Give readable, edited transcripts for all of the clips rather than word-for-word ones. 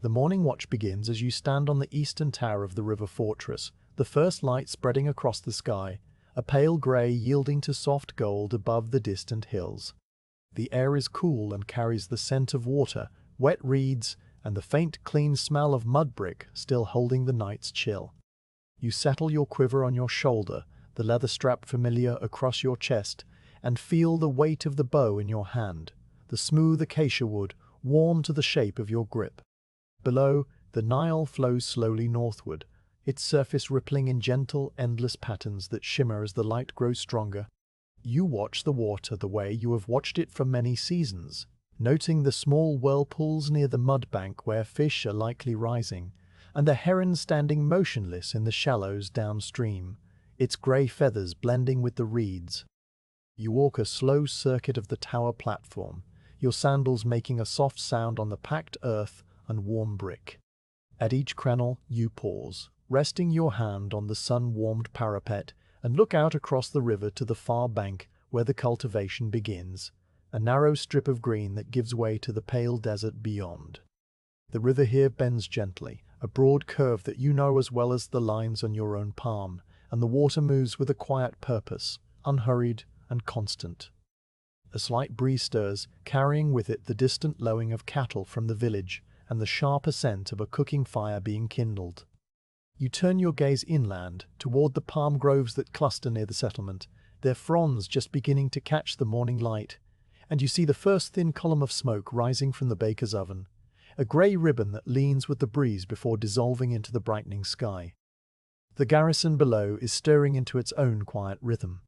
The morning watch begins as you stand on the eastern tower of the river fortress, the first light spreading across the sky, a pale grey yielding to soft gold above the distant hills. The air is cool and carries the scent of water, wet reeds, and the faint, clean smell of mud brick still holding the night's chill. You settle your quiver on your shoulder, the leather strap familiar across your chest, and feel the weight of the bow in your hand, the smooth acacia wood warm to the shape of your grip. Below, the Nile flows slowly northward, its surface rippling in gentle, endless patterns that shimmer as the light grows stronger. You watch the water the way you have watched it for many seasons, noting the small whirlpools near the mud bank where fish are likely rising, and the heron standing motionless in the shallows downstream, its grey feathers blending with the reeds. You walk a slow circuit of the tower platform, your sandals making a soft sound on the packed earth and warm brick. At each crenel, you pause, resting your hand on the sun-warmed parapet, and look out across the river to the far bank where the cultivation begins, a narrow strip of green that gives way to the pale desert beyond. The river here bends gently, a broad curve that you know as well as the lines on your own palm, and the water moves with a quiet purpose, unhurried and constant. A slight breeze stirs, carrying with it the distant lowing of cattle from the village and the sharp scent of a cooking fire being kindled. You turn your gaze inland, toward the palm groves that cluster near the settlement, their fronds just beginning to catch the morning light, and you see the first thin column of smoke rising from the baker's oven, a grey ribbon that leans with the breeze before dissolving into the brightening sky. The garrison below is stirring into its own quiet rhythm.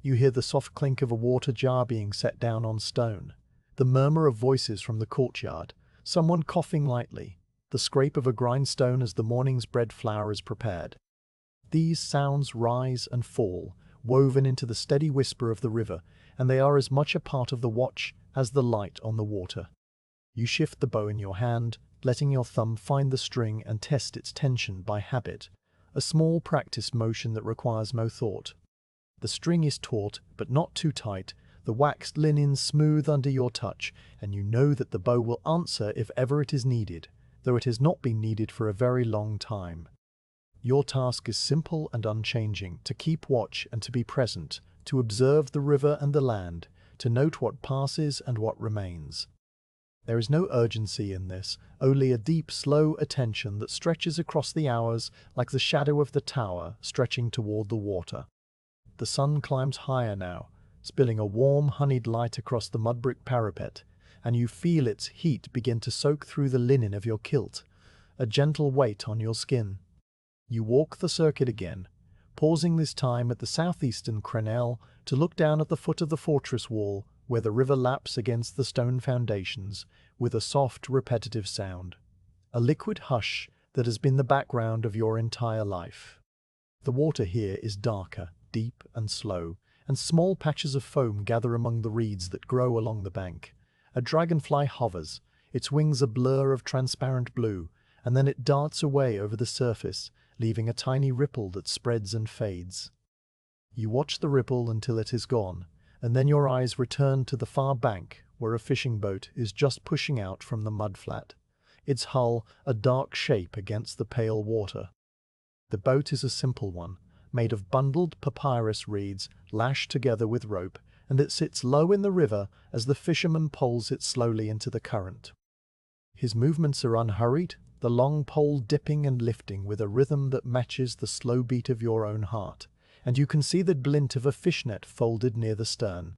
You hear the soft clink of a water jar being set down on stone, the murmur of voices from the courtyard, someone coughing lightly, the scrape of a grindstone as the morning's bread flour is prepared. These sounds rise and fall, woven into the steady whisper of the river, and they are as much a part of the watch as the light on the water. You shift the bow in your hand, letting your thumb find the string and test its tension by habit, a small practice motion that requires no thought. The string is taut, but not too tight, the waxed linen smooth under your touch, and you know that the bow will answer if ever it is needed, though it has not been needed for a very long time. Your task is simple and unchanging, to keep watch and to be present, to observe the river and the land, to note what passes and what remains. There is no urgency in this, only a deep, slow attention that stretches across the hours like the shadow of the tower stretching toward the water. The sun climbs higher now, spilling a warm, honeyed light across the mud brick parapet, and you feel its heat begin to soak through the linen of your kilt, a gentle weight on your skin. You walk the circuit again, pausing this time at the southeastern crenelle to look down at the foot of the fortress wall where the river laps against the stone foundations with a soft, repetitive sound, a liquid hush that has been the background of your entire life. The water here is darker, deep and slow, and small patches of foam gather among the reeds that grow along the bank. A dragonfly hovers, its wings a blur of transparent blue, and then it darts away over the surface, leaving a tiny ripple that spreads and fades. You watch the ripple until it is gone, and then your eyes return to the far bank where a fishing boat is just pushing out from the mudflat, its hull a dark shape against the pale water. The boat is a simple one, made of bundled papyrus reeds lashed together with rope, and it sits low in the river as the fisherman poles it slowly into the current. His movements are unhurried, the long pole dipping and lifting with a rhythm that matches the slow beat of your own heart, and you can see the glint of a fishnet folded near the stern.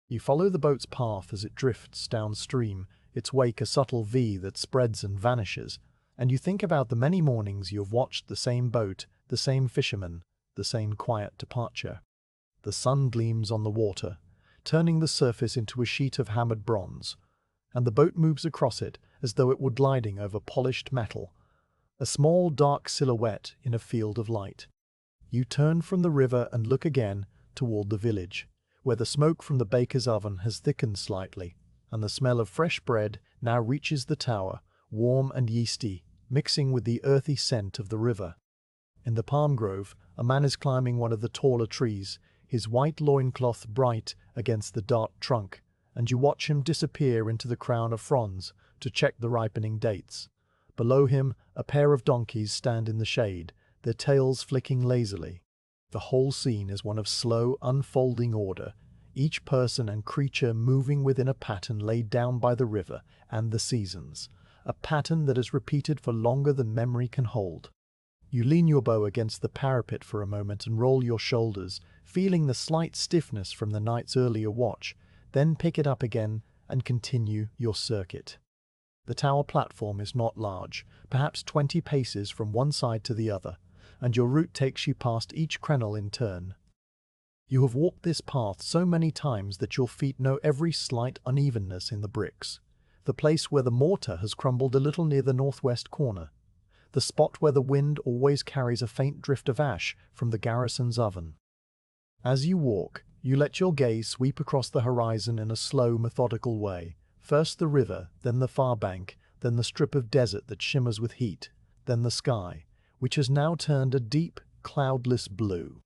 You follow the boat's path as it drifts downstream, its wake a subtle V that spreads and vanishes, and you think about the many mornings you have watched the same boat, the same fisherman, the same quiet departure. The sun gleams on the water, turning the surface into a sheet of hammered bronze, and the boat moves across it as though it were gliding over polished metal, a small dark silhouette in a field of light. You turn from the river and look again toward the village, where the smoke from the baker's oven has thickened slightly, and the smell of fresh bread now reaches the tower, warm and yeasty, mixing with the earthy scent of the river. In the palm grove, a man is climbing one of the taller trees, his white loincloth bright against the dark trunk, and you watch him disappear into the crown of fronds to check the ripening dates. Below him, a pair of donkeys stand in the shade, their tails flicking lazily. The whole scene is one of slow, unfolding order, each person and creature moving within a pattern laid down by the river and the seasons, a pattern that is repeated for longer than memory can hold. You lean your bow against the parapet for a moment and roll your shoulders, feeling the slight stiffness from the night's earlier watch, then pick it up again and continue your circuit. The tower platform is not large, perhaps 20 paces from one side to the other, and your route takes you past each crenel in turn. You have walked this path so many times that your feet know every slight unevenness in the bricks, the place where the mortar has crumbled a little near the northwest corner, the spot where the wind always carries a faint drift of ash from the garrison's oven. As you walk, you let your gaze sweep across the horizon in a slow, methodical way. First the river, then the far bank, then the strip of desert that shimmers with heat, then the sky, which has now turned a deep, cloudless blue.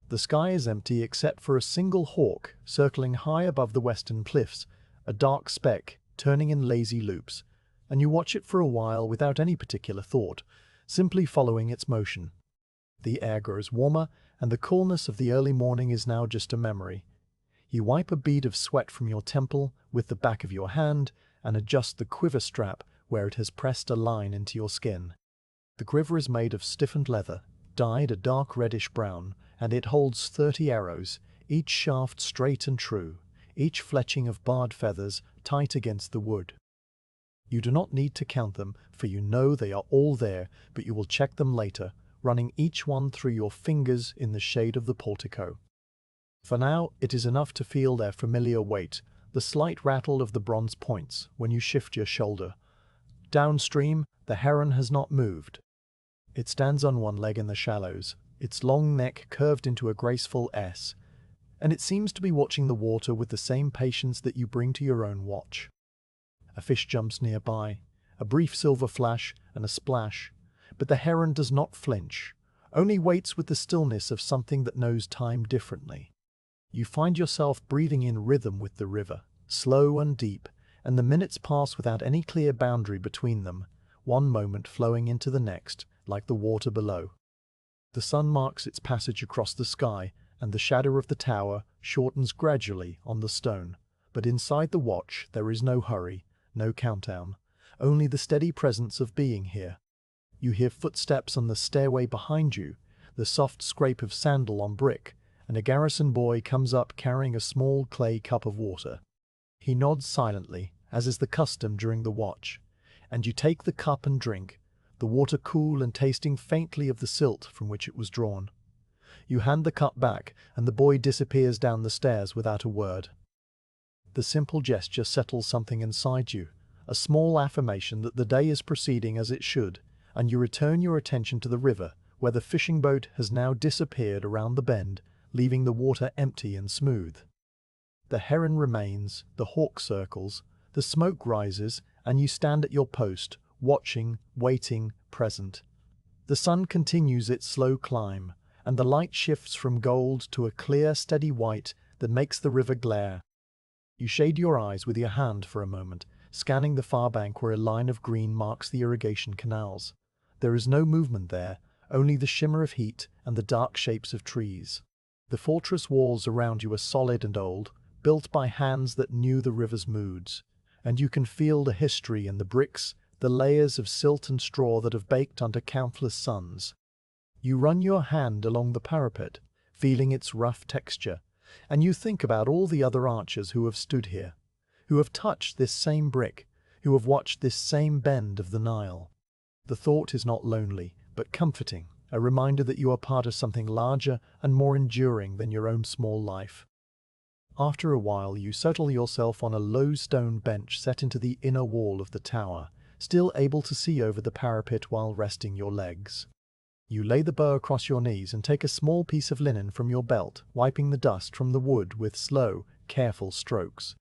The sky is empty except for a single hawk circling high above the western cliffs, a dark speck turning in lazy loops, and you watch it for a while without any particular thought, simply following its motion. The air grows warmer, and the coolness of the early morning is now just a memory. You wipe a bead of sweat from your temple with the back of your hand and adjust the quiver strap where it has pressed a line into your skin. The quiver is made of stiffened leather, dyed a dark reddish brown, and it holds 30 arrows, each shaft straight and true, each fletching of barred feathers tight against the wood. You do not need to count them, for you know they are all there, but you will check them later, running each one through your fingers in the shade of the portico. For now, it is enough to feel their familiar weight, the slight rattle of the bronze points when you shift your shoulder. Downstream, the heron has not moved. It stands on one leg in the shallows, its long neck curved into a graceful S, and it seems to be watching the water with the same patience that you bring to your own watch. A fish jumps nearby, a brief silver flash and a splash, but the heron does not flinch, only waits with the stillness of something that knows time differently. You find yourself breathing in rhythm with the river, slow and deep, and the minutes pass without any clear boundary between them, one moment flowing into the next, like the water below. The sun marks its passage across the sky, and the shadow of the tower shortens gradually on the stone. But inside the watch there is no hurry, no countdown, only the steady presence of being here. You hear footsteps on the stairway behind you, the soft scrape of sandal on brick, and a garrison boy comes up carrying a small clay cup of water. He nods silently, as is the custom during the watch, and you take the cup and drink, the water cool and tasting faintly of the silt from which it was drawn. You hand the cup back, and the boy disappears down the stairs without a word. The simple gesture settles something inside you, a small affirmation that the day is proceeding as it should, and you return your attention to the river, where the fishing boat has now disappeared around the bend, leaving the water empty and smooth. The heron remains, the hawk circles, the smoke rises, and you stand at your post, watching, waiting, present. The sun continues its slow climb, and the light shifts from gold to a clear, steady white that makes the river glare. You shade your eyes with your hand for a moment, scanning the far bank where a line of green marks the irrigation canals. There is no movement there, only the shimmer of heat and the dark shapes of trees. The fortress walls around you are solid and old, built by hands that knew the river's moods, and you can feel the history in the bricks, the layers of silt and straw that have baked under countless suns. You run your hand along the parapet, feeling its rough texture, and you think about all the other archers who have stood here, who have touched this same brick, who have watched this same bend of the Nile. The thought is not lonely, but comforting, a reminder that you are part of something larger and more enduring than your own small life. After a while you settle yourself on a low stone bench set into the inner wall of the tower, still able to see over the parapet while resting your legs. You lay the bow across your knees and take a small piece of linen from your belt, wiping the dust from the wood with slow, careful strokes.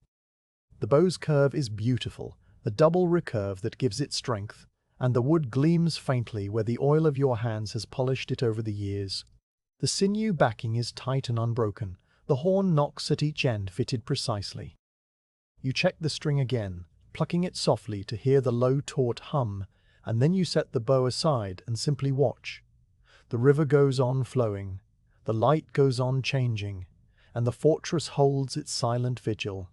The bow's curve is beautiful, a double recurve that gives it strength, and the wood gleams faintly where the oil of your hands has polished it over the years. The sinew backing is tight and unbroken, the horn knocks at each end fitted precisely. You check the string again, plucking it softly to hear the low taut hum, and then you set the bow aside and simply watch. The river goes on flowing, the light goes on changing, and the fortress holds its silent vigil.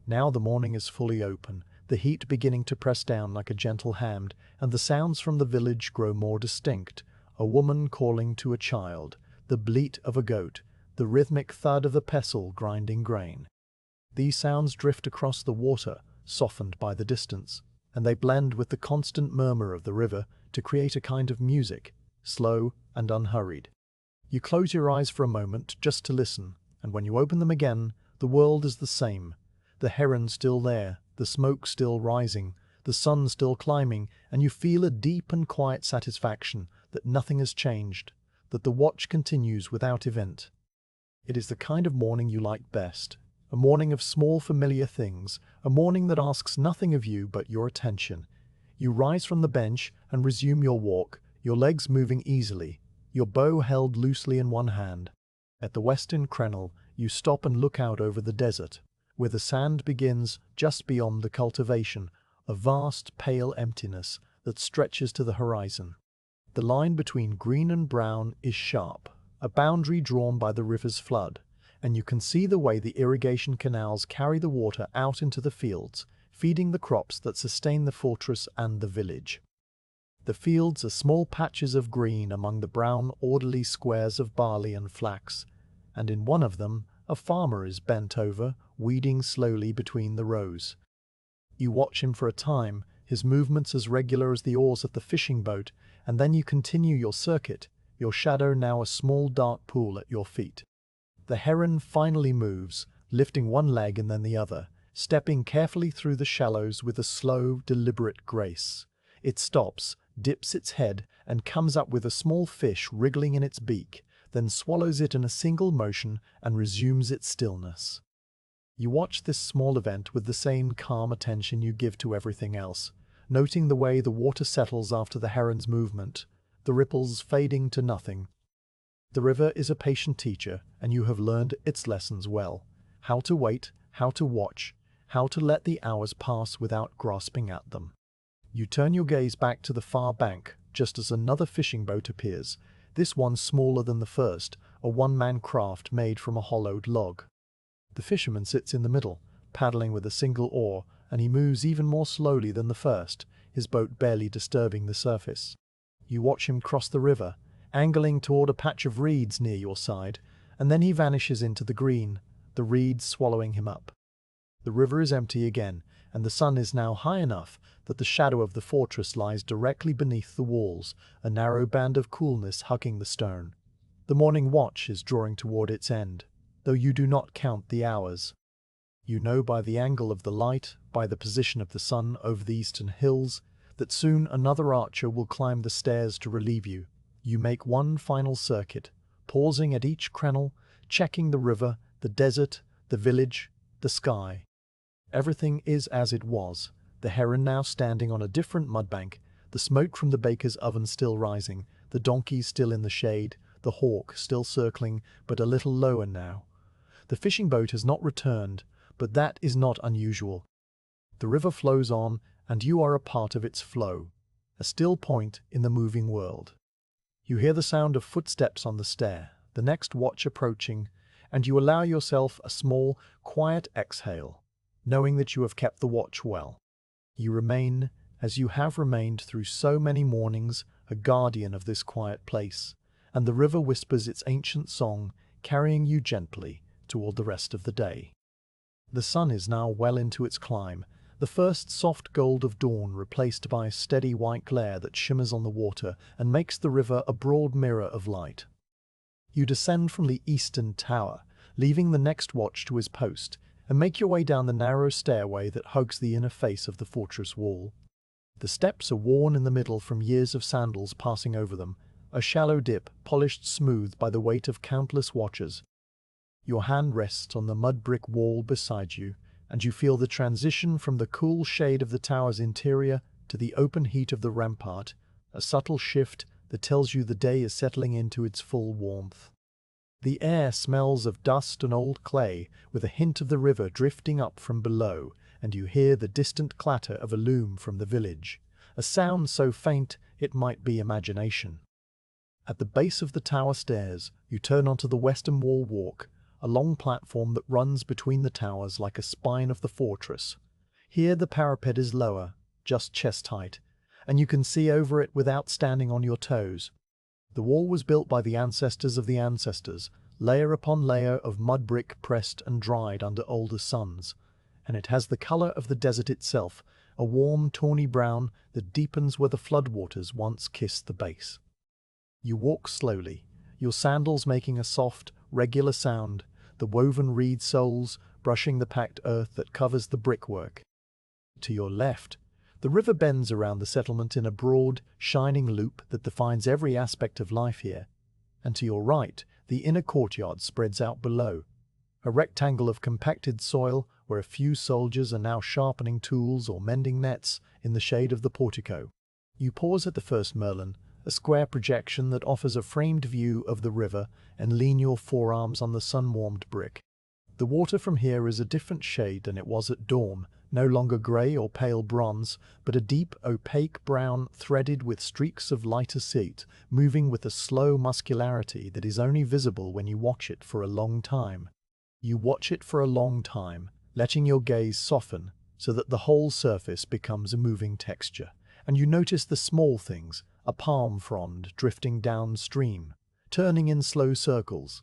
Now the morning is fully open, the heat beginning to press down like a gentle hand, and the sounds from the village grow more distinct. A woman calling to a child, the bleat of a goat, the rhythmic thud of the pestle grinding grain. These sounds drift across the water, softened by the distance, and they blend with the constant murmur of the river to create a kind of music, slow and unhurried. You close your eyes for a moment just to listen, and when you open them again, the world is the same. The heron still there, the smoke still rising, the sun still climbing, and you feel a deep and quiet satisfaction that nothing has changed, that the watch continues without event. It is the kind of morning you like best, a morning of small familiar things, a morning that asks nothing of you but your attention. You rise from the bench and resume your walk, your legs moving easily, your bow held loosely in one hand. At the western crenel, you stop and look out over the desert, where the sand begins just beyond the cultivation, a vast pale emptiness that stretches to the horizon. The line between green and brown is sharp, a boundary drawn by the river's flood, and you can see the way the irrigation canals carry the water out into the fields, feeding the crops that sustain the fortress and the village. The fields are small patches of green among the brown, orderly squares of barley and flax, and in one of them a farmer is bent over, weeding slowly between the rows. You watch him for a time, his movements as regular as the oars at the fishing boat, and then you continue your circuit, your shadow now a small dark pool at your feet. The heron finally moves, lifting one leg and then the other, stepping carefully through the shallows with a slow, deliberate grace. It stops, dips its head, and comes up with a small fish wriggling in its beak, then swallows it in a single motion and resumes its stillness. You watch this small event with the same calm attention you give to everything else, noting the way the water settles after the heron's movement, the ripples fading to nothing. The river is a patient teacher, and you have learned its lessons well. How to wait, how to watch, how to let the hours pass without grasping at them. You turn your gaze back to the far bank, just as another fishing boat appears, this one smaller than the first, a one-man craft made from a hollowed log. The fisherman sits in the middle, paddling with a single oar, and he moves even more slowly than the first, his boat barely disturbing the surface. You watch him cross the river, angling toward a patch of reeds near your side, and then he vanishes into the green, the reeds swallowing him up. The river is empty again, and the sun is now high enough that the shadow of the fortress lies directly beneath the walls, a narrow band of coolness hugging the stone. The morning watch is drawing toward its end, though you do not count the hours. You know by the angle of the light, by the position of the sun over the eastern hills, that soon another archer will climb the stairs to relieve you. You make one final circuit, pausing at each crenel, checking the river, the desert, the village, the sky. Everything is as it was, the heron now standing on a different mudbank, the smoke from the baker's oven still rising, the donkeys still in the shade, the hawk still circling, but a little lower now. The fishing boat has not returned, but that is not unusual. The river flows on, and you are a part of its flow, a still point in the moving world. You hear the sound of footsteps on the stair, the next watch approaching, and you allow yourself a small, quiet exhale, knowing that you have kept the watch well. You remain, as you have remained through so many mornings, a guardian of this quiet place, and the river whispers its ancient song, carrying you gently toward the rest of the day. The sun is now well into its climb, the first soft gold of dawn replaced by a steady white glare that shimmers on the water and makes the river a broad mirror of light. You descend from the eastern tower, leaving the next watch to his post, and make your way down the narrow stairway that hugs the inner face of the fortress wall. The steps are worn in the middle from years of sandals passing over them, a shallow dip polished smooth by the weight of countless watchers. Your hand rests on the mud brick wall beside you, and you feel the transition from the cool shade of the tower's interior to the open heat of the rampart, a subtle shift that tells you the day is settling into its full warmth. The air smells of dust and old clay, with a hint of the river drifting up from below, and you hear the distant clatter of a loom from the village. a sound so faint it might be imagination. At the base of the tower stairs, you turn onto the western wall walk, a long platform that runs between the towers like a spine of the fortress. Here the parapet is lower, just chest height, and you can see over it without standing on your toes. The wall was built by the ancestors of the ancestors, layer upon layer of mud brick pressed and dried under older suns, and it has the color of the desert itself, a warm tawny brown that deepens where the floodwaters once kissed the base. You walk slowly, your sandals making a soft, regular sound, the woven reed soles brushing the packed earth that covers the brickwork. To your left, the river bends around the settlement in a broad, shining loop that defines every aspect of life here, and to your right, the inner courtyard spreads out below, a rectangle of compacted soil where a few soldiers are now sharpening tools or mending nets in the shade of the portico. You pause at the first merlon, a square projection that offers a framed view of the river, and lean your forearms on the sun-warmed brick. The water from here is a different shade than it was at dawn, no longer grey or pale bronze, but a deep, opaque brown threaded with streaks of lighter silt, moving with a slow muscularity that is only visible when you watch it for a long time. You watch it for a long time, letting your gaze soften so that the whole surface becomes a moving texture, and you notice the small things, a palm frond drifting downstream, turning in slow circles,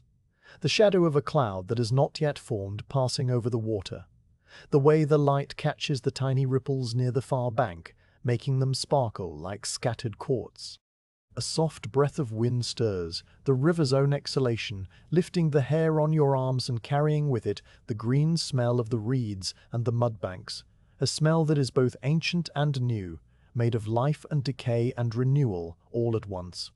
the shadow of a cloud that has not yet formed passing over the water, the way the light catches the tiny ripples near the far bank, making them sparkle like scattered quartz. A soft breath of wind stirs, the river's own exhalation, lifting the hair on your arms and carrying with it the green smell of the reeds and the mudbanks, a smell that is both ancient and new, made of life and decay and renewal all at once.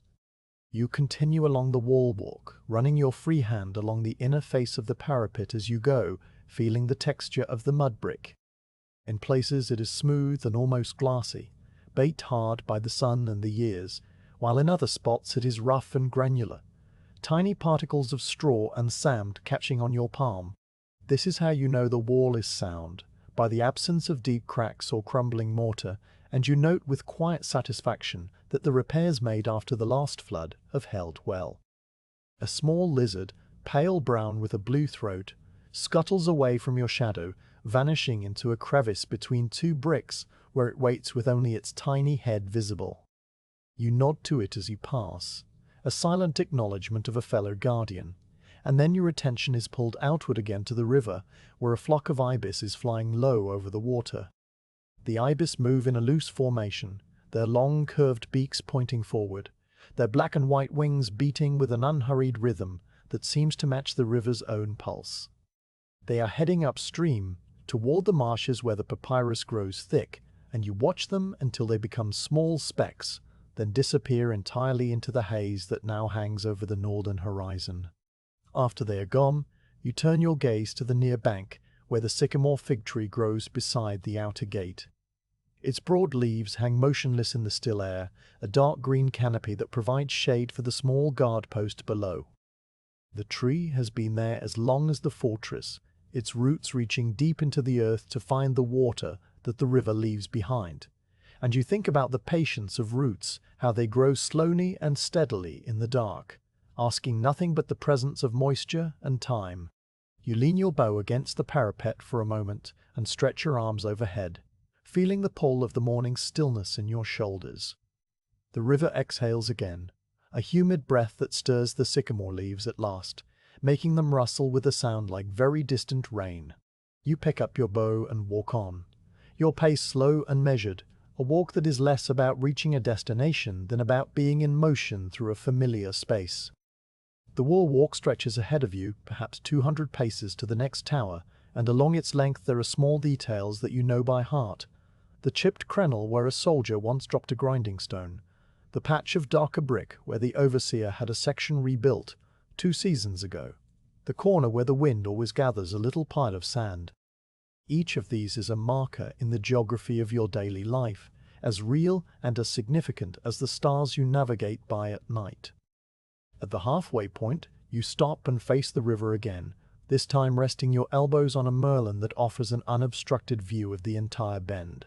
You continue along the wall walk, running your free hand along the inner face of the parapet as you go, feeling the texture of the mud brick. In places it is smooth and almost glassy, baked hard by the sun and the years, while in other spots it is rough and granular, tiny particles of straw and sand catching on your palm. This is how you know the wall is sound, by the absence of deep cracks or crumbling mortar, and you note with quiet satisfaction that the repairs made after the last flood have held well. A small lizard, pale brown with a blue throat, scuttles away from your shadow, vanishing into a crevice between two bricks where it waits with only its tiny head visible. You nod to it as you pass, a silent acknowledgement of a fellow guardian, and then your attention is pulled outward again to the river, where a flock of ibis is flying low over the water. The ibis move in a loose formation, their long curved beaks pointing forward, their black and white wings beating with an unhurried rhythm that seems to match the river's own pulse. They are heading upstream, toward the marshes where the papyrus grows thick, and you watch them until they become small specks, then disappear entirely into the haze that now hangs over the northern horizon. After they are gone, you turn your gaze to the near bank, where the sycamore fig tree grows beside the outer gate. Its broad leaves hang motionless in the still air, a dark green canopy that provides shade for the small guard post below. The tree has been there as long as the fortress, its roots reaching deep into the earth to find the water that the river leaves behind. And you think about the patience of roots, how they grow slowly and steadily in the dark, asking nothing but the presence of moisture and time. You lean your bow against the parapet for a moment and stretch your arms overhead, feeling the pull of the morning stillness in your shoulders. The river exhales again, a humid breath that stirs the sycamore leaves at last, making them rustle with a sound like very distant rain. You pick up your bow and walk on, your pace slow and measured, a walk that is less about reaching a destination than about being in motion through a familiar space. The wall walk stretches ahead of you, perhaps 200 paces to the next tower, and along its length there are small details that you know by heart. The chipped crenel where a soldier once dropped a grinding stone, the patch of darker brick where the overseer had a section rebuilt 2 seasons ago, the corner where the wind always gathers a little pile of sand. Each of these is a marker in the geography of your daily life, as real and as significant as the stars you navigate by at night. At the halfway point, you stop and face the river again, this time resting your elbows on a merlon that offers an unobstructed view of the entire bend.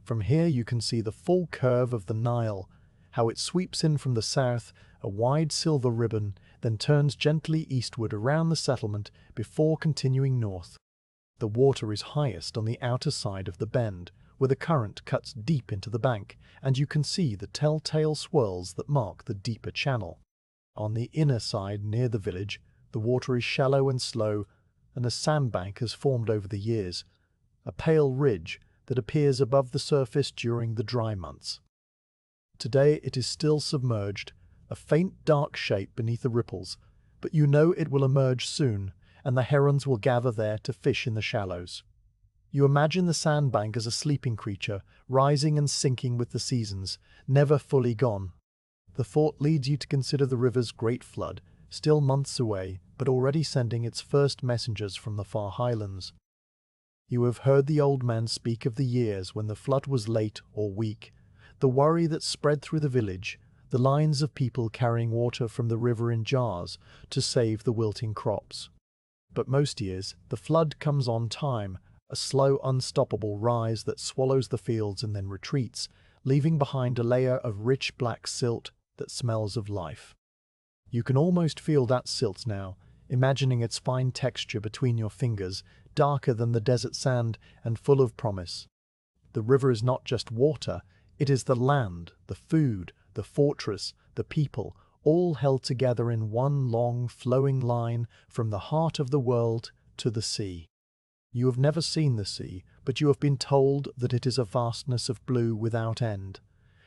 From here you can see the full curve of the Nile, how it sweeps in from the south, a wide silver ribbon, then turns gently eastward around the settlement before continuing north. The water is highest on the outer side of the bend, where the current cuts deep into the bank, and you can see the telltale swirls that mark the deeper channel. On the inner side near the village, the water is shallow and slow, and a sandbank has formed over the years, a pale ridge that appears above the surface during the dry months. Today it is still submerged, a faint dark shape beneath the ripples, but you know it will emerge soon, and the herons will gather there to fish in the shallows. You imagine the sandbank as a sleeping creature, rising and sinking with the seasons, never fully gone. The thought leads you to consider the river's great flood, still months away, but already sending its first messengers from the far highlands. You have heard the old man speak of the years when the flood was late or weak, the worry that spread through the village, the lines of people carrying water from the river in jars to save the wilting crops. But most years, the flood comes on time, a slow, unstoppable rise that swallows the fields and then retreats, leaving behind a layer of rich black silt that smells of life. You can almost feel that silt now, imagining its fine texture between your fingers, darker than the desert sand and full of promise. The river is not just water, it is the land, the food, the fortress, the people, all held together in one long, flowing line from the heart of the world to the sea. You have never seen the sea, but you have been told that it is a vastness of blue without end,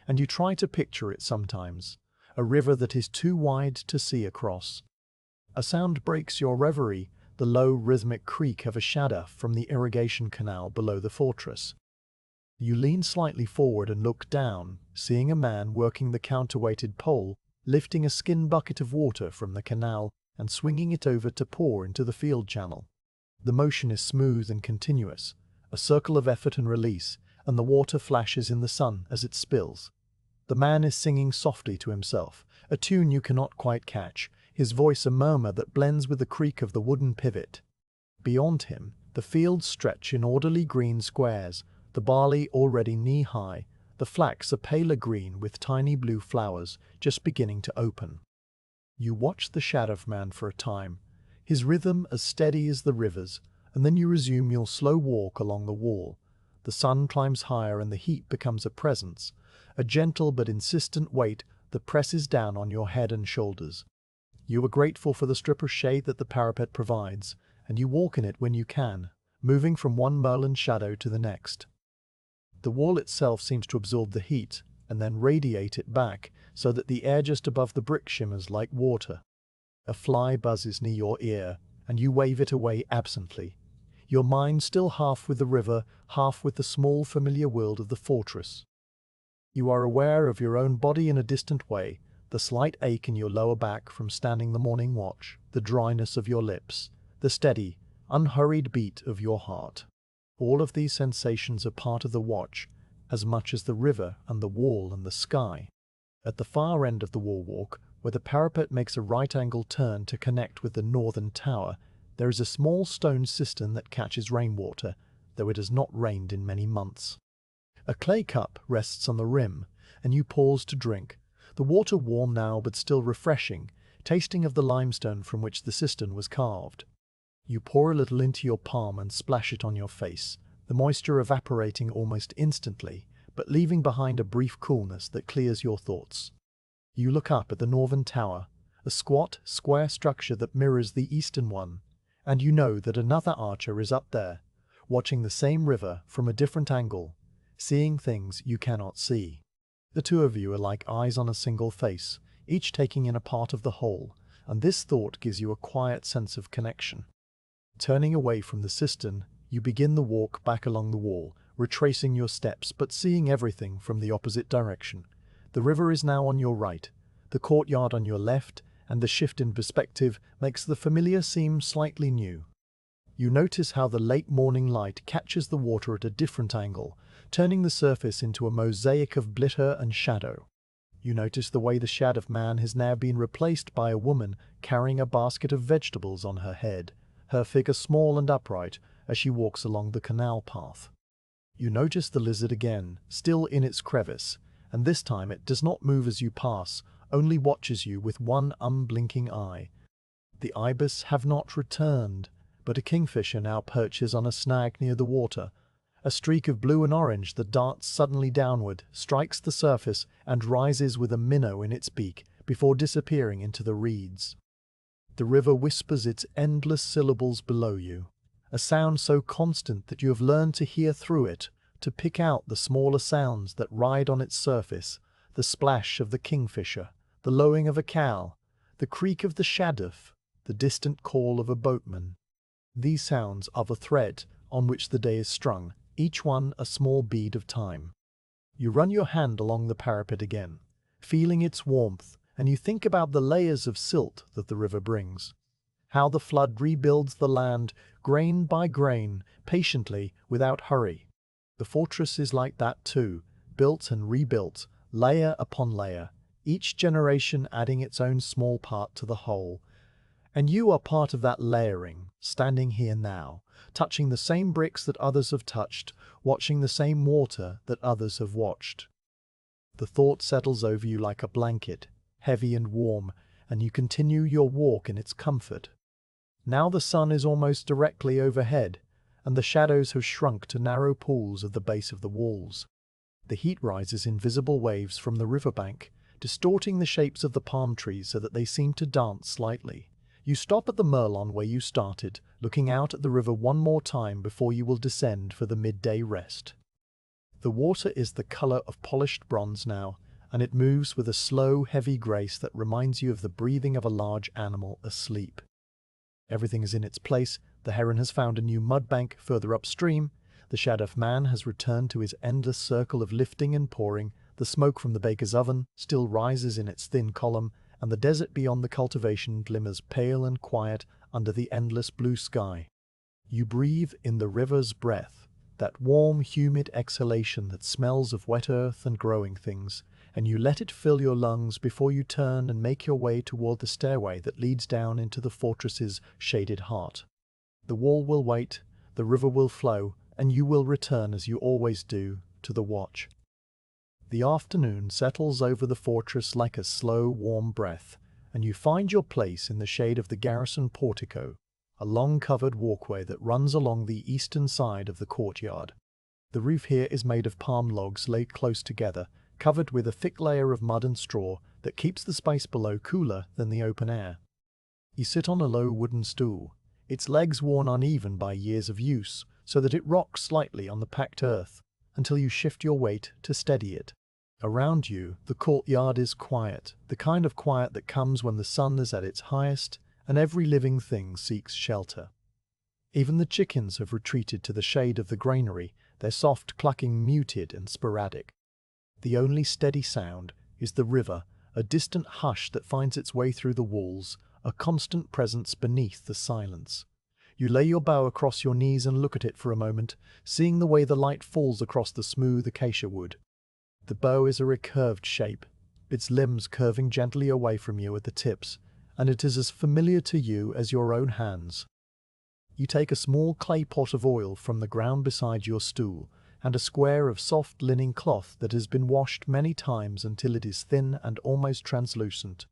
and you try to picture it sometimes, a river that is too wide to see across. A sound breaks your reverie, the low rhythmic creak of a shadow from the irrigation canal below the fortress. You lean slightly forward and look down, seeing a man working the counterweighted pole, lifting a skin bucket of water from the canal and swinging it over to pour into the field channel. The motion is smooth and continuous, a circle of effort and release, and the water flashes in the sun as it spills. The man is singing softly to himself, a tune you cannot quite catch, his voice a murmur that blends with the creak of the wooden pivot. Beyond him, the fields stretch in orderly green squares, the barley already knee-high, the flax a paler green with tiny blue flowers just beginning to open. You watch the shadow man for a time, his rhythm as steady as the river's, and then you resume your slow walk along the wall. The sun climbs higher and the heat becomes a presence, a gentle but insistent weight that presses down on your head and shoulders. You are grateful for the strip of shade that the parapet provides, and you walk in it when you can, moving from one merlin shadow to the next. The wall itself seems to absorb the heat and then radiate it back so that the air just above the brick shimmers like water. A fly buzzes near your ear, and you wave it away absently, your mind still half with the river, half with the small familiar world of the fortress. You are aware of your own body in a distant way, the slight ache in your lower back from standing the morning watch, the dryness of your lips, the steady, unhurried beat of your heart. All of these sensations are part of the watch, as much as the river and the wall and the sky. At the far end of the wall walk, where the parapet makes a right-angle turn to connect with the northern tower, there is a small stone cistern that catches rainwater, though it has not rained in many months. A clay cup rests on the rim, and you pause to drink, the water warm now but still refreshing, tasting of the limestone from which the cistern was carved. You pour a little into your palm and splash it on your face, the moisture evaporating almost instantly, but leaving behind a brief coolness that clears your thoughts. You look up at the northern tower, a squat, square structure that mirrors the eastern one, and you know that another archer is up there, watching the same river from a different angle, seeing things you cannot see. The two of you are like eyes on a single face, each taking in a part of the whole, and this thought gives you a quiet sense of connection. Turning away from the cistern, you begin the walk back along the wall, retracing your steps but seeing everything from the opposite direction. The river is now on your right, the courtyard on your left, and the shift in perspective makes the familiar seem slightly new. You notice how the late morning light catches the water at a different angle, turning the surface into a mosaic of glitter and shadow. You notice the way the shadow of man has now been replaced by a woman carrying a basket of vegetables on her head, her figure small and upright as she walks along the canal path. You notice the lizard again, still in its crevice, and this time it does not move as you pass, only watches you with one unblinking eye. The ibis have not returned, but a kingfisher now perches on a snag near the water. A streak of blue and orange that darts suddenly downward, strikes the surface, and rises with a minnow in its beak before disappearing into the reeds. The river whispers its endless syllables below you, a sound so constant that you have learned to hear through it, to pick out the smaller sounds that ride on its surface, the splash of the kingfisher, the lowing of a cow, the creak of the shaduf, the distant call of a boatman. These sounds are the thread on which the day is strung, each one a small bead of time. You run your hand along the parapet again, feeling its warmth, and you think about the layers of silt that the river brings. How the flood rebuilds the land, grain by grain, patiently, without hurry. The fortress is like that too, built and rebuilt, layer upon layer, each generation adding its own small part to the whole. And you are part of that layering, standing here now, touching the same bricks that others have touched, watching the same water that others have watched. The thought settles over you like a blanket, heavy and warm, and you continue your walk in its comfort. Now the sun is almost directly overhead, and the shadows have shrunk to narrow pools at the base of the walls. The heat rises in visible waves from the riverbank, distorting the shapes of the palm trees so that they seem to dance slightly. You stop at the Merlon where you started, looking out at the river one more time before you will descend for the midday rest. The water is the color of polished bronze now, and it moves with a slow, heavy grace that reminds you of the breathing of a large animal asleep. Everything is in its place. The heron has found a new mud bank further upstream. The shaduf man has returned to his endless circle of lifting and pouring. The smoke from the baker's oven still rises in its thin column, and the desert beyond the cultivation glimmers pale and quiet under the endless blue sky. You breathe in the river's breath, that warm, humid exhalation that smells of wet earth and growing things, and you let it fill your lungs before you turn and make your way toward the stairway that leads down into the fortress's shaded heart. The wall will wait, the river will flow, and you will return as you always do, to the watch. The afternoon settles over the fortress like a slow, warm breath, and you find your place in the shade of the garrison portico, a long covered walkway that runs along the eastern side of the courtyard. The roof here is made of palm logs laid close together, covered with a thick layer of mud and straw that keeps the space below cooler than the open air. You sit on a low wooden stool, its legs worn uneven by years of use, so that it rocks slightly on the packed earth, until you shift your weight to steady it. Around you, the courtyard is quiet, the kind of quiet that comes when the sun is at its highest and every living thing seeks shelter. Even the chickens have retreated to the shade of the granary, their soft clucking muted and sporadic. The only steady sound is the river, a distant hush that finds its way through the walls, a constant presence beneath the silence. You lay your bow across your knees and look at it for a moment, seeing the way the light falls across the smooth acacia wood. The bow is a recurved shape, its limbs curving gently away from you at the tips, and it is as familiar to you as your own hands. You take a small clay pot of oil from the ground beside your stool, and a square of soft linen cloth that has been washed many times until it is thin and almost translucent.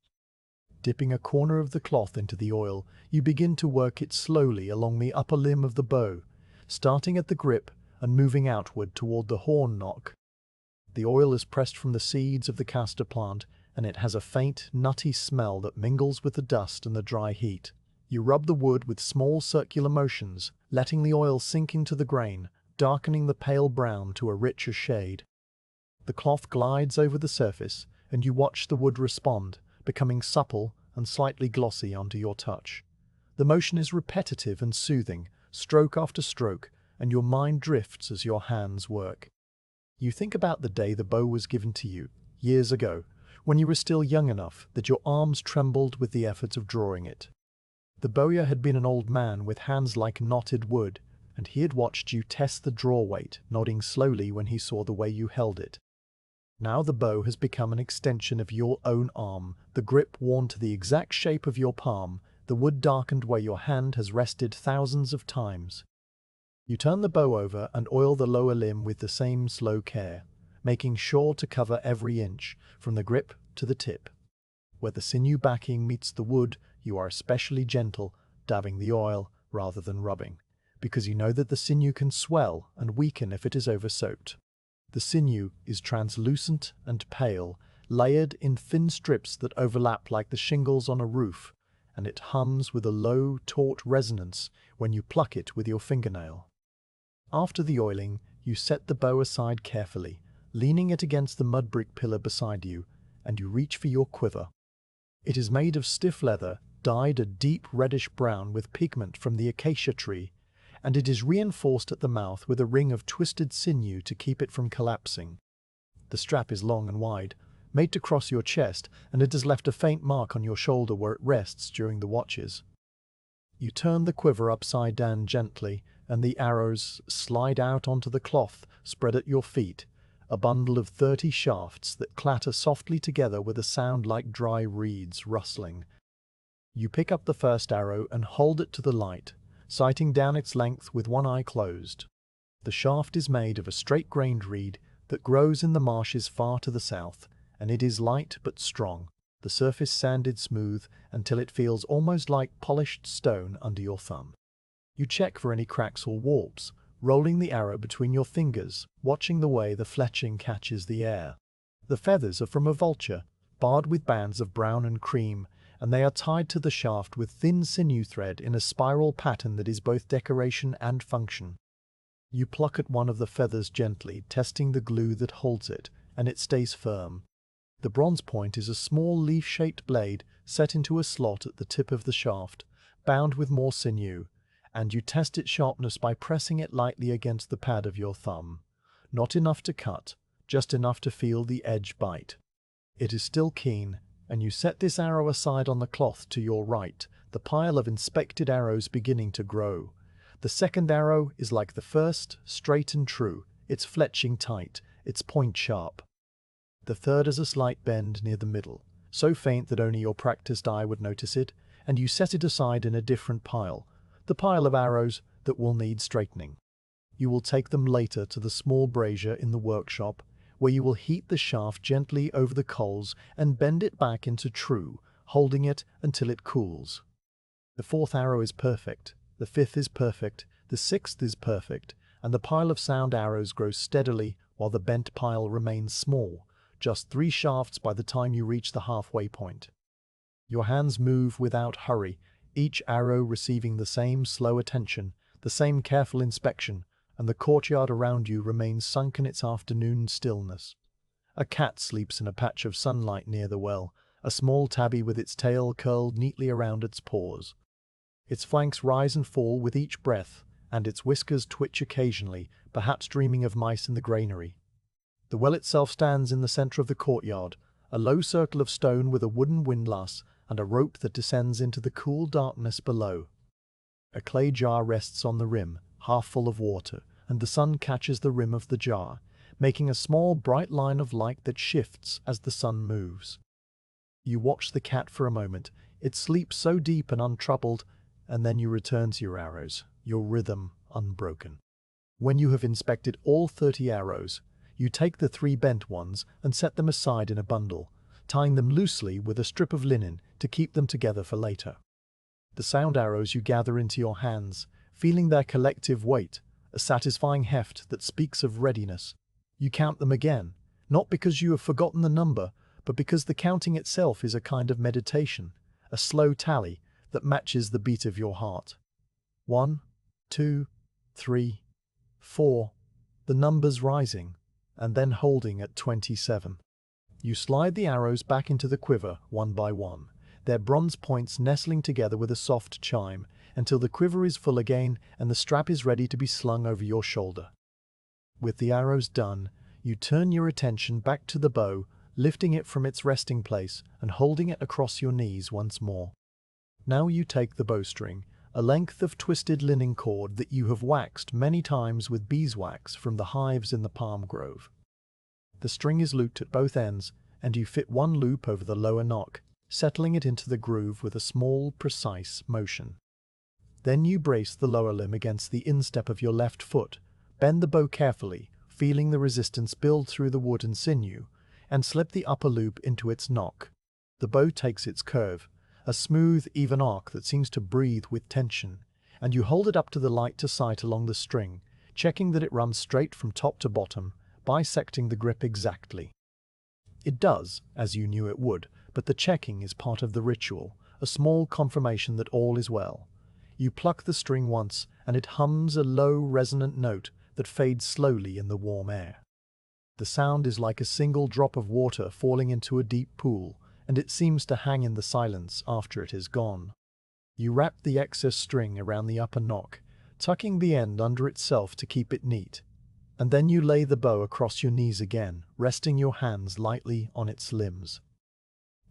Dipping a corner of the cloth into the oil, you begin to work it slowly along the upper limb of the bow, starting at the grip and moving outward toward the horn nock. The oil is pressed from the seeds of the castor plant, and it has a faint, nutty smell that mingles with the dust and the dry heat. You rub the wood with small circular motions, letting the oil sink into the grain, darkening the pale brown to a richer shade. The cloth glides over the surface, and you watch the wood respond, becoming supple and slightly glossy under your touch. The motion is repetitive and soothing, stroke after stroke, and your mind drifts as your hands work. You think about the day the bow was given to you, years ago, when you were still young enough that your arms trembled with the effort of drawing it. The bowyer had been an old man with hands like knotted wood, and he had watched you test the draw weight, nodding slowly when he saw the way you held it. Now the bow has become an extension of your own arm, the grip worn to the exact shape of your palm, the wood darkened where your hand has rested thousands of times. You turn the bow over and oil the lower limb with the same slow care, making sure to cover every inch, from the grip to the tip. Where the sinew backing meets the wood, you are especially gentle, dabbing the oil rather than rubbing, because you know that the sinew can swell and weaken if it is over-soaked. The sinew is translucent and pale, layered in thin strips that overlap like the shingles on a roof, and it hums with a low, taut resonance when you pluck it with your fingernail. After the oiling, you set the bow aside carefully, leaning it against the mud brick pillar beside you, and you reach for your quiver. It is made of stiff leather, dyed a deep reddish brown with pigment from the acacia tree, and it is reinforced at the mouth with a ring of twisted sinew to keep it from collapsing. The strap is long and wide, made to cross your chest, and it has left a faint mark on your shoulder where it rests during the watches. You turn the quiver upside down gently, and the arrows slide out onto the cloth spread at your feet, a bundle of 30 shafts that clatter softly together with a sound like dry reeds rustling. You pick up the first arrow and hold it to the light, sighting down its length with one eye closed. The shaft is made of a straight-grained reed that grows in the marshes far to the south, and it is light but strong, the surface sanded smooth until it feels almost like polished stone under your thumb. You check for any cracks or warps, rolling the arrow between your fingers, watching the way the fletching catches the air. The feathers are from a vulture, barred with bands of brown and cream, and they are tied to the shaft with thin sinew thread in a spiral pattern that is both decoration and function. You pluck at one of the feathers gently, testing the glue that holds it, and it stays firm. The bronze point is a small leaf-shaped blade set into a slot at the tip of the shaft, bound with more sinew, and you test its sharpness by pressing it lightly against the pad of your thumb. Not enough to cut, just enough to feel the edge bite. It is still keen, and you set this arrow aside on the cloth to your right, the pile of inspected arrows beginning to grow. The second arrow is like the first, straight and true, its fletching tight, its point sharp. The third has a slight bend near the middle, so faint that only your practiced eye would notice it, and you set it aside in a different pile, the pile of arrows that will need straightening. You will take them later to the small brazier in the workshop, where you will heat the shaft gently over the coals and bend it back into true, holding it until it cools. The fourth arrow is perfect, the fifth is perfect, the sixth is perfect, and the pile of sound arrows grows steadily while the bent pile remains small, just 3 shafts by the time you reach the halfway point. Your hands move without hurry, each arrow receiving the same slow attention, the same careful inspection, and the courtyard around you remains sunk in its afternoon stillness. A cat sleeps in a patch of sunlight near the well, a small tabby with its tail curled neatly around its paws. Its flanks rise and fall with each breath, and its whiskers twitch occasionally, perhaps dreaming of mice in the granary. The well itself stands in the center of the courtyard, a low circle of stone with a wooden windlass and a rope that descends into the cool darkness below. A clay jar rests on the rim, half full of water, and the sun catches the rim of the jar, making a small bright line of light that shifts as the sun moves. You watch the cat for a moment. It sleeps so deep and untroubled, and then you return to your arrows, your rhythm unbroken. When you have inspected all 30 arrows, you take the 3 bent ones and set them aside in a bundle, tying them loosely with a strip of linen to keep them together for later. The sound arrows you gather into your hands, feeling their collective weight, a satisfying heft that speaks of readiness. You count them again, not because you have forgotten the number, but because the counting itself is a kind of meditation, a slow tally that matches the beat of your heart. 1, 2, 3, 4, the numbers rising, and then holding at 27. You slide the arrows back into the quiver one by one, their bronze points nestling together with a soft chime, until the quiver is full again and the strap is ready to be slung over your shoulder. With the arrows done, you turn your attention back to the bow, lifting it from its resting place and holding it across your knees once more. Now you take the bowstring, a length of twisted linen cord that you have waxed many times with beeswax from the hives in the palm grove. The string is looped at both ends, and you fit one loop over the lower nock, settling it into the groove with a small, precise motion. Then you brace the lower limb against the instep of your left foot, bend the bow carefully, feeling the resistance build through the wood and sinew, and slip the upper loop into its nock. The bow takes its curve, a smooth, even arc that seems to breathe with tension, and you hold it up to the light to sight along the string, checking that it runs straight from top to bottom, bisecting the grip exactly. It does, as you knew it would, but the checking is part of the ritual, a small confirmation that all is well. You pluck the string once, and it hums a low, resonant note that fades slowly in the warm air. The sound is like a single drop of water falling into a deep pool, and it seems to hang in the silence after it is gone. You wrap the excess string around the upper nock, tucking the end under itself to keep it neat, and then you lay the bow across your knees again, resting your hands lightly on its limbs.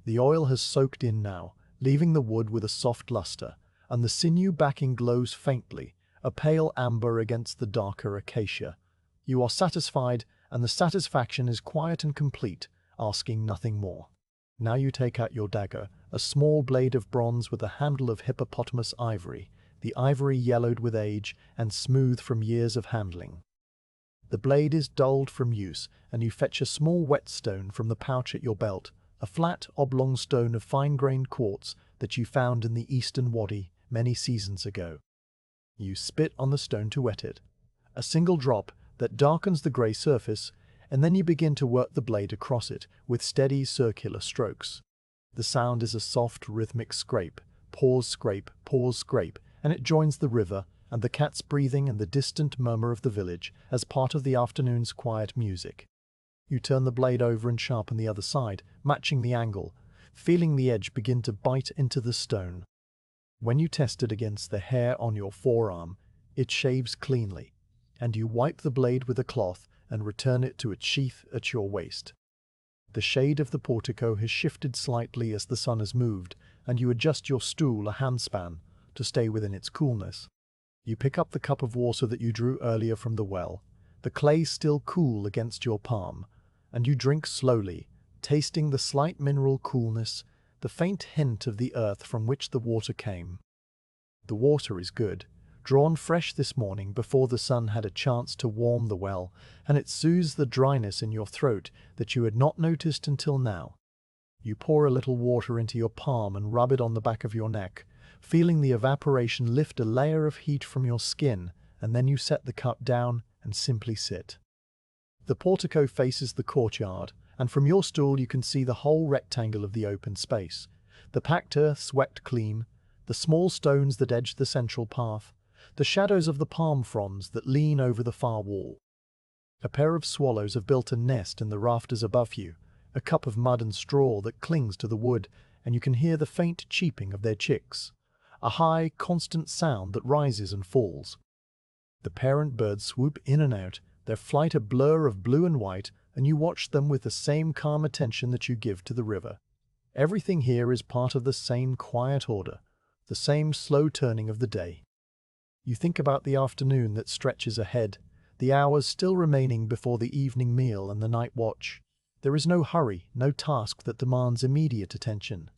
The oil has soaked in now, leaving the wood with a soft luster, and the sinew backing glows faintly, a pale amber against the darker acacia. You are satisfied, and the satisfaction is quiet and complete, asking nothing more. Now you take out your dagger, a small blade of bronze with a handle of hippopotamus ivory, the ivory yellowed with age and smooth from years of handling. The blade is dulled from use, and you fetch a small whetstone from the pouch at your belt, a flat, oblong stone of fine-grained quartz that you found in the eastern wadi many seasons ago. You spit on the stone to wet it, a single drop that darkens the grey surface, and then you begin to work the blade across it with steady circular strokes. The sound is a soft, rhythmic scrape, scrape, pause, scrape, and it joins the river and the cat's breathing and the distant murmur of the village as part of the afternoon's quiet music. You turn the blade over and sharpen the other side, matching the angle, feeling the edge begin to bite into the stone. When you test it against the hair on your forearm, it shaves cleanly, and you wipe the blade with a cloth and return it to its sheath at your waist. The shade of the portico has shifted slightly as the sun has moved, and you adjust your stool a handspan to stay within its coolness. You pick up the cup of water that you drew earlier from the well, the clay still cool against your palm, and you drink slowly, tasting the slight mineral coolness, the faint hint of the earth from which the water came. The water is good, drawn fresh this morning before the sun had a chance to warm the well, and it soothes the dryness in your throat that you had not noticed until now. You pour a little water into your palm and rub it on the back of your neck, feeling the evaporation lift a layer of heat from your skin, and then you set the cup down and simply sit. The portico faces the courtyard, and from your stool you can see the whole rectangle of the open space, the packed earth swept clean, the small stones that edge the central path, the shadows of the palm fronds that lean over the far wall. A pair of swallows have built a nest in the rafters above you, a cup of mud and straw that clings to the wood, and you can hear the faint cheeping of their chicks, a high, constant sound that rises and falls. The parent birds swoop in and out, their flight a blur of blue and white, and you watch them with the same calm attention that you give to the river. Everything here is part of the same quiet order, the same slow turning of the day. You think about the afternoon that stretches ahead, the hours still remaining before the evening meal and the night watch. There is no hurry, no task that demands immediate attention.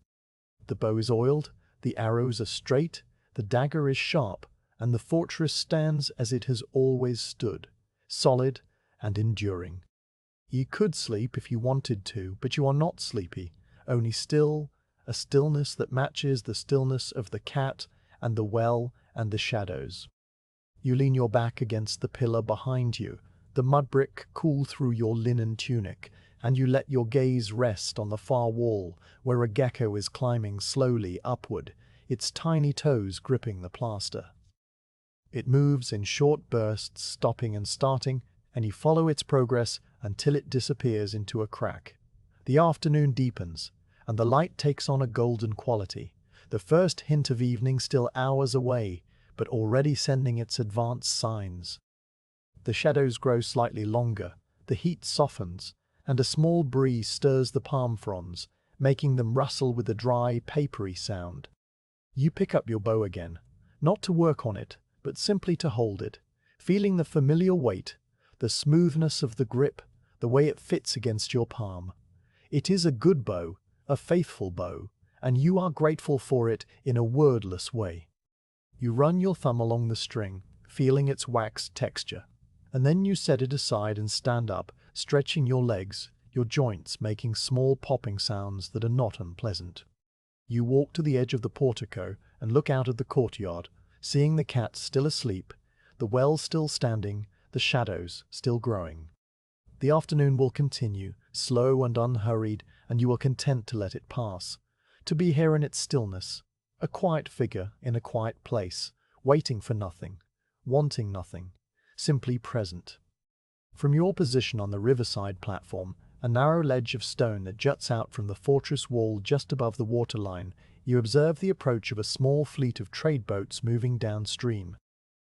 The bow is oiled, the arrows are straight, the dagger is sharp, and the fortress stands as it has always stood, solid and enduring. You could sleep if you wanted to, but you are not sleepy, only still, a stillness that matches the stillness of the cat and the well and the shadows. You lean your back against the pillar behind you, the mud brick cool through your linen tunic, and you let your gaze rest on the far wall where a gecko is climbing slowly upward, its tiny toes gripping the plaster. It moves in short bursts, stopping and starting, and you follow its progress until it disappears into a crack. The afternoon deepens, and the light takes on a golden quality, the first hint of evening still hours away, but already sending its advance signs. The shadows grow slightly longer, the heat softens, and a small breeze stirs the palm fronds, making them rustle with a dry, papery sound. You pick up your bow again, not to work on it, but simply to hold it, feeling the familiar weight, the smoothness of the grip, the way it fits against your palm. It is a good bow, a faithful bow, and you are grateful for it in a wordless way. You run your thumb along the string, feeling its waxed texture, and then you set it aside and stand up, stretching your legs, your joints making small popping sounds that are not unpleasant. You walk to the edge of the portico and look out at the courtyard, seeing the cats still asleep, the well still standing, the shadows still growing. The afternoon will continue, slow and unhurried, and you are content to let it pass, to be here in its stillness, a quiet figure in a quiet place, waiting for nothing, wanting nothing, simply present. From your position on the riverside platform, a narrow ledge of stone that juts out from the fortress wall just above the waterline, you observe the approach of a small fleet of trade boats moving downstream.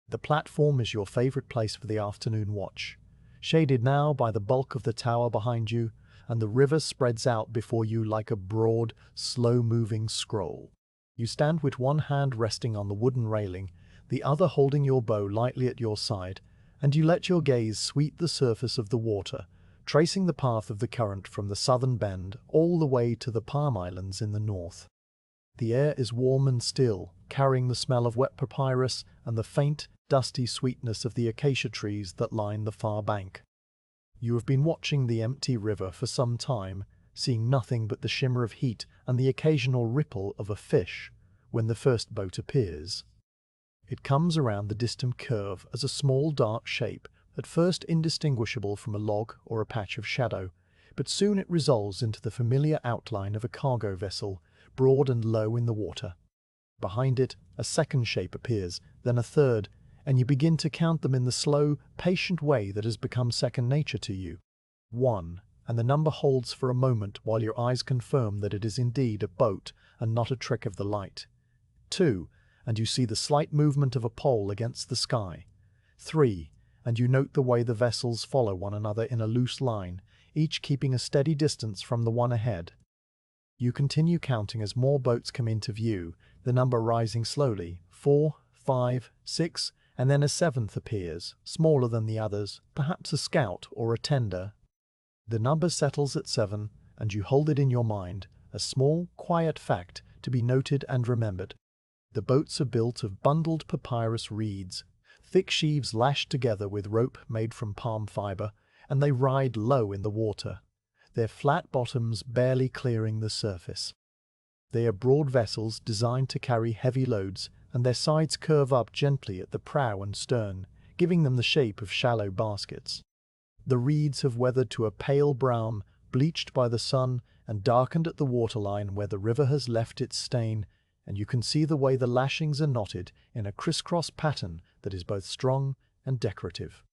The platform is your favorite place for the afternoon watch, shaded now by the bulk of the tower behind you, and the river spreads out before you like a broad, slow-moving scroll. You stand with one hand resting on the wooden railing, the other holding your bow lightly at your side, and you let your gaze sweep the surface of the water, tracing the path of the current from the southern bend all the way to the Palm Islands in the north. The air is warm and still, carrying the smell of wet papyrus and the faint, dusty sweetness of the acacia trees that line the far bank. You have been watching the empty river for some time, seeing nothing but the shimmer of heat and the occasional ripple of a fish, when the first boat appears. It comes around the distant curve as a small dark shape, at first indistinguishable from a log or a patch of shadow, but soon it resolves into the familiar outline of a cargo vessel, broad and low in the water. Behind it, a second shape appears, then a third, and you begin to count them in the slow, patient way that has become second nature to you. 1, and the number holds for a moment while your eyes confirm that it is indeed a boat and not a trick of the light. 2, and you see the slight movement of a pole against the sky. 3, and you note the way the vessels follow one another in a loose line, each keeping a steady distance from the one ahead. You continue counting as more boats come into view, the number rising slowly, 4, 5, 6, and then a seventh appears, smaller than the others, perhaps a scout or a tender. The number settles at 7, and you hold it in your mind, a small, quiet fact to be noted and remembered. The boats are built of bundled papyrus reeds, thick sheaves lashed together with rope made from palm fiber, and they ride low in the water, their flat bottoms barely clearing the surface. They are broad vessels designed to carry heavy loads, and their sides curve up gently at the prow and stern, giving them the shape of shallow baskets. The reeds have weathered to a pale brown, bleached by the sun and darkened at the waterline where the river has left its stain, and you can see the way the lashings are knotted in a crisscross pattern that is both strong and decorative.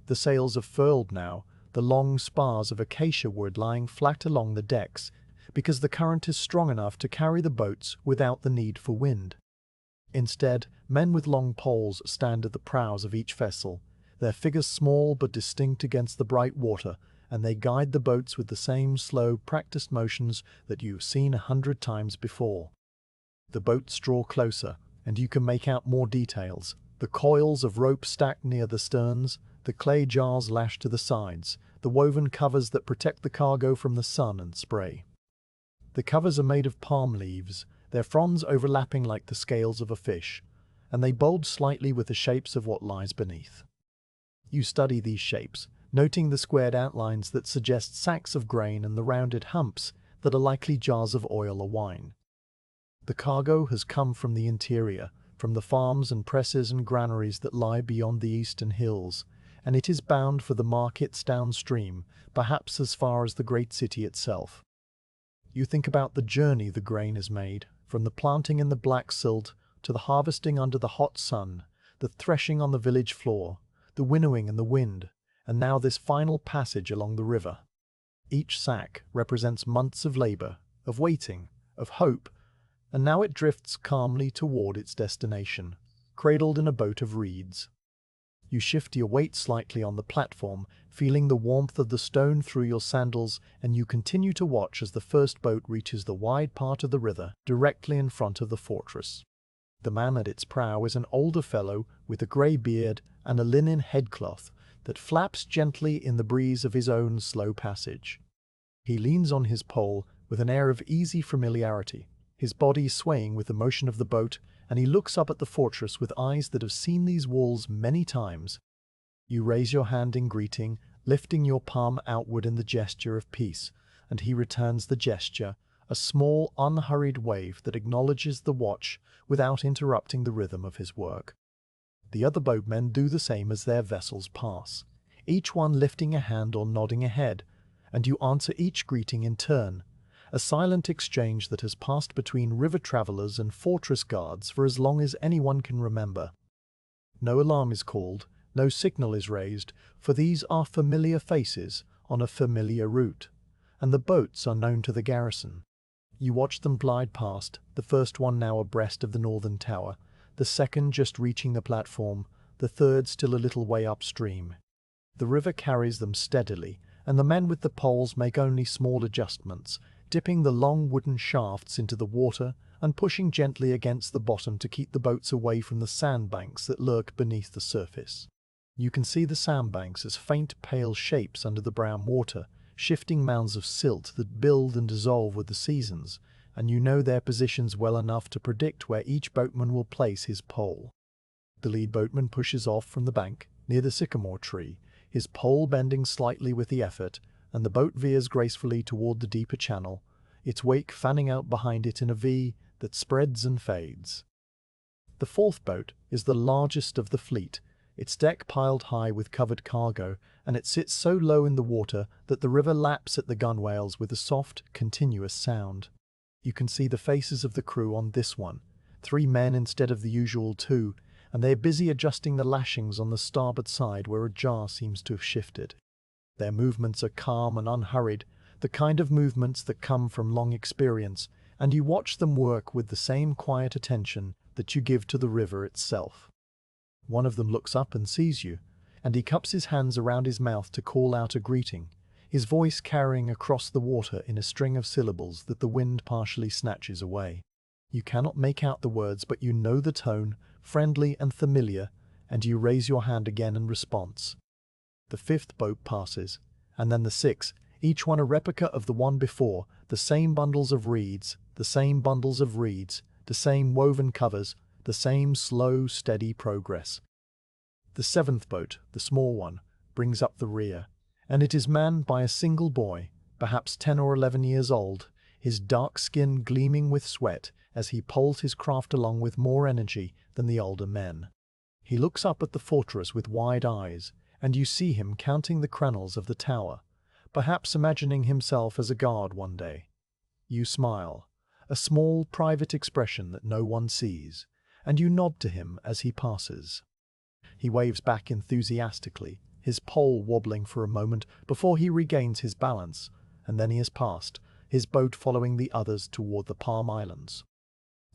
The sails are furled now, the long spars of acacia wood lying flat along the decks, because the current is strong enough to carry the boats without the need for wind. Instead, men with long poles stand at the prows of each vessel, their figures small but distinct against the bright water, and they guide the boats with the same slow, practiced motions that you've seen 100 times before. The boats draw closer, and you can make out more details. The coils of rope stacked near the sterns, the clay jars lashed to the sides, the woven covers that protect the cargo from the sun and spray. The covers are made of palm leaves, their fronds overlapping like the scales of a fish, and they bulge slightly with the shapes of what lies beneath. You study these shapes, noting the squared outlines that suggest sacks of grain and the rounded humps that are likely jars of oil or wine. The cargo has come from the interior, from the farms and presses and granaries that lie beyond the eastern hills, and it is bound for the markets downstream, perhaps as far as the great city itself. You think about the journey the grain has made, from the planting in the black silt to the harvesting under the hot sun, the threshing on the village floor, the winnowing in the wind, and now this final passage along the river. Each sack represents months of labor, of waiting, of hope, and now it drifts calmly toward its destination, cradled in a boat of reeds. You shift your weight slightly on the platform, feeling the warmth of the stone through your sandals, and you continue to watch as the first boat reaches the wide part of the river directly in front of the fortress. The man at its prow is an older fellow with a grey beard and a linen headcloth that flaps gently in the breeze of his own slow passage. He leans on his pole with an air of easy familiarity, his body swaying with the motion of the boat, and he looks up at the fortress with eyes that have seen these walls many times. You raise your hand in greeting, lifting your palm outward in the gesture of peace, and he returns the gesture, a small, unhurried wave that acknowledges the watch without interrupting the rhythm of his work. The other boatmen do the same as their vessels pass, each one lifting a hand or nodding a head, and you answer each greeting in turn, a silent exchange that has passed between river travelers and fortress guards for as long as anyone can remember. No alarm is called, no signal is raised, for these are familiar faces on a familiar route, and the boats are known to the garrison. You watch them glide past, the first one now abreast of the northern tower, the second just reaching the platform, the third still a little way upstream. The river carries them steadily, and the men with the poles make only small adjustments, dipping the long wooden shafts into the water and pushing gently against the bottom to keep the boats away from the sandbanks that lurk beneath the surface. You can see the sandbanks as faint pale shapes under the brown water, shifting mounds of silt that build and dissolve with the seasons, and you know their positions well enough to predict where each boatman will place his pole. The lead boatman pushes off from the bank, near the sycamore tree, his pole bending slightly with the effort, and the boat veers gracefully toward the deeper channel, its wake fanning out behind it in a V that spreads and fades. The fourth boat is the largest of the fleet, its deck piled high with covered cargo, and it sits so low in the water that the river laps at the gunwales with a soft, continuous sound. You can see the faces of the crew on this one, 3 men instead of the usual 2, and they are busy adjusting the lashings on the starboard side where a jar seems to have shifted. Their movements are calm and unhurried, the kind of movements that come from long experience, and you watch them work with the same quiet attention that you give to the river itself. One of them looks up and sees you, and he cups his hands around his mouth to call out a greeting, his voice carrying across the water in a string of syllables that the wind partially snatches away. You cannot make out the words, but you know the tone, friendly and familiar, and you raise your hand again in response. The fifth boat passes, and then the sixth, each one a replica of the one before, the same bundles of reeds, the same bundles of reeds, the same woven covers, the same slow, steady progress. The seventh boat, the small one, brings up the rear, and it is manned by a single boy, perhaps 10 or 11 years old, his dark skin gleaming with sweat as he poles his craft along with more energy than the older men. He looks up at the fortress with wide eyes, and you see him counting the crenels of the tower, perhaps imagining himself as a guard one day. You smile, a small private expression that no one sees, and you nod to him as he passes. He waves back enthusiastically, his pole wobbling for a moment before he regains his balance, and then he has passed, his boat following the others toward the Palm Islands.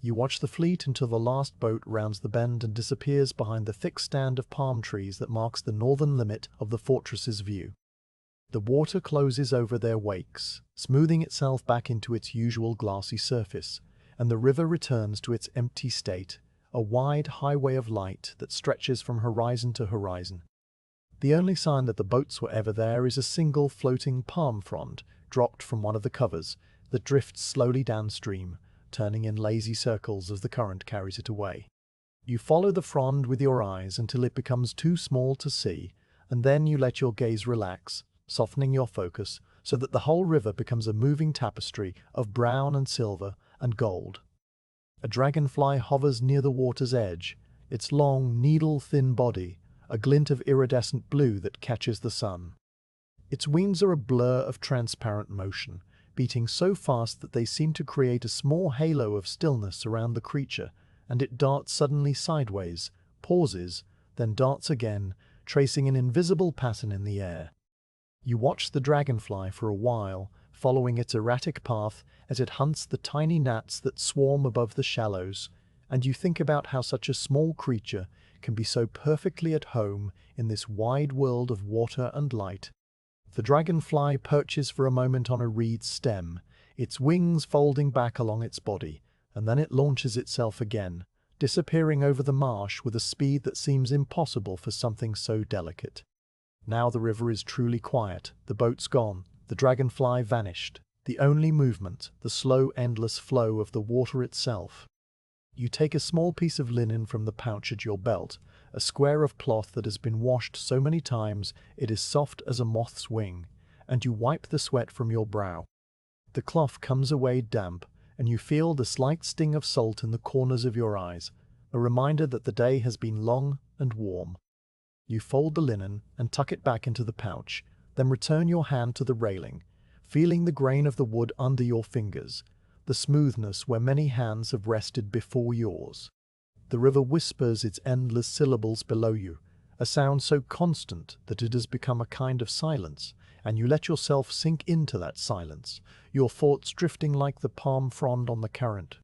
You watch the fleet until the last boat rounds the bend and disappears behind the thick stand of palm trees that marks the northern limit of the fortress's view. The water closes over their wakes, smoothing itself back into its usual glassy surface, and the river returns to its empty state, a wide highway of light that stretches from horizon to horizon. The only sign that the boats were ever there is a single floating palm frond dropped from one of the covers that drifts slowly downstream, turning in lazy circles as the current carries it away. You follow the frond with your eyes until it becomes too small to see, and then you let your gaze relax, softening your focus so that the whole river becomes a moving tapestry of brown and silver and gold. A dragonfly hovers near the water's edge, its long, needle-thin body a glint of iridescent blue that catches the sun. Its wings are a blur of transparent motion, beating so fast that they seem to create a small halo of stillness around the creature, and it darts suddenly sideways, pauses, then darts again, tracing an invisible pattern in the air. You watch the dragonfly for a while, following its erratic path as it hunts the tiny gnats that swarm above the shallows, and you think about how such a small creature can be so perfectly at home in this wide world of water and light. The dragonfly perches for a moment on a reed stem, its wings folding back along its body, and then it launches itself again, disappearing over the marsh with a speed that seems impossible for something so delicate. Now the river is truly quiet, the boat's gone, the dragonfly vanished, The only movement, the slow, endless flow of the water itself. You take a small piece of linen from the pouch at your belt, a square of cloth that has been washed so many times it is soft as a moth's wing, and you wipe the sweat from your brow. The cloth comes away damp, and you feel the slight sting of salt in the corners of your eyes, a reminder that the day has been long and warm. You fold the linen and tuck it back into the pouch, then return your hand to the railing, feeling the grain of the wood under your fingers, the smoothness where many hands have rested before yours. The river whispers its endless syllables below you, a sound so constant that it has become a kind of silence, and you let yourself sink into that silence, your thoughts drifting like the palm frond on the current.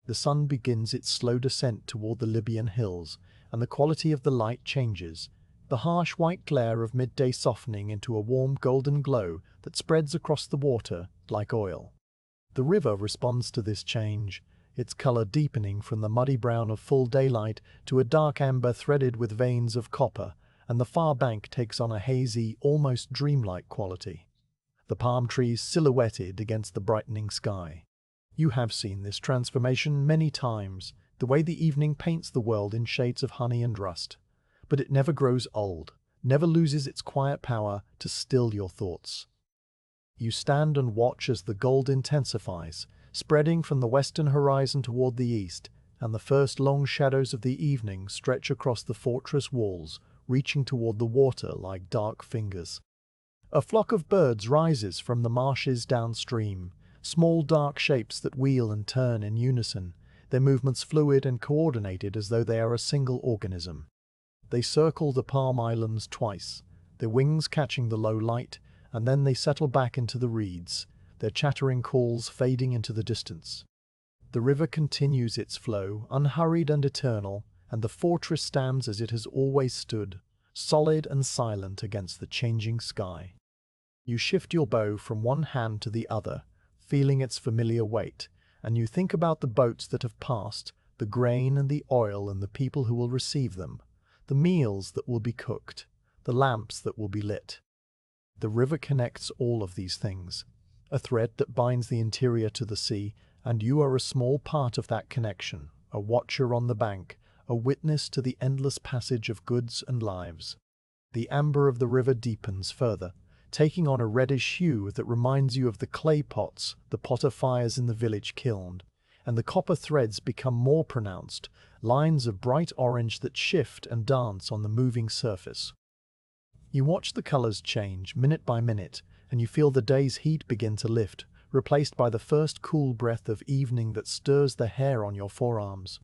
The sun begins its slow descent toward the Libyan hills, and the quality of the light changes, the harsh white glare of midday softening into a warm golden glow that spreads across the water like oil. The river responds to this change, its color deepening from the muddy brown of full daylight to a dark amber threaded with veins of copper, and the far bank takes on a hazy, almost dreamlike quality. The palm trees silhouetted against the brightening sky. You have seen this transformation many times, the way the evening paints the world in shades of honey and rust. But it never grows old, never loses its quiet power to still your thoughts. You stand and watch as the gold intensifies, spreading from the western horizon toward the east, and the first long shadows of the evening stretch across the fortress walls, reaching toward the water like dark fingers. A flock of birds rises from the marshes downstream, small dark shapes that wheel and turn in unison, their movements fluid and coordinated as though they are a single organism. They circle the Palm Islands twice, their wings catching the low light, and then they settle back into the reeds, their chattering calls fading into the distance. The river continues its flow, unhurried and eternal, and the fortress stands as it has always stood, solid and silent against the changing sky. You shift your bow from one hand to the other, feeling its familiar weight, and you think about the boats that have passed, the grain and the oil and the people who will receive them, the meals that will be cooked, the lamps that will be lit. The river connects all of these things, a thread that binds the interior to the sea, and you are a small part of that connection, a watcher on the bank, a witness to the endless passage of goods and lives. The amber of the river deepens further, taking on a reddish hue that reminds you of the clay pots the potter fires in the village kiln, and the copper threads become more pronounced, lines of bright orange that shift and dance on the moving surface. You watch the colors change minute by minute, and you feel the day's heat begin to lift, replaced by the first cool breath of evening that stirs the hair on your forearms.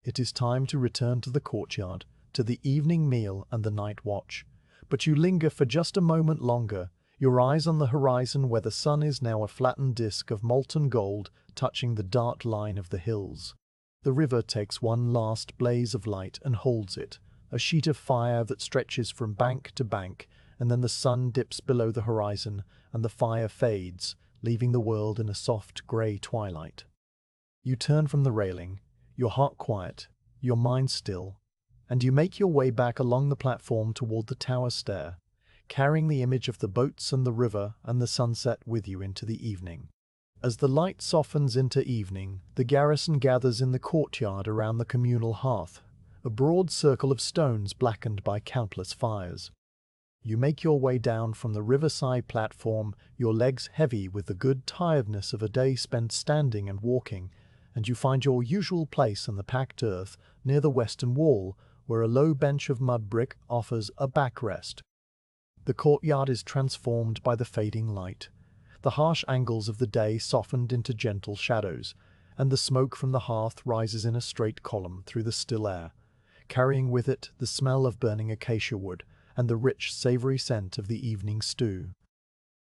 It is time to return to the courtyard, to the evening meal and the night watch. But you linger for just a moment longer, your eyes on the horizon where the sun is now a flattened disk of molten gold touching the dark line of the hills. The river takes one last blaze of light and holds it, a sheet of fire that stretches from bank to bank, and then the sun dips below the horizon and the fire fades, leaving the world in a soft grey twilight. You turn from the railing, your heart quiet, your mind still, and you make your way back along the platform toward the tower stair, carrying the image of the boats and the river and the sunset with you into the evening. As the light softens into evening, the garrison gathers in the courtyard around the communal hearth, a broad circle of stones blackened by countless fires. You make your way down from the riverside platform, your legs heavy with the good tiredness of a day spent standing and walking, and you find your usual place in the packed earth near the western wall, where a low bench of mud brick offers a backrest. The courtyard is transformed by the fading light. The harsh angles of the day softened into gentle shadows, and the smoke from the hearth rises in a straight column through the still air, carrying with it the smell of burning acacia wood and the rich, savory scent of the evening stew.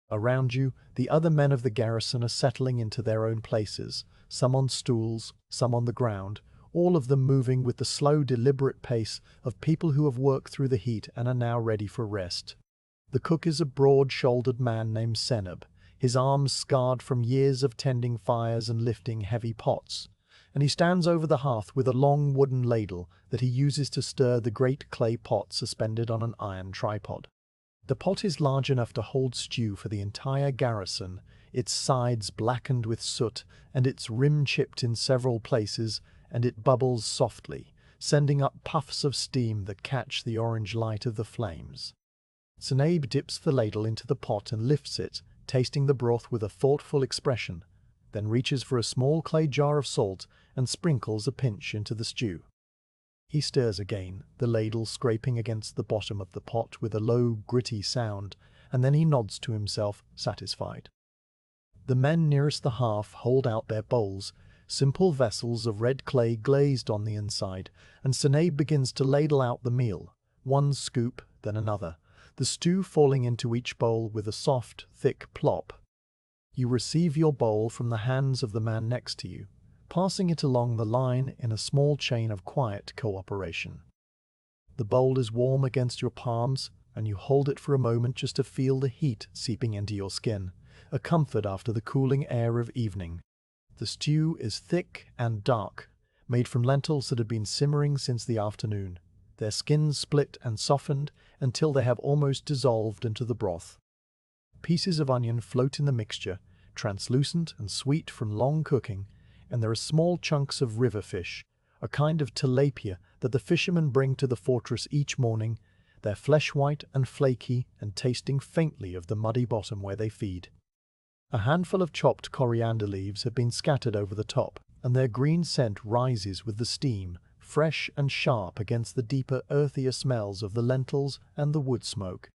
Around you, the other men of the garrison are settling into their own places, some on stools, some on the ground, all of them moving with the slow, deliberate pace of people who have worked through the heat and are now ready for rest. The cook is a broad-shouldered man named Seneb, his arms scarred from years of tending fires and lifting heavy pots, and he stands over the hearth with a long wooden ladle that he uses to stir the great clay pot suspended on an iron tripod. The pot is large enough to hold stew for the entire garrison, its sides blackened with soot and its rim chipped in several places, and it bubbles softly, sending up puffs of steam that catch the orange light of the flames. Sinead dips the ladle into the pot and lifts it, tasting the broth with a thoughtful expression, then reaches for a small clay jar of salt and sprinkles a pinch into the stew. He stirs again, the ladle scraping against the bottom of the pot with a low, gritty sound, and then he nods to himself, satisfied. The men nearest the hearth hold out their bowls, simple vessels of red clay glazed on the inside, and Sinead begins to ladle out the meal, one scoop, then another, the stew falling into each bowl with a soft, thick plop. You receive your bowl from the hands of the man next to you, passing it along the line in a small chain of quiet cooperation. The bowl is warm against your palms, and you hold it for a moment just to feel the heat seeping into your skin, a comfort after the cooling air of evening. The stew is thick and dark, made from lentils that had been simmering since the afternoon, their skins split and softened until they have almost dissolved into the broth. Pieces of onion float in the mixture, translucent and sweet from long cooking, and there are small chunks of river fish, a kind of tilapia that the fishermen bring to the fortress each morning, their flesh white and flaky and tasting faintly of the muddy bottom where they feed. A handful of chopped coriander leaves have been scattered over the top, and their green scent rises with the steam, fresh and sharp against the deeper, earthier smells of the lentils and the wood smoke.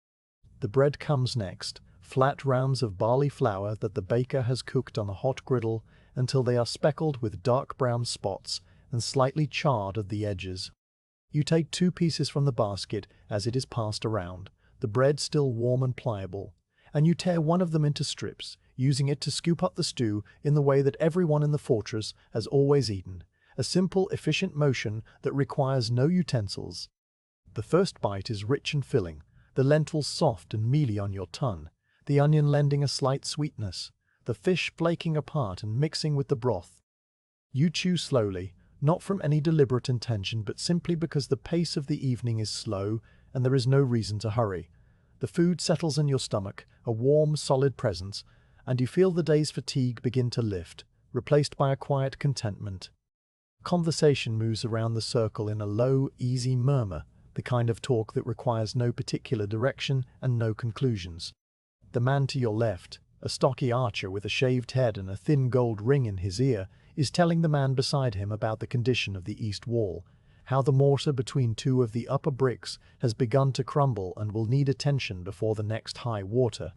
The bread comes next, flat rounds of barley flour that the baker has cooked on a hot griddle until they are speckled with dark brown spots and slightly charred at the edges. You take 2 pieces from the basket as it is passed around, the bread still warm and pliable, and you tear one of them into strips, using it to scoop up the stew in the way that everyone in the fortress has always eaten, a simple, efficient motion that requires no utensils. The first bite is rich and filling, the lentils soft and mealy on your tongue, the onion lending a slight sweetness, the fish flaking apart and mixing with the broth. You chew slowly, not from any deliberate intention, but simply because the pace of the evening is slow and there is no reason to hurry. The food settles in your stomach, a warm, solid presence, and you feel the day's fatigue begin to lift, replaced by a quiet contentment. Conversation moves around the circle in a low, easy murmur, the kind of talk that requires no particular direction and no conclusions. The man to your left, a stocky archer with a shaved head and a thin gold ring in his ear, is telling the man beside him about the condition of the east wall, how the mortar between 2 of the upper bricks has begun to crumble and will need attention before the next high water.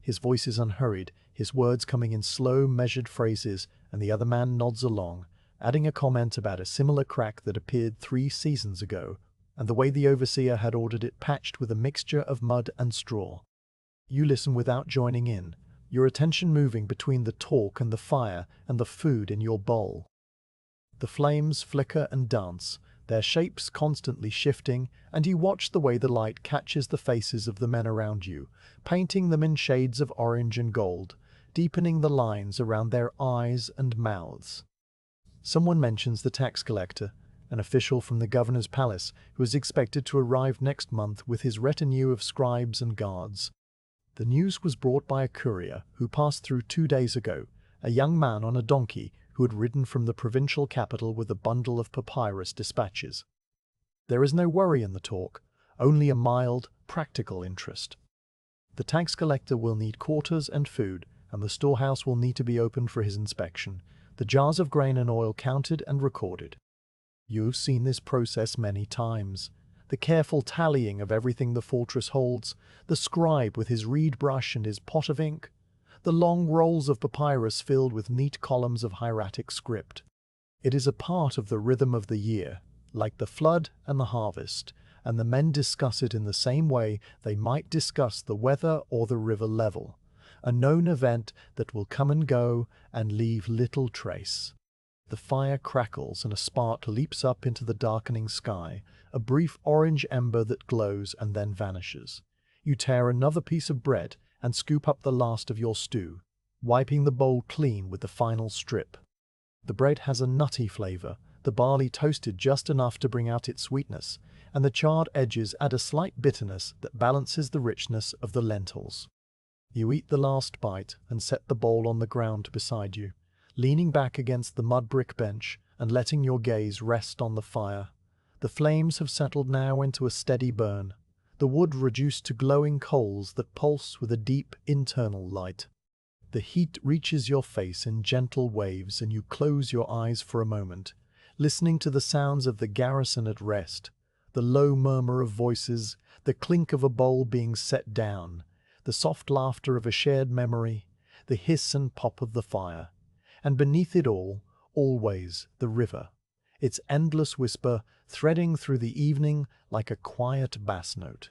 His voice is unhurried, his words coming in slow, measured phrases, and the other man nods along, adding a comment about a similar crack that appeared 3 seasons ago, and the way the overseer had ordered it patched with a mixture of mud and straw. You listen without joining in, your attention moving between the talk and the fire and the food in your bowl. The flames flicker and dance, their shapes constantly shifting, and you watch the way the light catches the faces of the men around you, painting them in shades of orange and gold, deepening the lines around their eyes and mouths. Someone mentions the tax collector, an official from the governor's palace who is expected to arrive next month with his retinue of scribes and guards. The news was brought by a courier who passed through 2 days ago, a young man on a donkey who had ridden from the provincial capital with a bundle of papyrus dispatches. There is no worry in the talk, only a mild, practical interest. The tax collector will need quarters and food, and the storehouse will need to be opened for his inspection, the jars of grain and oil counted and recorded. You've seen this process many times. The careful tallying of everything the fortress holds, the scribe with his reed brush and his pot of ink, the long rolls of papyrus filled with neat columns of hieratic script. It is a part of the rhythm of the year, like the flood and the harvest, and the men discuss it in the same way they might discuss the weather or the river level, a known event that will come and go and leave little trace. The fire crackles and a spark leaps up into the darkening sky, a brief orange ember that glows and then vanishes. You tear another piece of bread and scoop up the last of your stew, wiping the bowl clean with the final strip. The bread has a nutty flavor, the barley toasted just enough to bring out its sweetness, and the charred edges add a slight bitterness that balances the richness of the lentils. You eat the last bite and set the bowl on the ground beside you, leaning back against the mud brick bench and letting your gaze rest on the fire. The flames have settled now into a steady burn, the wood reduced to glowing coals that pulse with a deep internal light. The heat reaches your face in gentle waves and you close your eyes for a moment, listening to the sounds of the garrison at rest, the low murmur of voices, the clink of a bowl being set down, the soft laughter of a shared memory, the hiss and pop of the fire. And beneath it all, always the river, its endless whisper threading through the evening like a quiet bass note.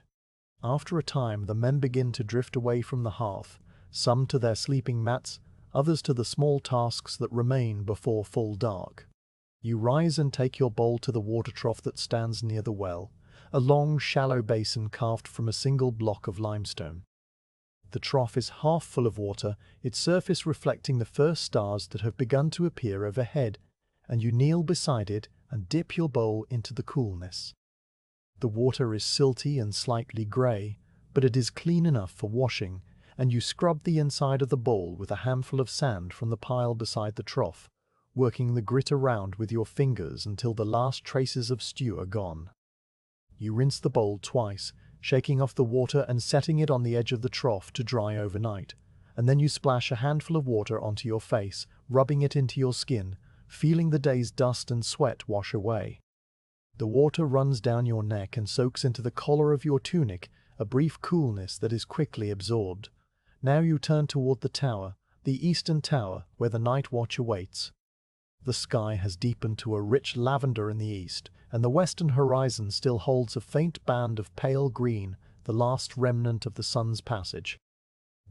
After a time, the men begin to drift away from the hearth, some to their sleeping mats, others to the small tasks that remain before full dark. You rise and take your bowl to the water trough that stands near the well, a long, shallow basin carved from a single block of limestone. The trough is half full of water, its surface reflecting the first stars that have begun to appear overhead, and you kneel beside it and dip your bowl into the coolness. The water is silty and slightly grey, but it is clean enough for washing, and you scrub the inside of the bowl with a handful of sand from the pile beside the trough, working the grit around with your fingers until the last traces of stew are gone. You rinse the bowl twice, shaking off the water and setting it on the edge of the trough to dry overnight, and then you splash a handful of water onto your face, rubbing it into your skin, feeling the day's dust and sweat wash away. The water runs down your neck and soaks into the collar of your tunic, a brief coolness that is quickly absorbed. Now you turn toward the tower, the eastern tower, where the night watch awaits. The sky has deepened to a rich lavender in the east, and the western horizon still holds a faint band of pale green, the last remnant of the sun's passage.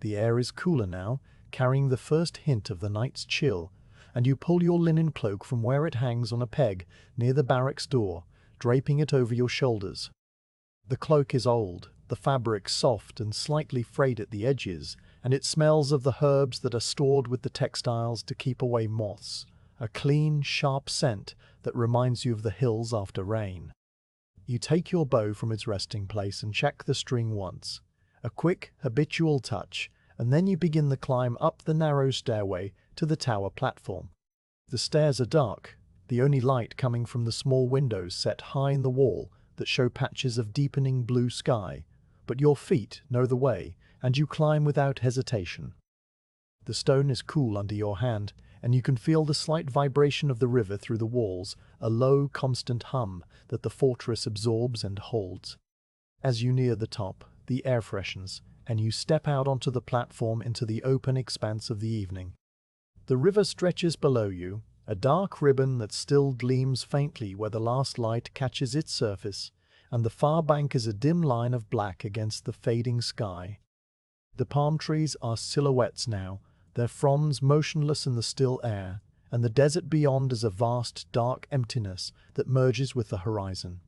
The air is cooler now, carrying the first hint of the night's chill, and you pull your linen cloak from where it hangs on a peg near the barracks door, draping it over your shoulders. The cloak is old, the fabric soft and slightly frayed at the edges, and it smells of the herbs that are stored with the textiles to keep away moths, a clean, sharp scent that reminds you of the hills after rain. You take your bow from its resting place and check the string once, a quick, habitual touch, and then you begin the climb up the narrow stairway to the tower platform. The stairs are dark, the only light coming from the small windows set high in the wall that show patches of deepening blue sky, but your feet know the way, and you climb without hesitation. The stone is cool under your hand, and you can feel the slight vibration of the river through the walls, a low, constant hum that the fortress absorbs and holds. As you near the top, the air freshens, and you step out onto the platform into the open expanse of the evening. The river stretches below you, a dark ribbon that still gleams faintly where the last light catches its surface, and the far bank is a dim line of black against the fading sky. The palm trees are silhouettes now, their fronds motionless in the still air, and the desert beyond is a vast, dark emptiness that merges with the horizon.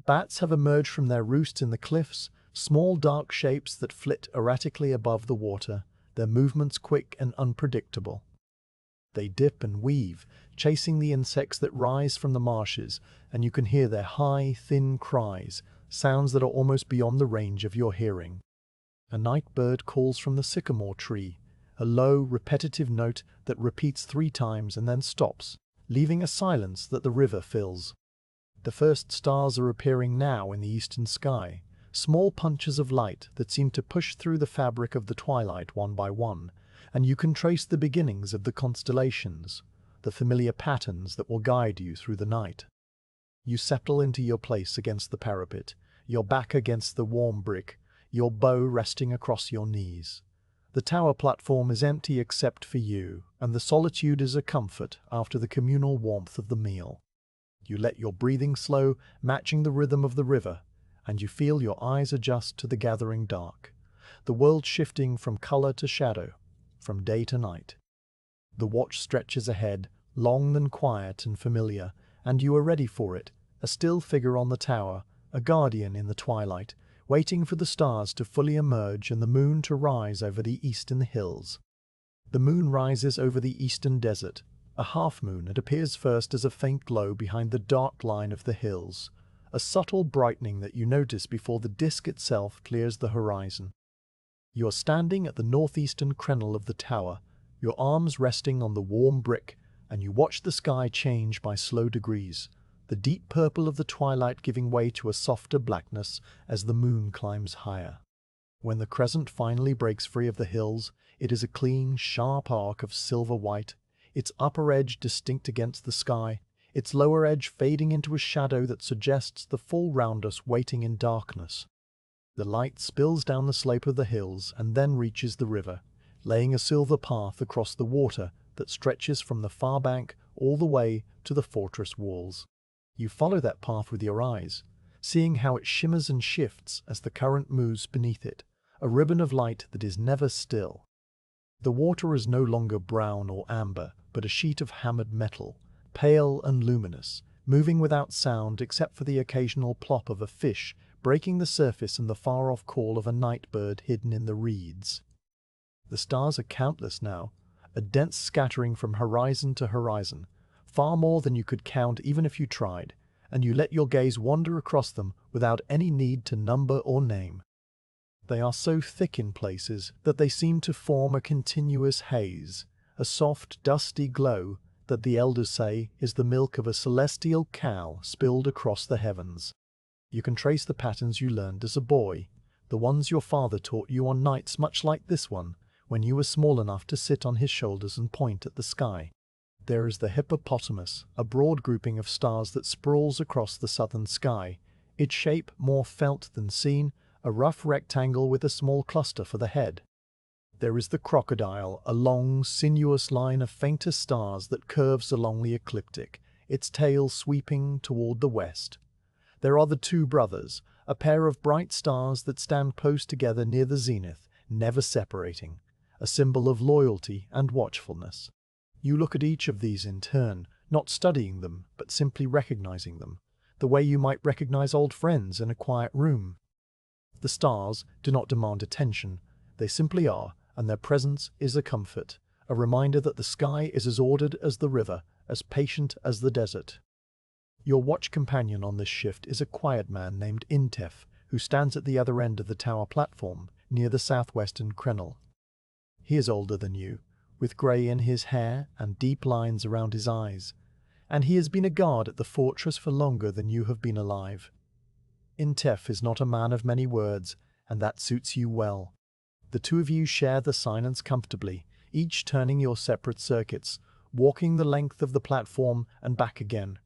Bats have emerged from their roosts in the cliffs, small dark shapes that flit erratically above the water, their movements quick and unpredictable. They dip and weave, chasing the insects that rise from the marshes, and you can hear their high, thin cries, sounds that are almost beyond the range of your hearing. A night bird calls from the sycamore tree, a low, repetitive note that repeats 3 times and then stops, leaving a silence that the river fills. The first stars are appearing now in the eastern sky, small punches of light that seem to push through the fabric of the twilight one by one, and you can trace the beginnings of the constellations, the familiar patterns that will guide you through the night. You settle into your place against the parapet, your back against the warm brick, your bow resting across your knees. The tower platform is empty except for you, and the solitude is a comfort after the communal warmth of the meal. You let your breathing slow, matching the rhythm of the river, and you feel your eyes adjust to the gathering dark, the world shifting from color to shadow, from day to night. The watch stretches ahead, long and quiet and familiar, and you are ready for it, a still figure on the tower, a guardian in the twilight, waiting for the stars to fully emerge and the moon to rise over the eastern hills. The moon rises over the eastern desert, a half-moon. It appears first as a faint glow behind the dark line of the hills, a subtle brightening that you notice before the disk itself clears the horizon. You are standing at the northeastern crenel of the tower, your arms resting on the warm brick, and you watch the sky change by slow degrees, the deep purple of the twilight giving way to a softer blackness as the moon climbs higher. When the crescent finally breaks free of the hills, it is a clean, sharp arc of silver-white, its upper edge distinct against the sky, its lower edge fading into a shadow that suggests the full round us waiting in darkness. The light spills down the slope of the hills and then reaches the river, laying a silver path across the water that stretches from the far bank all the way to the fortress walls. You follow that path with your eyes, seeing how it shimmers and shifts as the current moves beneath it, a ribbon of light that is never still. The water is no longer brown or amber, but a sheet of hammered metal, pale and luminous, moving without sound except for the occasional plop of a fish breaking the surface and the far-off call of a night bird hidden in the reeds. The stars are countless now, a dense scattering from horizon to horizon, far more than you could count even if you tried, and you let your gaze wander across them without any need to number or name. They are so thick in places that they seem to form a continuous haze, a soft, dusty glow that the elders say is the milk of a celestial cow spilled across the heavens. You can trace the patterns you learned as a boy, the ones your father taught you on nights much like this one, when you were small enough to sit on his shoulders and point at the sky. There is the hippopotamus, a broad grouping of stars that sprawls across the southern sky, its shape more felt than seen, a rough rectangle with a small cluster for the head. There is the crocodile, a long, sinuous line of fainter stars that curves along the ecliptic, its tail sweeping toward the west. There are the two brothers, a pair of bright stars that stand close together near the zenith, never separating, a symbol of loyalty and watchfulness. You look at each of these in turn, not studying them, but simply recognizing them, the way you might recognize old friends in a quiet room. The stars do not demand attention, they simply are, and their presence is a comfort, a reminder that the sky is as ordered as the river, as patient as the desert. Your watch companion on this shift is a quiet man named Intef, who stands at the other end of the tower platform, near the southwestern crenel. He is older than you, with grey in his hair and deep lines around his eyes, and he has been a guard at the fortress for longer than you have been alive. Intef is not a man of many words, and that suits you well. The two of you share the silence comfortably, each turning your separate circuits, walking the length of the platform and back again,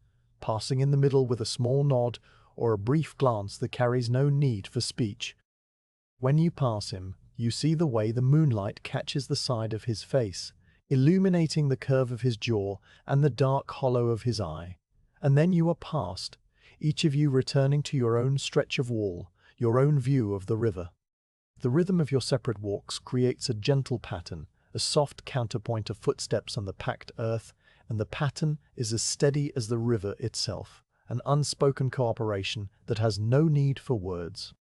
passing in the middle with a small nod or a brief glance that carries no need for speech. When you pass him, you see the way the moonlight catches the side of his face, illuminating the curve of his jaw and the dark hollow of his eye. And then you are past, each of you returning to your own stretch of wall, your own view of the river. The rhythm of your separate walks creates a gentle pattern, a soft counterpoint of footsteps on the packed earth, and the pattern is as steady as the river itself, an unspoken cooperation that has no need for words.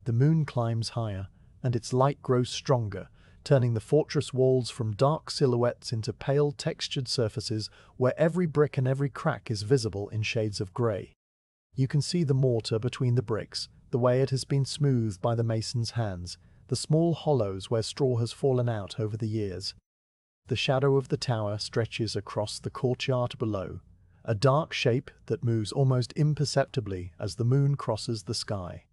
The moon climbs higher, and its light grows stronger, turning the fortress walls from dark silhouettes into pale textured surfaces where every brick and every crack is visible in shades of grey. You can see the mortar between the bricks, the way it has been smoothed by the mason's hands, the small hollows where straw has fallen out over the years. The shadow of the tower stretches across the courtyard below, a dark shape that moves almost imperceptibly as the moon crosses the sky.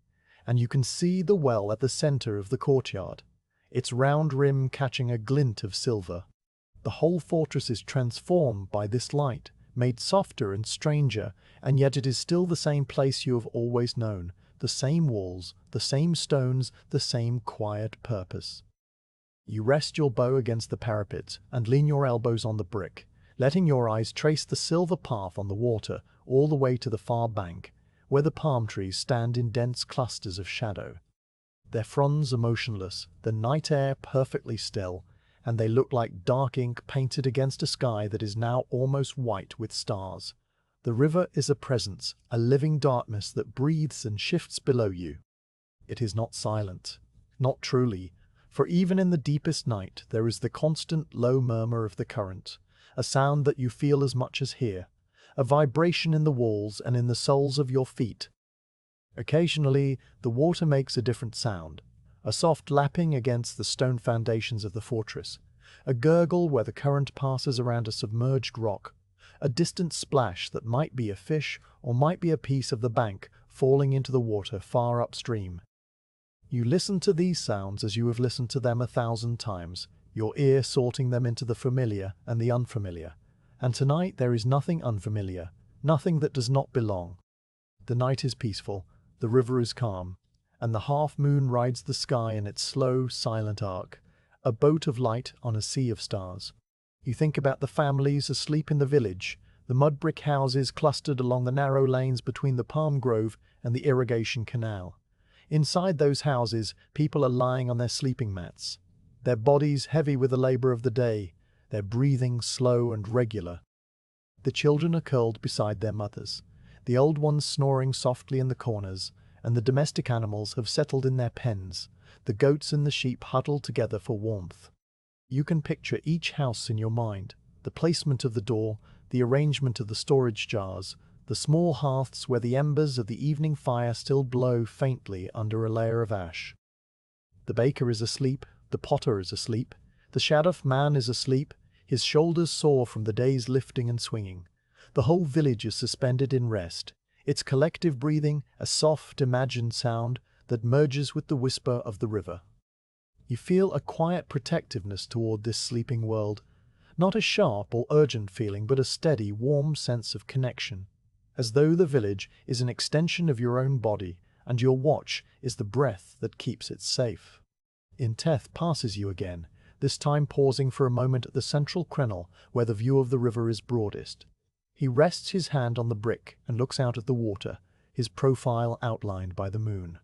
And you can see the well at the center of the courtyard, its round rim catching a glint of silver. The whole fortress is transformed by this light, made softer and stranger, and yet it is still the same place you have always known, the same walls, the same stones, the same quiet purpose. You rest your bow against the parapet and lean your elbows on the brick, letting your eyes trace the silver path on the water all the way to the far bank, where the palm trees stand in dense clusters of shadow. Their fronds are motionless, the night air perfectly still, and they look like dark ink painted against a sky that is now almost white with stars. The river is a presence, a living darkness that breathes and shifts below you. It is not silent, not truly, for even in the deepest night there is the constant low murmur of the current, a sound that you feel as much as hear, a vibration in the walls and in the soles of your feet. Occasionally, the water makes a different sound, a soft lapping against the stone foundations of the fortress, a gurgle where the current passes around a submerged rock, a distant splash that might be a fish or might be a piece of the bank falling into the water far upstream. You listen to these sounds as you have listened to them 1,000 times, your ear sorting them into the familiar and the unfamiliar. And tonight there is nothing unfamiliar, nothing that does not belong. The night is peaceful, the river is calm, and the half-moon rides the sky in its slow, silent arc, a boat of light on a sea of stars. You think about the families asleep in the village, the mud-brick houses clustered along the narrow lanes between the palm grove and the irrigation canal. Inside those houses, people are lying on their sleeping mats, their bodies heavy with the labor of the day, their breathing slow and regular. The children are curled beside their mothers, the old ones snoring softly in the corners, and the domestic animals have settled in their pens, the goats and the sheep huddled together for warmth. You can picture each house in your mind, the placement of the door, the arrangement of the storage jars, the small hearths where the embers of the evening fire still blow faintly under a layer of ash. The baker is asleep, the potter is asleep, the Shaduf man is asleep, his shoulders sore from the day's lifting and swinging. The whole village is suspended in rest, its collective breathing a soft, imagined sound that merges with the whisper of the river. You feel a quiet protectiveness toward this sleeping world, not a sharp or urgent feeling, but a steady, warm sense of connection, as though the village is an extension of your own body and your watch is the breath that keeps it safe. Intef passes you again, this time pausing for a moment at the central crenel where the view of the river is broadest. He rests his hand on the brick and looks out at the water, his profile outlined by the moon.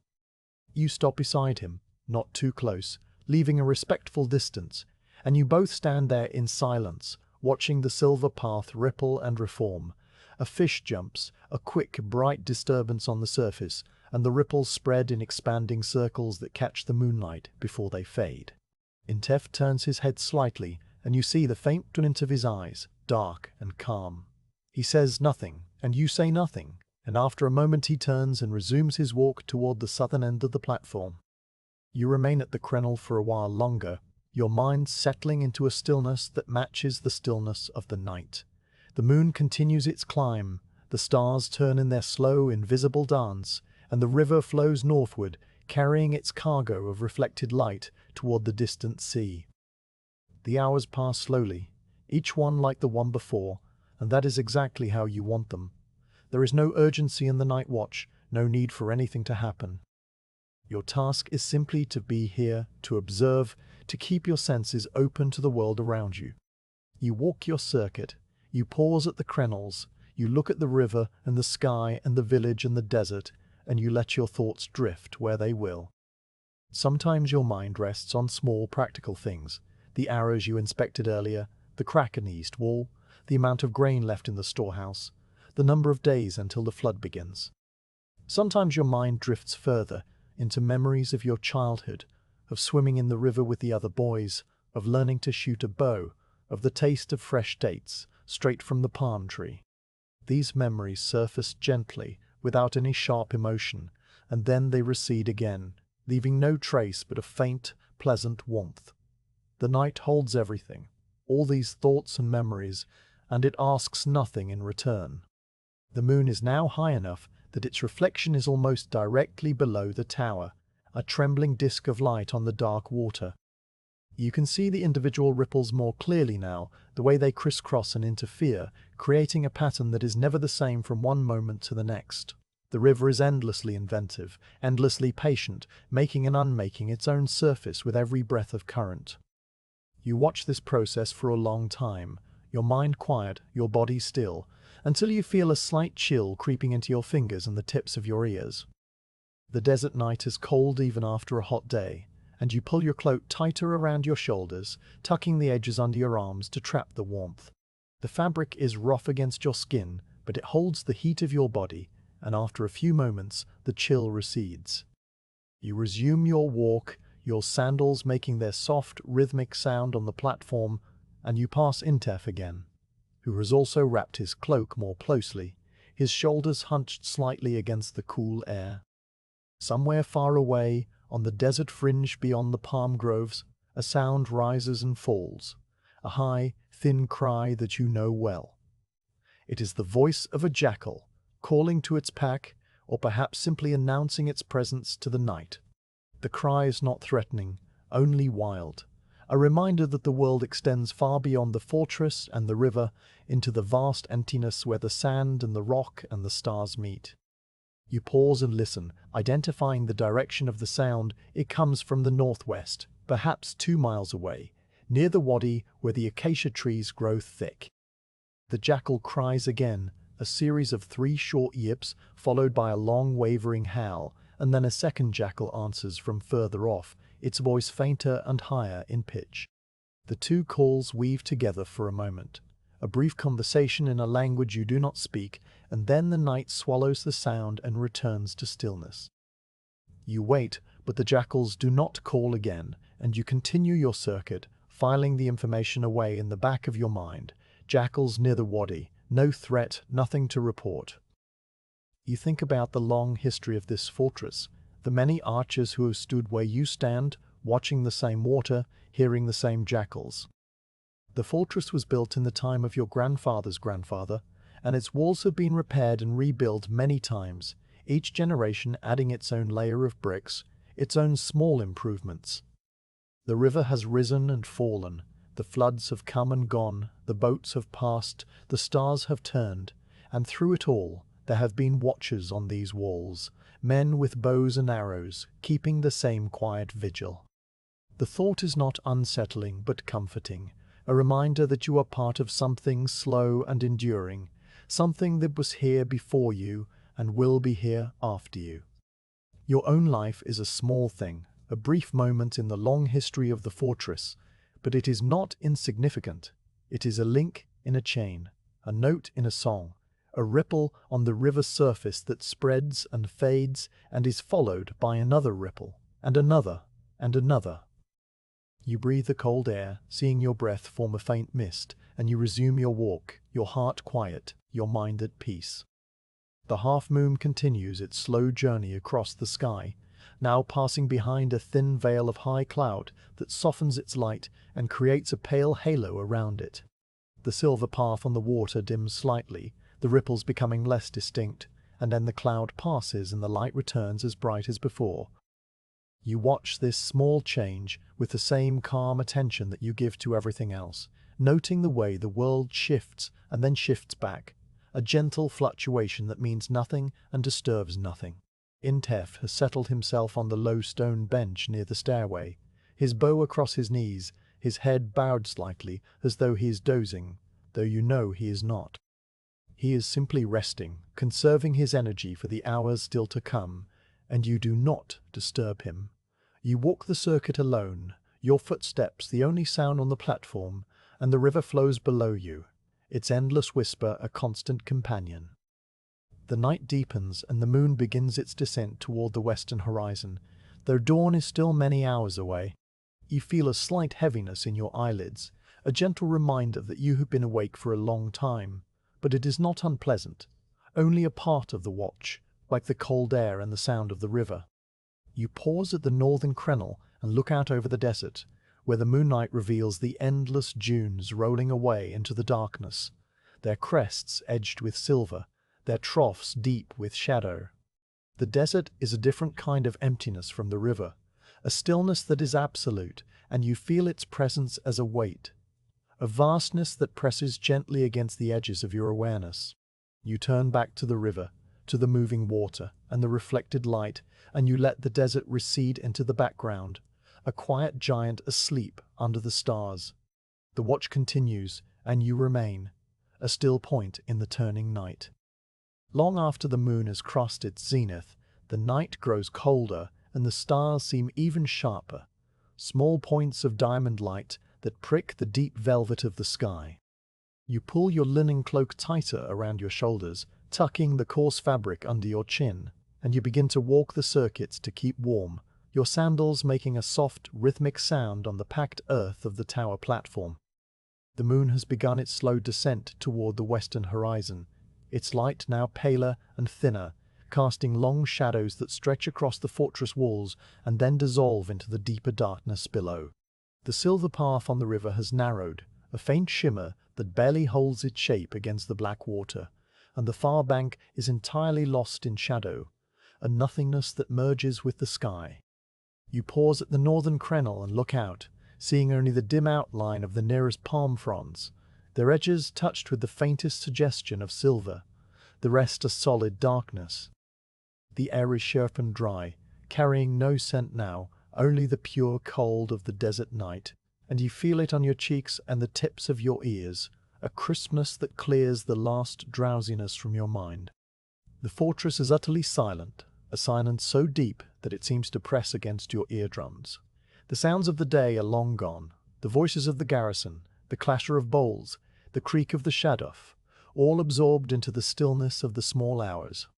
You stop beside him, not too close, leaving a respectful distance, and you both stand there in silence, watching the silver path ripple and reform. A fish jumps, a quick, bright disturbance on the surface, and the ripples spread in expanding circles that catch the moonlight before they fade. Intef turns his head slightly, and you see the faint glint of his eyes, dark and calm. He says nothing, and you say nothing, and after a moment he turns and resumes his walk toward the southern end of the platform. You remain at the crenel for a while longer, your mind settling into a stillness that matches the stillness of the night. The moon continues its climb, the stars turn in their slow, invisible dance, and the river flows northward, carrying its cargo of reflected light toward the distant sea. The hours pass slowly, each one like the one before, and that is exactly how you want them. There is no urgency in the night watch, no need for anything to happen. Your task is simply to be here, to observe, to keep your senses open to the world around you. You walk your circuit, you pause at the crenels, you look at the river and the sky and the village and the desert, and you let your thoughts drift where they will. Sometimes your mind rests on small practical things, the arrows you inspected earlier, the crack in the east wall, the amount of grain left in the storehouse, the number of days until the flood begins. Sometimes your mind drifts further, into memories of your childhood, of swimming in the river with the other boys, of learning to shoot a bow, of the taste of fresh dates, straight from the palm tree. These memories surface gently, without any sharp emotion, and then they recede again, leaving no trace but a faint, pleasant warmth. The night holds everything, all these thoughts and memories, and it asks nothing in return. The moon is now high enough that its reflection is almost directly below the tower, a trembling disk of light on the dark water. You can see the individual ripples more clearly now, the way they crisscross and interfere, creating a pattern that is never the same from one moment to the next. The river is endlessly inventive, endlessly patient, making and unmaking its own surface with every breath of current. You watch this process for a long time, your mind quiet, your body still, until you feel a slight chill creeping into your fingers and the tips of your ears. The desert night is cold even after a hot day, and you pull your cloak tighter around your shoulders, tucking the edges under your arms to trap the warmth. The fabric is rough against your skin, but it holds the heat of your body, and after a few moments, the chill recedes. You resume your walk, your sandals making their soft, rhythmic sound on the platform, and you pass Intef again, who has also wrapped his cloak more closely, his shoulders hunched slightly against the cool air. Somewhere far away, on the desert fringe beyond the palm groves, a sound rises and falls, a high, thin cry that you know well. It is the voice of a jackal, calling to its pack, or perhaps simply announcing its presence to the night. The cry is not threatening, only wild, a reminder that the world extends far beyond the fortress and the river into the vast emptiness where the sand and the rock and the stars meet. You pause and listen, identifying the direction of the sound. It comes from the northwest, perhaps 2 miles away, near the wadi where the acacia trees grow thick. The jackal cries again, a series of 3 short yips followed by a long wavering howl, and then a second jackal answers from further off, its voice fainter and higher in pitch. The 2 calls weave together for a moment, a brief conversation in a language you do not speak, and then the night swallows the sound and returns to stillness. You wait, but the jackals do not call again, and you continue your circuit, filing the information away in the back of your mind. Jackals near the wadi, no threat, nothing to report. You think about the long history of this fortress, the many archers who have stood where you stand, watching the same water, hearing the same jackals. The fortress was built in the time of your grandfather's grandfather, and its walls have been repaired and rebuilt many times, each generation adding its own layer of bricks, its own small improvements. The river has risen and fallen, the floods have come and gone, the boats have passed, the stars have turned, and through it all, there have been watchers on these walls, men with bows and arrows, keeping the same quiet vigil. The thought is not unsettling but comforting, a reminder that you are part of something slow and enduring, something that was here before you and will be here after you. Your own life is a small thing, a brief moment in the long history of the fortress, but it is not insignificant. It is a link in a chain, a note in a song, a ripple on the river's surface that spreads and fades and is followed by another ripple, and another, and another. You breathe the cold air, seeing your breath form a faint mist, and you resume your walk, your heart quiet, your mind at peace. The half-moon continues its slow journey across the sky, now passing behind a thin veil of high cloud that softens its light and creates a pale halo around it. The silver path on the water dims slightly, the ripples becoming less distinct, and then the cloud passes and the light returns as bright as before. You watch this small change with the same calm attention that you give to everything else, noting the way the world shifts and then shifts back, a gentle fluctuation that means nothing and disturbs nothing. Intef has settled himself on the low stone bench near the stairway, his bow across his knees, his head bowed slightly as though he is dozing, though you know he is not. He is simply resting, conserving his energy for the hours still to come, and you do not disturb him. You walk the circuit alone, your footsteps the only sound on the platform, and the river flows below you, its endless whisper a constant companion. The night deepens and the moon begins its descent toward the western horizon, though dawn is still many hours away. You feel a slight heaviness in your eyelids, a gentle reminder that you have been awake for a long time, but it is not unpleasant, only a part of the watch, like the cold air and the sound of the river. You pause at the northern crenel and look out over the desert, where the moonlight reveals the endless dunes rolling away into the darkness, their crests edged with silver, their troughs deep with shadow. The desert is a different kind of emptiness from the river, a stillness that is absolute, and you feel its presence as a weight, a vastness that presses gently against the edges of your awareness. You turn back to the river, to the moving water and the reflected light, and you let the desert recede into the background, a quiet giant asleep under the stars. The watch continues, and you remain, a still point in the turning night. Long after the moon has crossed its zenith, the night grows colder and the stars seem even sharper, small points of diamond light that prick the deep velvet of the sky. You pull your linen cloak tighter around your shoulders, tucking the coarse fabric under your chin, and you begin to walk the circuits to keep warm, your sandals making a soft, rhythmic sound on the packed earth of the tower platform. The moon has begun its slow descent toward the western horizon, its light now paler and thinner, casting long shadows that stretch across the fortress walls and then dissolve into the deeper darkness below. The silver path on the river has narrowed, a faint shimmer that barely holds its shape against the black water, and the far bank is entirely lost in shadow, a nothingness that merges with the sky. You pause at the northern crenel and look out, seeing only the dim outline of the nearest palm fronds, their edges touched with the faintest suggestion of silver, the rest a solid darkness. The air is sharp and dry, carrying no scent now, only the pure cold of the desert night, and you feel it on your cheeks and the tips of your ears, a crispness that clears the last drowsiness from your mind. The fortress is utterly silent, a silence so deep that it seems to press against your eardrums. The sounds of the day are long gone, the voices of the garrison, the clatter of bowls, the creak of the shaduf, all absorbed into the stillness of the small hours.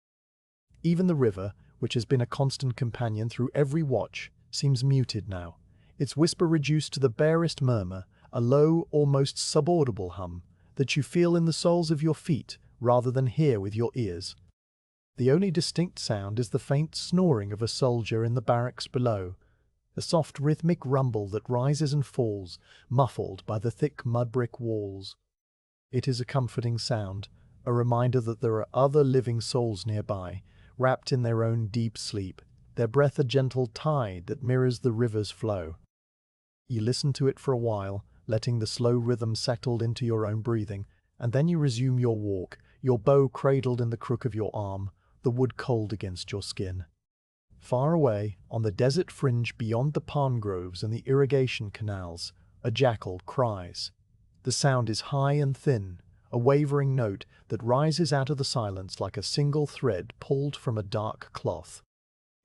Even the river, which has been a constant companion through every watch, seems muted now, its whisper reduced to the barest murmur, a low, almost subaudible hum, that you feel in the soles of your feet rather than hear with your ears. The only distinct sound is the faint snoring of a soldier in the barracks below, a soft rhythmic rumble that rises and falls, muffled by the thick mud-brick walls. It is a comforting sound, a reminder that there are other living souls nearby, wrapped in their own deep sleep, their breath a gentle tide that mirrors the river's flow. You listen to it for a while, letting the slow rhythm settle into your own breathing, and then you resume your walk, your bow cradled in the crook of your arm, the wood cold against your skin. Far away, on the desert fringe beyond the palm groves and the irrigation canals, a jackal cries. The sound is high and thin, a wavering note that rises out of the silence like a single thread pulled from a dark cloth.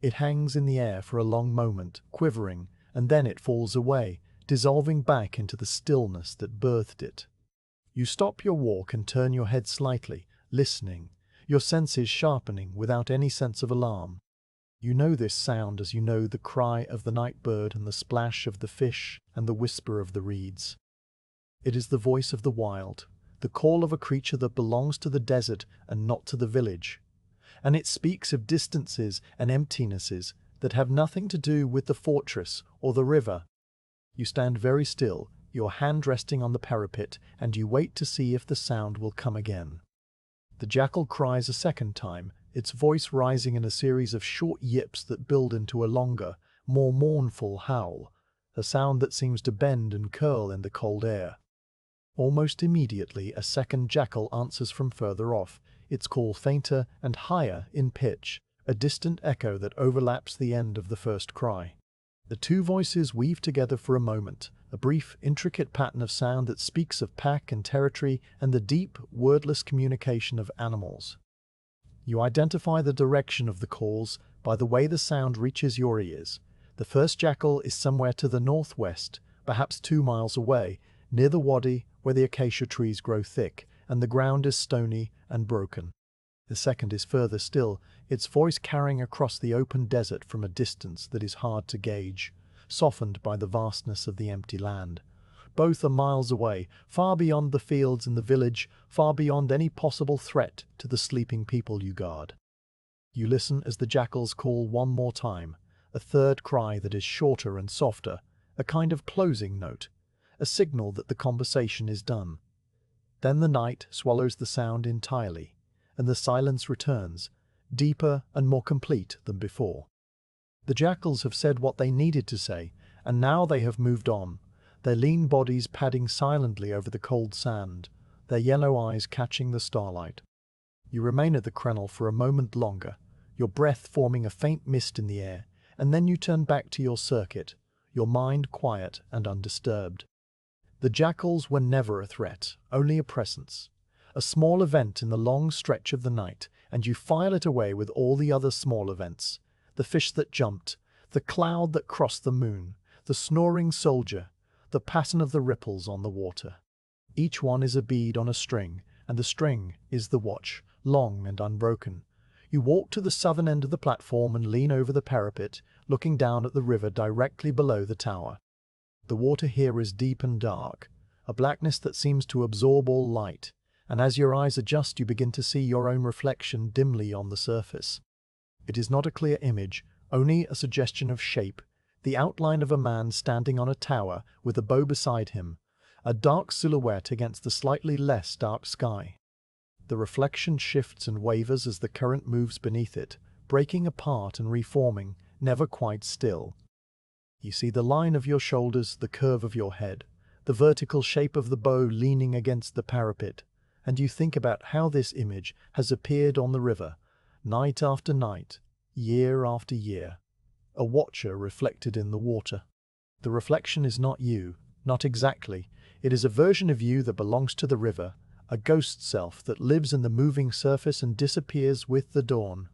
It hangs in the air for a long moment, quivering, and then it falls away, dissolving back into the stillness that birthed it. You stop your walk and turn your head slightly, listening, your senses sharpening without any sense of alarm. You know this sound as you know the cry of the night bird and the splash of the fish and the whisper of the reeds. It is the voice of the wild, the call of a creature that belongs to the desert and not to the village. And it speaks of distances and emptinesses that have nothing to do with the fortress or the river. You stand very still, your hand resting on the parapet, and you wait to see if the sound will come again. The jackal cries a second time, its voice rising in a series of short yips that build into a longer, more mournful howl, a sound that seems to bend and curl in the cold air. Almost immediately, a second jackal answers from further off, its call fainter and higher in pitch, a distant echo that overlaps the end of the first cry. The two voices weave together for a moment, a brief, intricate pattern of sound that speaks of pack and territory and the deep, wordless communication of animals. You identify the direction of the calls by the way the sound reaches your ears. The first jackal is somewhere to the northwest, perhaps 2 miles away, near the wadi where the acacia trees grow thick, and the ground is stony and broken. The second is further still, its voice carrying across the open desert from a distance that is hard to gauge, softened by the vastness of the empty land. Both are miles away, far beyond the fields and the village, far beyond any possible threat to the sleeping people you guard. You listen as the jackals call one more time, a third cry that is shorter and softer, a kind of closing note, a signal that the conversation is done. Then the night swallows the sound entirely, and the silence returns, deeper and more complete than before. The jackals have said what they needed to say, and now they have moved on, their lean bodies padding silently over the cold sand, their yellow eyes catching the starlight. You remain at the crenel for a moment longer, your breath forming a faint mist in the air, and then you turn back to your circuit, your mind quiet and undisturbed. The jackals were never a threat, only a presence, a small event in the long stretch of the night, and you file it away with all the other small events, the fish that jumped, the cloud that crossed the moon, the snoring soldier, the pattern of the ripples on the water. Each one is a bead on a string, and the string is the watch, long and unbroken. You walk to the southern end of the platform and lean over the parapet, looking down at the river directly below the tower. The water here is deep and dark, a blackness that seems to absorb all light, and as your eyes adjust you begin to see your own reflection dimly on the surface. It is not a clear image, only a suggestion of shape, the outline of a man standing on a tower with a bow beside him, a dark silhouette against the slightly less dark sky. The reflection shifts and wavers as the current moves beneath it, breaking apart and reforming, never quite still. You see the line of your shoulders, the curve of your head, the vertical shape of the bow leaning against the parapet, and you think about how this image has appeared on the river, night after night, year after year, a watcher reflected in the water. The reflection is not you, not exactly. It is a version of you that belongs to the river, a ghost self that lives in the moving surface and disappears with the dawn.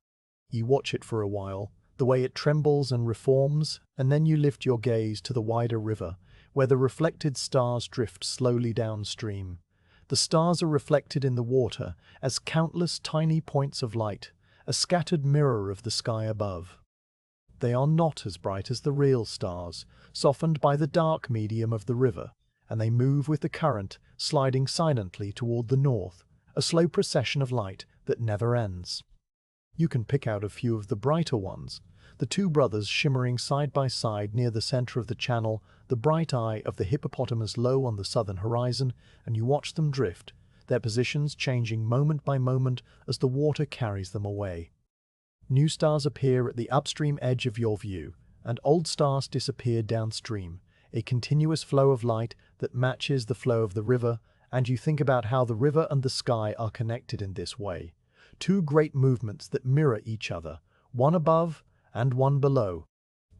You watch it for a while, the way it trembles and reforms, and then you lift your gaze to the wider river, where the reflected stars drift slowly downstream. The stars are reflected in the water as countless tiny points of light, a scattered mirror of the sky above. They are not as bright as the real stars, softened by the dark medium of the river, and they move with the current, sliding silently toward the north, a slow procession of light that never ends. You can pick out a few of the brighter ones, the two brothers shimmering side by side near the center of the channel, the bright eye of the hippopotamus low on the southern horizon, and you watch them drift, their positions changing moment by moment as the water carries them away. New stars appear at the upstream edge of your view, and old stars disappear downstream, a continuous flow of light that matches the flow of the river, and you think about how the river and the sky are connected in this way. Two great movements that mirror each other, one above and one below.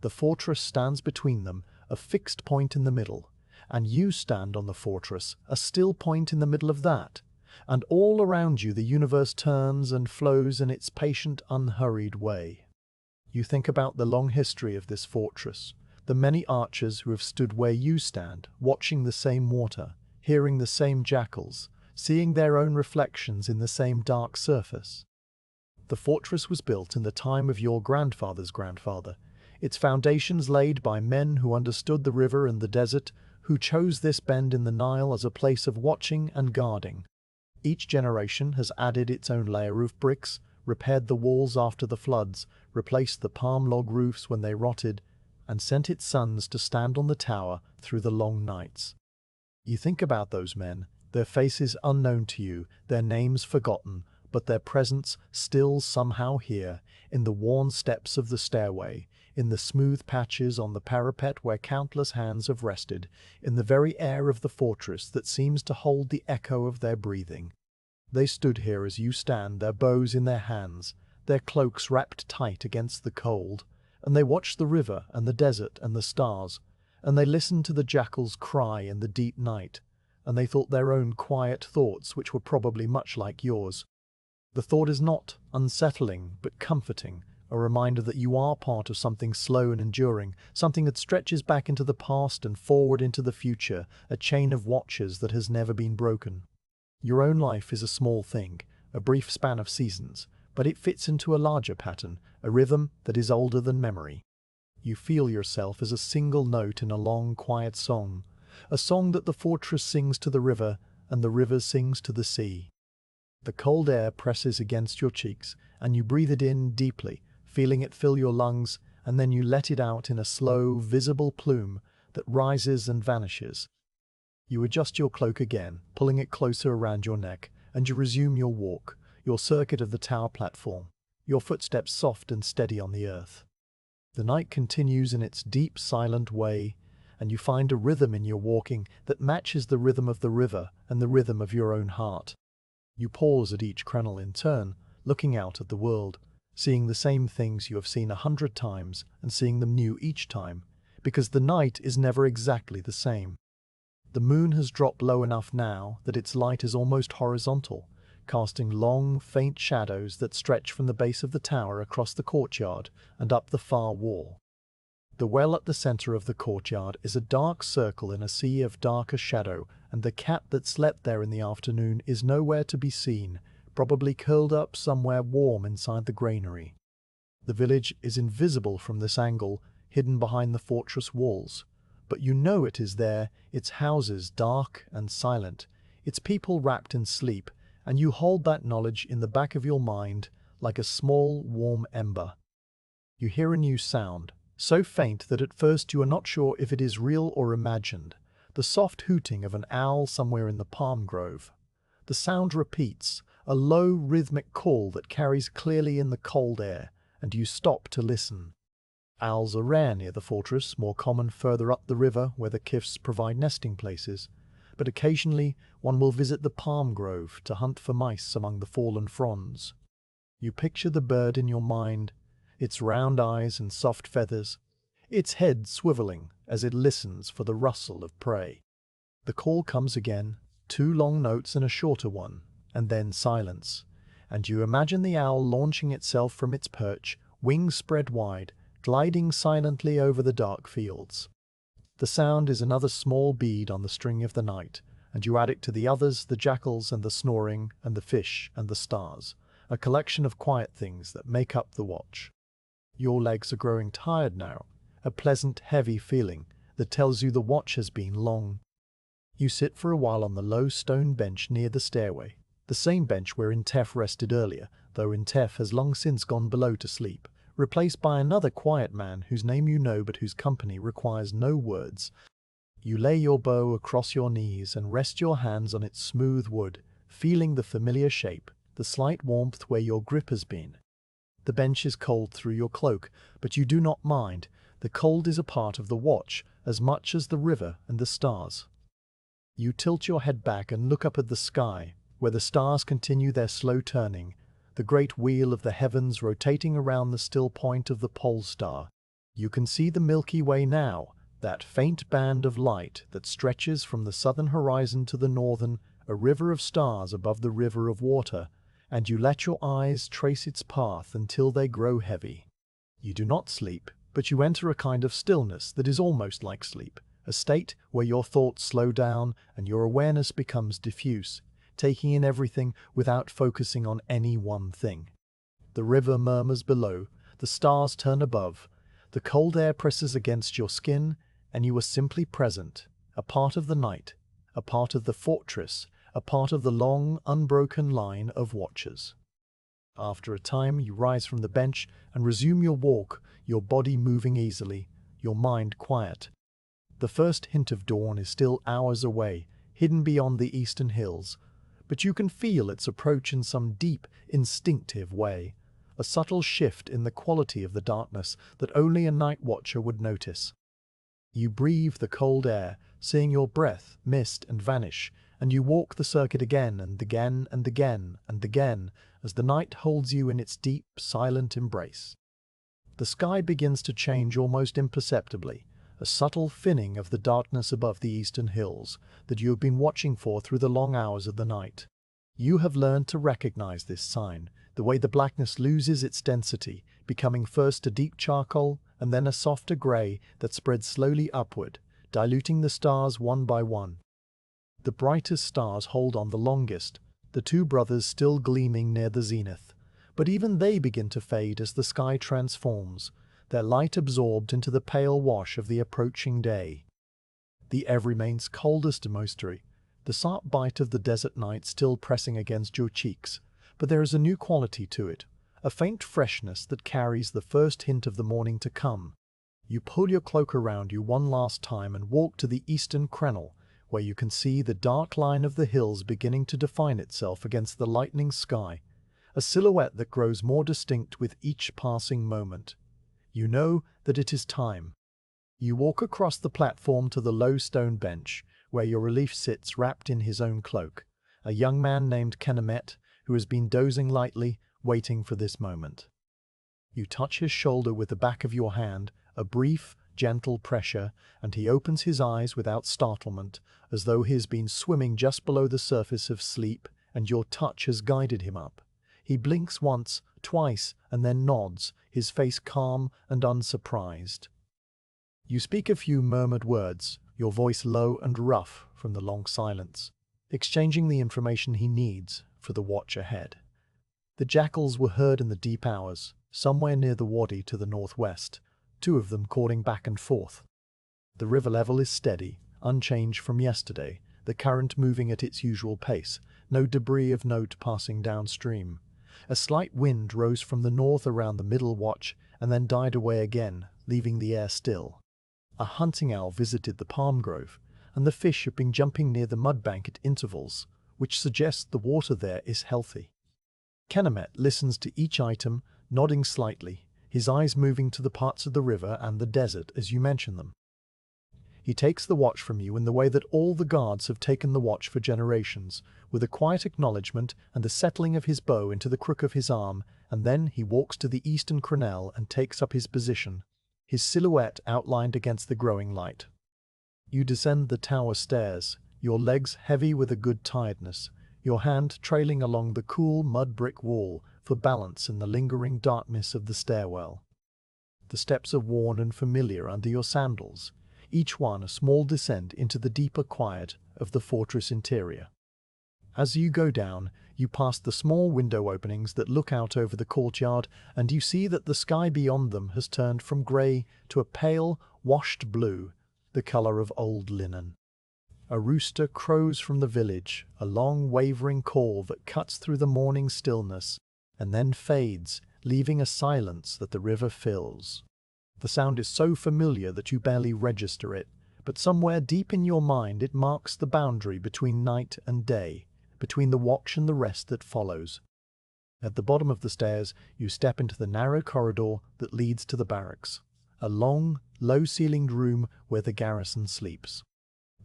The fortress stands between them, a fixed point in the middle, and you stand on the fortress, a still point in the middle of that. And all around you the universe turns and flows in its patient, unhurried way. You think about the long history of this fortress, the many archers who have stood where you stand, watching the same water, hearing the same jackals, seeing their own reflections in the same dark surface. The fortress was built in the time of your grandfather's grandfather, its foundations laid by men who understood the river and the desert, who chose this bend in the Nile as a place of watching and guarding. Each generation has added its own layer of bricks, repaired the walls after the floods, replaced the palm log roofs when they rotted, and sent its sons to stand on the tower through the long nights. You think about those men, their faces unknown to you, their names forgotten, but their presence still somehow here, in the worn steps of the stairway, in the smooth patches on the parapet where countless hands have rested, in the very air of the fortress that seems to hold the echo of their breathing. They stood here as you stand, their bows in their hands, their cloaks wrapped tight against the cold, and they watched the river and the desert and the stars, and they listened to the jackals cry in the deep night, and they thought their own quiet thoughts which were probably much like yours. The thought is not unsettling, but comforting, a reminder that you are part of something slow and enduring, something that stretches back into the past and forward into the future, a chain of watches that has never been broken. Your own life is a small thing, a brief span of seasons, but it fits into a larger pattern, a rhythm that is older than memory. You feel yourself as a single note in a long, quiet song, a song that the fortress sings to the river and the river sings to the sea. The cold air presses against your cheeks, and you breathe it in deeply, feeling it fill your lungs, and then you let it out in a slow, visible plume that rises and vanishes. You adjust your cloak again, pulling it closer around your neck, and you resume your walk, your circuit of the tower platform, your footsteps soft and steady on the earth. The night continues in its deep, silent way, and you find a rhythm in your walking that matches the rhythm of the river and the rhythm of your own heart. You pause at each crenel in turn, looking out at the world, seeing the same things you have seen 100 times and seeing them new each time, because the night is never exactly the same. The moon has dropped low enough now that its light is almost horizontal, casting long, faint shadows that stretch from the base of the tower across the courtyard and up the far wall. The well at the center of the courtyard is a dark circle in a sea of darker shadow, and the cat that slept there in the afternoon is nowhere to be seen, probably curled up somewhere warm inside the granary. The village is invisible from this angle, hidden behind the fortress walls, but you know it is there, its houses dark and silent, its people wrapped in sleep, and you hold that knowledge in the back of your mind like a small, warm ember. You hear a new sound, so faint that at first you are not sure if it is real or imagined, the soft hooting of an owl somewhere in the palm grove. The sound repeats, a low, rhythmic call that carries clearly in the cold air, and you stop to listen. Owls are rare near the fortress, more common further up the river where the cliffs provide nesting places, but occasionally one will visit the palm grove to hunt for mice among the fallen fronds. You picture the bird in your mind, its round eyes and soft feathers, its head swiveling as it listens for the rustle of prey. The call comes again, 2 long notes and a shorter one, and then silence, and you imagine the owl launching itself from its perch, wings spread wide, gliding silently over the dark fields. The sound is another small bead on the string of the night, and you add it to the others, the jackals and the snoring and the fish and the stars, a collection of quiet things that make up the watch. Your legs are growing tired now, a pleasant, heavy feeling that tells you the watch has been long. You sit for a while on the low stone bench near the stairway, the same bench where Intef rested earlier, though Intef has long since gone below to sleep, replaced by another quiet man whose name you know but whose company requires no words. You lay your bow across your knees and rest your hands on its smooth wood, feeling the familiar shape, the slight warmth where your grip has been. The bench is cold through your cloak, but you do not mind. The cold is a part of the watch as much as the river and the stars. You tilt your head back and look up at the sky, where the stars continue their slow turning, the great wheel of the heavens rotating around the still point of the pole star. You can see the Milky Way now, that faint band of light that stretches from the southern horizon to the northern, a river of stars above the river of water, and you let your eyes trace its path until they grow heavy. You do not sleep, but you enter a kind of stillness that is almost like sleep, a state where your thoughts slow down and your awareness becomes diffuse, taking in everything without focusing on any one thing. The river murmurs below, the stars turn above, the cold air presses against your skin, and you are simply present, a part of the night, a part of the fortress, a part of the long, unbroken line of watchers. After a time, you rise from the bench and resume your walk, your body moving easily, your mind quiet. The first hint of dawn is still hours away, hidden beyond the eastern hills, but you can feel its approach in some deep, instinctive way, a subtle shift in the quality of the darkness that only a night watcher would notice. You breathe the cold air, seeing your breath mist and vanish, and you walk the circuit again and again and again and again as the night holds you in its deep, silent embrace. The sky begins to change almost imperceptibly, a subtle thinning of the darkness above the eastern hills that you have been watching for through the long hours of the night. You have learned to recognize this sign, the way the blackness loses its density, becoming first a deep charcoal and then a softer grey that spreads slowly upward, diluting the stars one by one. The brightest stars hold on the longest, the 2 brothers still gleaming near the zenith, but even they begin to fade as the sky transforms, their light absorbed into the pale wash of the approaching day. The air remains coldest and moistery, the sharp bite of the desert night still pressing against your cheeks, but there is a new quality to it, a faint freshness that carries the first hint of the morning to come. You pull your cloak around you one last time and walk to the eastern crenel, where you can see the dark line of the hills beginning to define itself against the lightening sky, a silhouette that grows more distinct with each passing moment. You know that it is time. You walk across the platform to the low stone bench, where your relief sits wrapped in his own cloak, a young man named Kenemet, who has been dozing lightly, waiting for this moment. You touch his shoulder with the back of your hand, a brief, gentle pressure, and he opens his eyes without startlement, as though he has been swimming just below the surface of sleep, and your touch has guided him up. He blinks once, twice, and then nods, his face calm and unsurprised. You speak a few murmured words, your voice low and rough from the long silence, exchanging the information he needs for the watch ahead. The jackals were heard in the deep hours, somewhere near the wadi to the northwest, 2 of them calling back and forth. The river level is steady, unchanged from yesterday, the current moving at its usual pace, no debris of note passing downstream. A slight wind rose from the north around the middle watch and then died away again, leaving the air still. A hunting owl visited the palm grove, and the fish have been jumping near the mudbank at intervals, which suggests the water there is healthy. Kenamet listens to each item, nodding slightly, his eyes moving to the parts of the river and the desert as you mention them. He takes the watch from you in the way that all the guards have taken the watch for generations, with a quiet acknowledgement and the settling of his bow into the crook of his arm, and then he walks to the eastern crenelle and takes up his position, his silhouette outlined against the growing light. You descend the tower stairs, your legs heavy with a good tiredness, your hand trailing along the cool mud-brick wall for balance in the lingering darkness of the stairwell. The steps are worn and familiar under your sandals, each one a small descent into the deeper quiet of the fortress interior. As you go down, you pass the small window openings that look out over the courtyard, and you see that the sky beyond them has turned from grey to a pale, washed blue, the colour of old linen. A rooster crows from the village, a long wavering call that cuts through the morning stillness, and then fades, leaving a silence that the river fills. The sound is so familiar that you barely register it, but somewhere deep in your mind it marks the boundary between night and day, between the watch and the rest that follows. At the bottom of the stairs, you step into the narrow corridor that leads to the barracks, a long, low-ceilinged room where the garrison sleeps.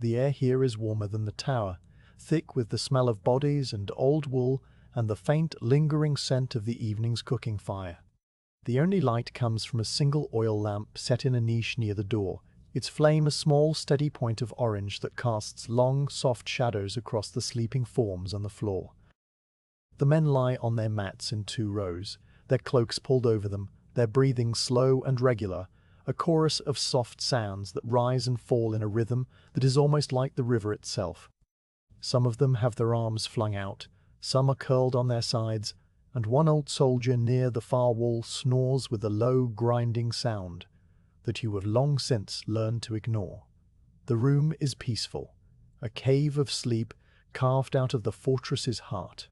The air here is warmer than the tower, thick with the smell of bodies and old wool and the faint, lingering scent of the evening's cooking fire. The only light comes from a single oil lamp set in a niche near the door, its flame a small, steady point of orange that casts long, soft shadows across the sleeping forms on the floor. The men lie on their mats in 2 rows, their cloaks pulled over them, their breathing slow and regular, a chorus of soft sounds that rise and fall in a rhythm that is almost like the river itself. Some of them have their arms flung out, some are curled on their sides, and one old soldier near the far wall snores with a low, grinding sound that you have long since learned to ignore. The room is peaceful, a cave of sleep carved out of the fortress's heart.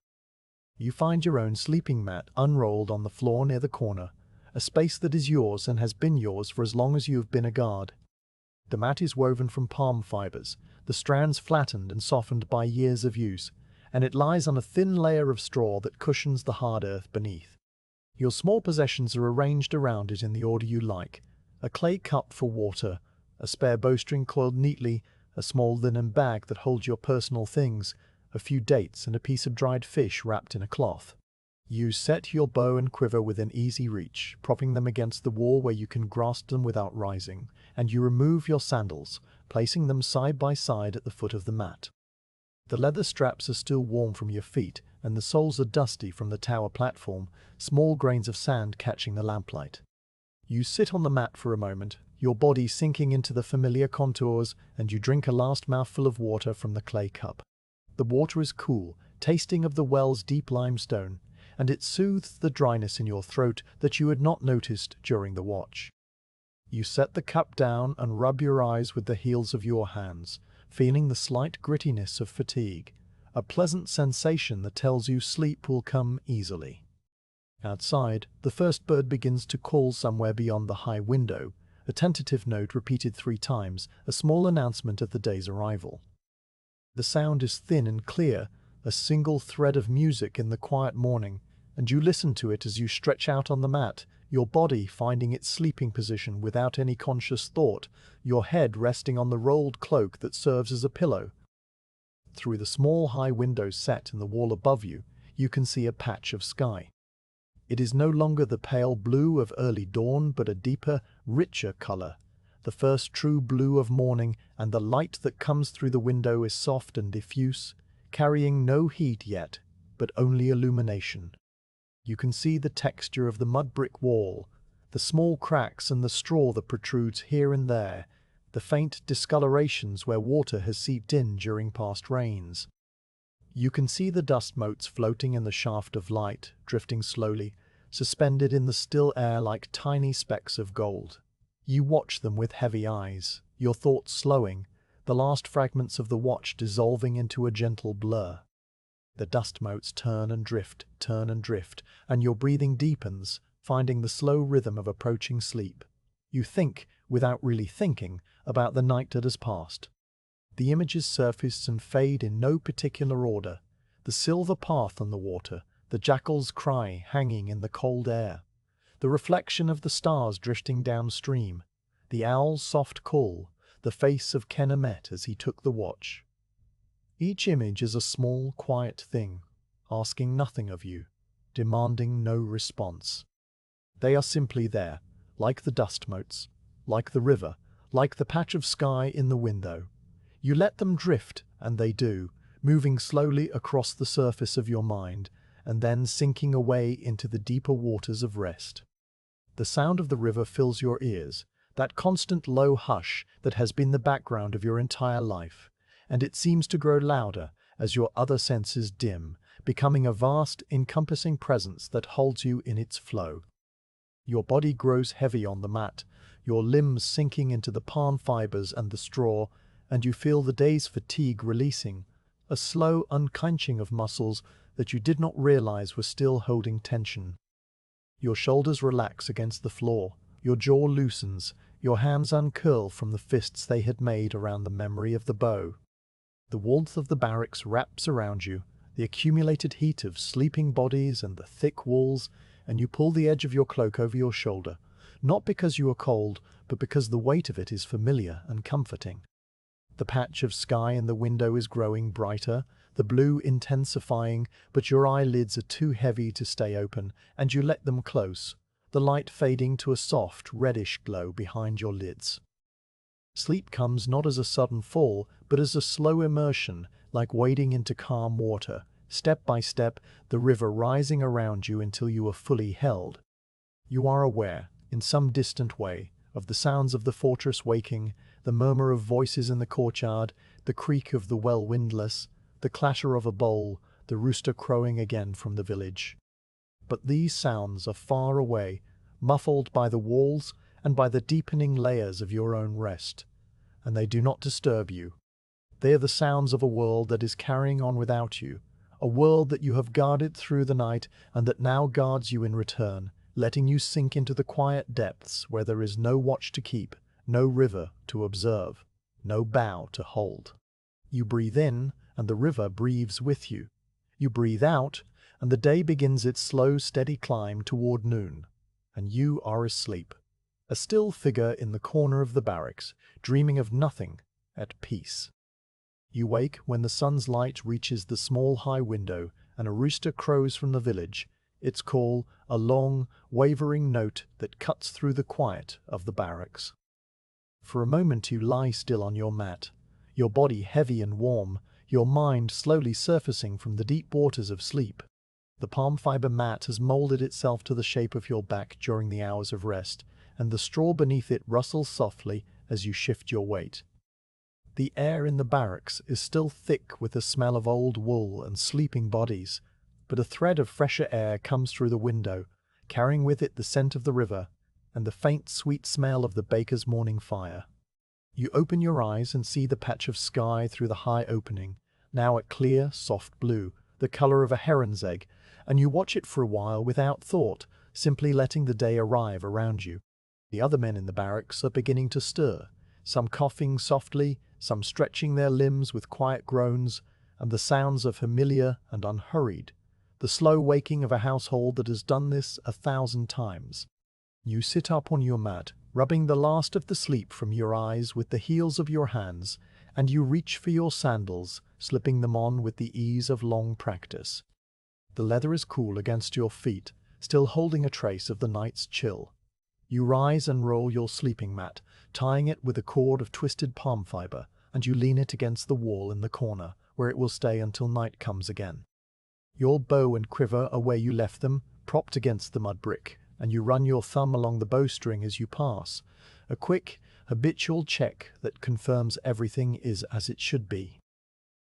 You find your own sleeping mat unrolled on the floor near the corner, a space that is yours and has been yours for as long as you have been a guard. The mat is woven from palm fibers, the strands flattened and softened by years of use, and it lies on a thin layer of straw that cushions the hard earth beneath. Your small possessions are arranged around it in the order you like: a clay cup for water, a spare bowstring coiled neatly, a small linen bag that holds your personal things, a few dates and a piece of dried fish wrapped in a cloth. You set your bow and quiver within easy reach, propping them against the wall where you can grasp them without rising, and you remove your sandals, placing them side by side at the foot of the mat. The leather straps are still warm from your feet, and the soles are dusty from the tower platform, small grains of sand catching the lamplight. You sit on the mat for a moment, your body sinking into the familiar contours, and you drink a last mouthful of water from the clay cup. The water is cool, tasting of the well's deep limestone, and it soothes the dryness in your throat that you had not noticed during the watch. You set the cup down and rub your eyes with the heels of your hands, feeling the slight grittiness of fatigue, a pleasant sensation that tells you sleep will come easily. Outside, the first bird begins to call somewhere beyond the high window, a tentative note repeated 3 times, a small announcement of the day's arrival. The sound is thin and clear, a single thread of music in the quiet morning, and you listen to it as you stretch out on the mat, your body finding its sleeping position without any conscious thought, your head resting on the rolled cloak that serves as a pillow. Through the small high windows set in the wall above you, you can see a patch of sky. It is no longer the pale blue of early dawn, but a deeper, richer color, the first true blue of morning, and the light that comes through the window is soft and diffuse, carrying no heat yet, but only illumination. You can see the texture of the mud-brick wall, the small cracks and the straw that protrudes here and there, the faint discolorations where water has seeped in during past rains. You can see the dust motes floating in the shaft of light, drifting slowly, suspended in the still air like tiny specks of gold. You watch them with heavy eyes, your thoughts slowing, the last fragments of the watch dissolving into a gentle blur. The dust motes turn and drift, and your breathing deepens, finding the slow rhythm of approaching sleep. You think, without really thinking, about the night that has passed. The images surface and fade in no particular order. The silver path on the water, the jackal's cry hanging in the cold air, the reflection of the stars drifting downstream, the owl's soft call, the face of Kenamet as he took the watch. Each image is a small, quiet thing, asking nothing of you, demanding no response. They are simply there, like the dust motes, like the river, like the patch of sky in the window. You let them drift, and they do, moving slowly across the surface of your mind, and then sinking away into the deeper waters of rest. The sound of the river fills your ears, that constant low hush that has been the background of your entire life, and it seems to grow louder as your other senses dim, becoming a vast, encompassing presence that holds you in its flow. Your body grows heavy on the mat, your limbs sinking into the palm fibers and the straw, and you feel the day's fatigue releasing, a slow unclenching of muscles that you did not realize were still holding tension. Your shoulders relax against the floor, your jaw loosens, your hands uncurl from the fists they had made around the memory of the bow. The warmth of the barracks wraps around you, the accumulated heat of sleeping bodies and the thick walls, and you pull the edge of your cloak over your shoulder, not because you are cold, but because the weight of it is familiar and comforting. The patch of sky in the window is growing brighter, the blue intensifying, but your eyelids are too heavy to stay open, and you let them close, the light fading to a soft, reddish glow behind your lids. Sleep comes not as a sudden fall, but as a slow immersion, like wading into calm water, step by step, the river rising around you until you are fully held. You are aware, in some distant way, of the sounds of the fortress waking, the murmur of voices in the courtyard, the creak of the well windlass, the clatter of a bowl, the rooster crowing again from the village. But these sounds are far away, muffled by the walls and by the deepening layers of your own rest, and they do not disturb you. They are the sounds of a world that is carrying on without you, a world that you have guarded through the night and that now guards you in return, letting you sink into the quiet depths where there is no watch to keep, no river to observe, no bow to hold. You breathe in, and the river breathes with you. You breathe out, and the day begins its slow, steady climb toward noon, and you are asleep, a still figure in the corner of the barracks, dreaming of nothing, at peace. You wake when the sun's light reaches the small high window and a rooster crows from the village, its call a long, wavering note that cuts through the quiet of the barracks. For a moment you lie still on your mat, your body heavy and warm, your mind slowly surfacing from the deep waters of sleep. The palm fiber mat has molded itself to the shape of your back during the hours of rest, and the straw beneath it rustles softly as you shift your weight. The air in the barracks is still thick with the smell of old wool and sleeping bodies, but a thread of fresher air comes through the window, carrying with it the scent of the river and the faint sweet smell of the baker's morning fire. You open your eyes and see the patch of sky through the high opening, now a clear, soft blue, the color of a heron's egg, and you watch it for a while without thought, simply letting the day arrive around you. The other men in the barracks are beginning to stir, some coughing softly, some stretching their limbs with quiet groans, and the sounds are familiar and unhurried, the slow waking of a household that has done this 1,000 times. You sit up on your mat, rubbing the last of the sleep from your eyes with the heels of your hands, and you reach for your sandals, slipping them on with the ease of long practice. The leather is cool against your feet, still holding a trace of the night's chill. You rise and roll your sleeping mat, tying it with a cord of twisted palm fiber, and you lean it against the wall in the corner, where it will stay until night comes again. Your bow and quiver are where you left them, propped against the mud brick, and you run your thumb along the bowstring as you pass, a quick, habitual check that confirms everything is as it should be.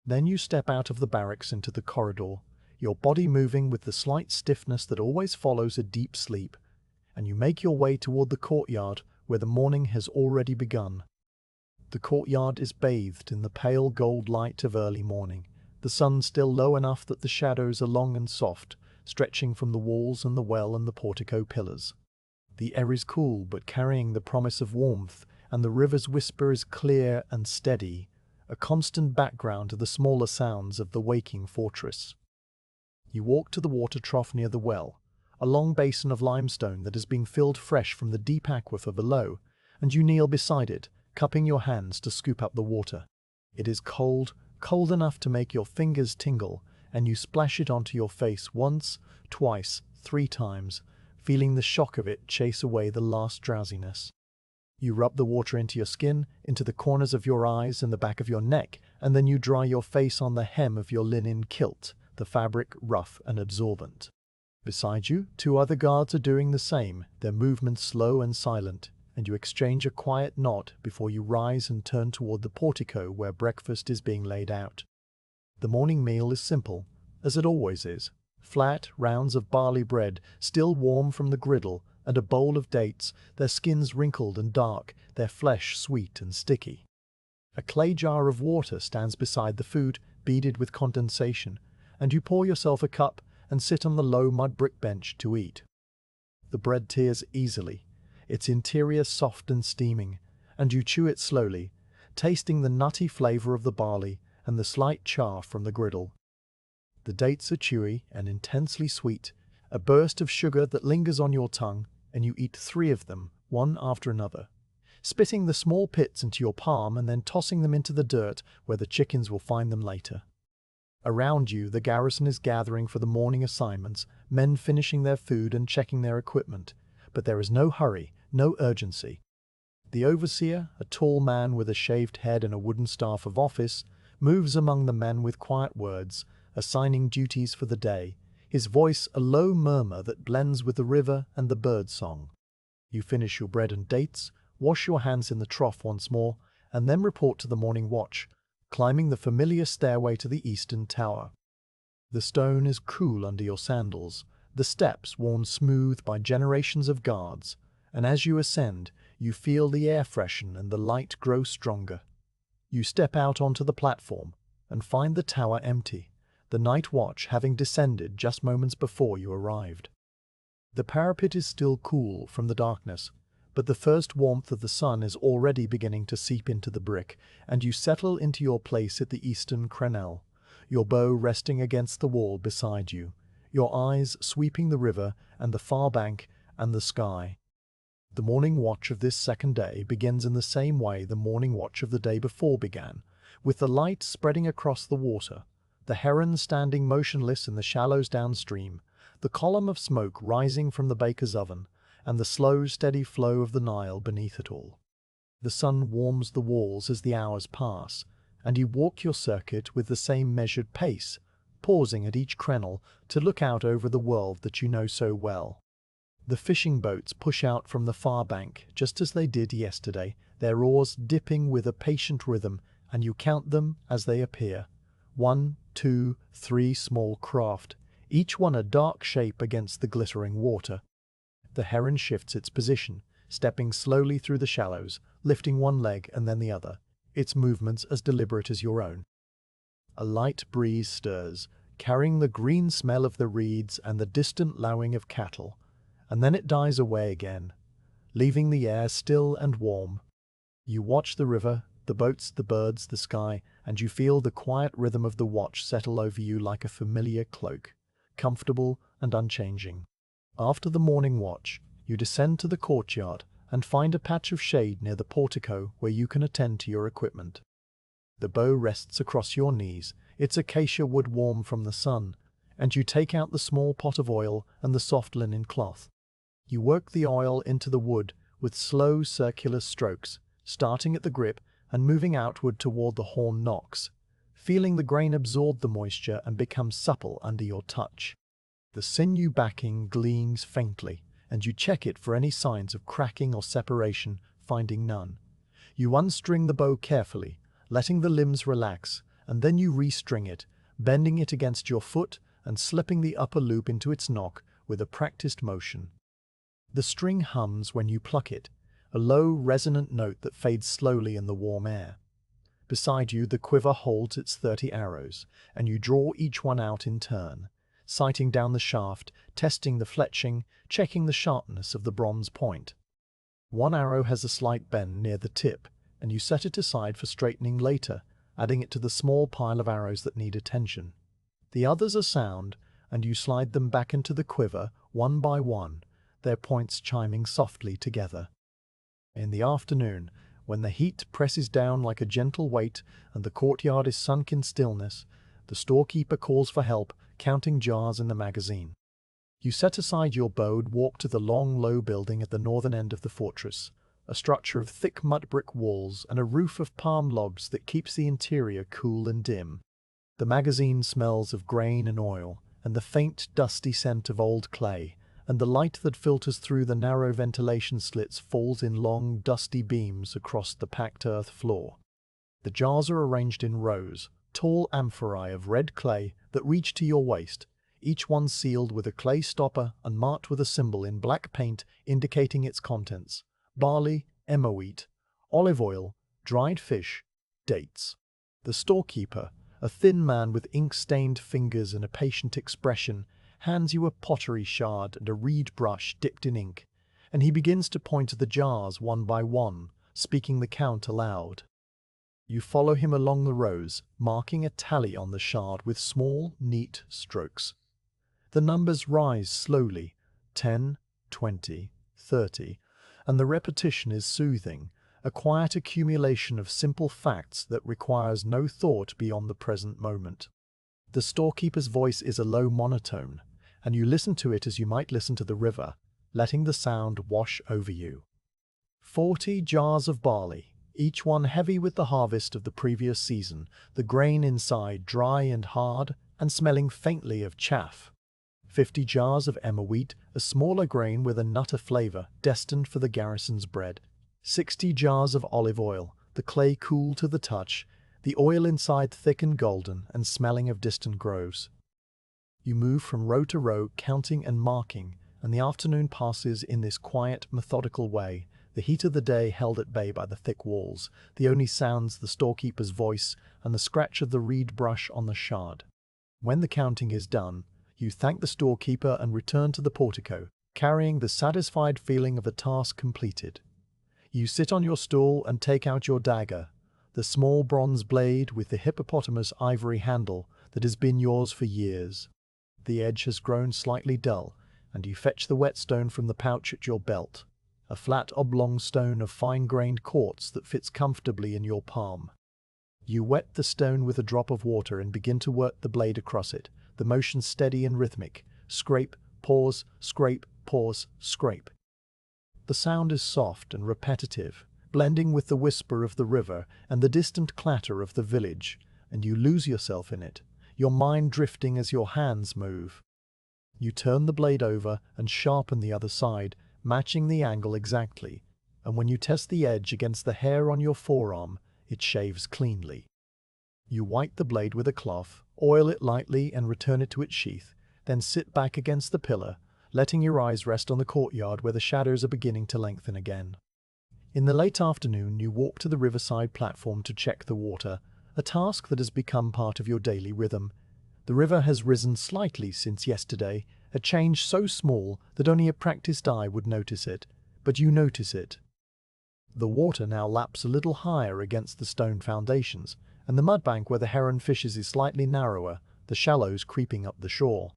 Then you step out of the barracks into the corridor, your body moving with the slight stiffness that always follows a deep sleep, and you make your way toward the courtyard where the morning has already begun. The courtyard is bathed in the pale gold light of early morning, the sun still low enough that the shadows are long and soft, stretching from the walls and the well and the portico pillars. The air is cool but carrying the promise of warmth, and the river's whisper is clear and steady, a constant background to the smaller sounds of the waking fortress. You walk to the water trough near the well, a long basin of limestone that is being filled fresh from the deep aquifer below, and you kneel beside it, cupping your hands to scoop up the water. It is cold, cold enough to make your fingers tingle, and you splash it onto your face once, twice, 3 times, feeling the shock of it chase away the last drowsiness. You rub the water into your skin, into the corners of your eyes and the back of your neck, and then you dry your face on the hem of your linen kilt, the fabric rough and absorbent. Beside you, 2 other guards are doing the same, their movements slow and silent, and you exchange a quiet nod before you rise and turn toward the portico where breakfast is being laid out. The morning meal is simple, as it always is. Flat rounds of barley bread, still warm from the griddle, and a bowl of dates, their skins wrinkled and dark, their flesh sweet and sticky. A clay jar of water stands beside the food, beaded with condensation, and you pour yourself a cup and sit on the low mud brick bench to eat. The bread tears easily, its interior soft and steaming, and you chew it slowly, tasting the nutty flavor of the barley and the slight char from the griddle. The dates are chewy and intensely sweet, a burst of sugar that lingers on your tongue, and you eat 3 of them, one after another, spitting the small pits into your palm and then tossing them into the dirt where the chickens will find them later. Around you, the garrison is gathering for the morning assignments, men finishing their food and checking their equipment, but there is no hurry, no urgency. The overseer, a tall man with a shaved head and a wooden staff of office, moves among the men with quiet words, assigning duties for the day, his voice a low murmur that blends with the river and the bird song. You finish your bread and dates, wash your hands in the trough once more, and then report to the morning watch, climbing the familiar stairway to the eastern tower. The stone is cool under your sandals, the steps worn smooth by generations of guards, and as you ascend, you feel the air freshen and the light grow stronger. You step out onto the platform and find the tower empty, the night watch having descended just moments before you arrived. The parapet is still cool from the darkness, but the first warmth of the sun is already beginning to seep into the brick, and you settle into your place at the eastern crenelle, your bow resting against the wall beside you, your eyes sweeping the river and the far bank and the sky. The morning watch of this second day begins in the same way the morning watch of the day before began, with the light spreading across the water, the heron standing motionless in the shallows downstream, the column of smoke rising from the baker's oven, and the slow, steady flow of the Nile beneath it all. The sun warms the walls as the hours pass, and you walk your circuit with the same measured pace, pausing at each crenelle to look out over the world that you know so well. The fishing boats push out from the far bank just as they did yesterday, their oars dipping with a patient rhythm, and you count them as they appear. 1, 2, 3 small craft, each one a dark shape against the glittering water. The heron shifts its position, stepping slowly through the shallows, lifting one leg and then the other, its movements as deliberate as your own. A light breeze stirs, carrying the green smell of the reeds and the distant lowing of cattle, and then it dies away again, leaving the air still and warm. You watch the river, the boats, the birds, the sky, and you feel the quiet rhythm of the watch settle over you like a familiar cloak, comfortable and unchanging. After the morning watch, you descend to the courtyard and find a patch of shade near the portico where you can attend to your equipment. The bow rests across your knees, its acacia wood warm from the sun, and you take out the small pot of oil and the soft linen cloth. You work the oil into the wood with slow circular strokes, starting at the grip and moving outward toward the horn nocks, feeling the grain absorb the moisture and become supple under your touch. The sinew backing gleams faintly, and you check it for any signs of cracking or separation, finding none. You unstring the bow carefully, letting the limbs relax, and then you restring it, bending it against your foot and slipping the upper loop into its nock with a practiced motion. The string hums when you pluck it, a low, resonant note that fades slowly in the warm air. Beside you, the quiver holds its 30 arrows, and you draw each one out in turn, sighting down the shaft, testing the fletching, checking the sharpness of the bronze point. One arrow has a slight bend near the tip, and you set it aside for straightening later, adding it to the small pile of arrows that need attention. The others are sound, and you slide them back into the quiver, one by one, their points chiming softly together. In the afternoon, when the heat presses down like a gentle weight and the courtyard is sunk in stillness, the storekeeper calls for help, counting jars in the magazine. You set aside your bow and walk to the long, low building at the northern end of the fortress, a structure of thick mud brick walls and a roof of palm logs that keeps the interior cool and dim. The magazine smells of grain and oil, and the faint, dusty scent of old clay, and the light that filters through the narrow ventilation slits falls in long, dusty beams across the packed earth floor. The jars are arranged in rows, tall amphorae of red clay that reach to your waist, each one sealed with a clay stopper and marked with a symbol in black paint indicating its contents: barley, emmer wheat, olive oil, dried fish, dates. The storekeeper, a thin man with ink-stained fingers and a patient expression, hands you a pottery shard and a reed brush dipped in ink, and he begins to point to the jars one by one, speaking the count aloud. You follow him along the rows, marking a tally on the shard with small, neat strokes. The numbers rise slowly, 10, 20, 30, and the repetition is soothing, a quiet accumulation of simple facts that requires no thought beyond the present moment. The storekeeper's voice is a low monotone, and you listen to it as you might listen to the river, letting the sound wash over you. 40 jars of barley, each one heavy with the harvest of the previous season, the grain inside dry and hard and smelling faintly of chaff. 50 jars of emmer wheat, a smaller grain with a nutter flavor, destined for the garrison's bread. 60 jars of olive oil, the clay cool to the touch, the oil inside thick and golden and smelling of distant groves. You move from row to row, counting and marking, and the afternoon passes in this quiet, methodical way, the heat of the day held at bay by the thick walls, the only sounds the storekeeper's voice and the scratch of the reed brush on the shard. When the counting is done, you thank the storekeeper and return to the portico, carrying the satisfied feeling of a task completed. You sit on your stool and take out your dagger, the small bronze blade with the hippopotamus ivory handle that has been yours for years. The edge has grown slightly dull, and you fetch the whetstone from the pouch at your belt, a flat oblong stone of fine-grained quartz that fits comfortably in your palm. You wet the stone with a drop of water and begin to work the blade across it, the motion steady and rhythmic. Scrape, pause, scrape, pause, scrape. The sound is soft and repetitive, blending with the whisper of the river and the distant clatter of the village, and you lose yourself in it, your mind drifting as your hands move. You turn the blade over and sharpen the other side, matching the angle exactly, and when you test the edge against the hair on your forearm, it shaves cleanly. You wipe the blade with a cloth, oil it lightly and return it to its sheath, then sit back against the pillar, letting your eyes rest on the courtyard where the shadows are beginning to lengthen again. In the late afternoon, you walk to the riverside platform to check the water, a task that has become part of your daily rhythm. The river has risen slightly since yesterday, a change so small that only a practiced eye would notice it, but you notice it. The water now laps a little higher against the stone foundations, and the mudbank where the heron fishes is slightly narrower, the shallows creeping up the shore.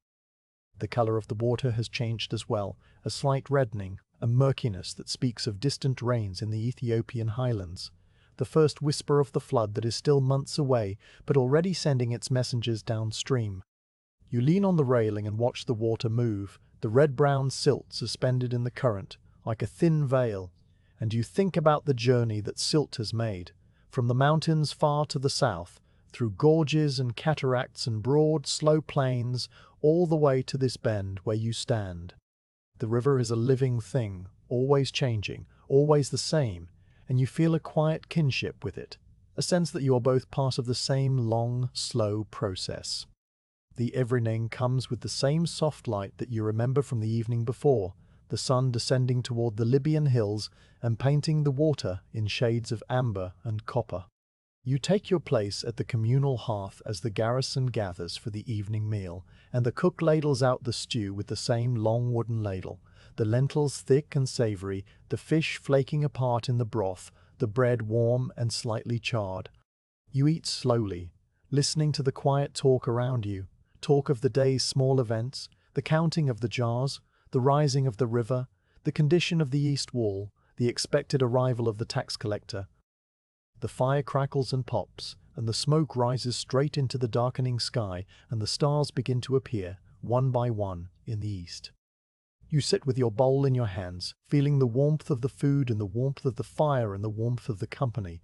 The color of the water has changed as well, a slight reddening, a murkiness that speaks of distant rains in the Ethiopian highlands, the first whisper of the flood that is still months away, but already sending its messengers downstream. You lean on the railing and watch the water move, the red-brown silt suspended in the current, like a thin veil, and you think about the journey that silt has made, from the mountains far to the south, through gorges and cataracts and broad, slow plains, all the way to this bend where you stand. The river is a living thing, always changing, always the same, and you feel a quiet kinship with it, a sense that you are both part of the same long, slow process. The evening comes with the same soft light that you remember from the evening before, the sun descending toward the Libyan hills and painting the water in shades of amber and copper. You take your place at the communal hearth as the garrison gathers for the evening meal, and the cook ladles out the stew with the same long wooden ladle, the lentils thick and savory, the fish flaking apart in the broth, the bread warm and slightly charred. You eat slowly, listening to the quiet talk around you, talk of the day's small events, the counting of the jars, the rising of the river, the condition of the east wall, the expected arrival of the tax collector. The fire crackles and pops, and the smoke rises straight into the darkening sky, and the stars begin to appear, one by one, in the east. You sit with your bowl in your hands, feeling the warmth of the food and the warmth of the fire and the warmth of the company,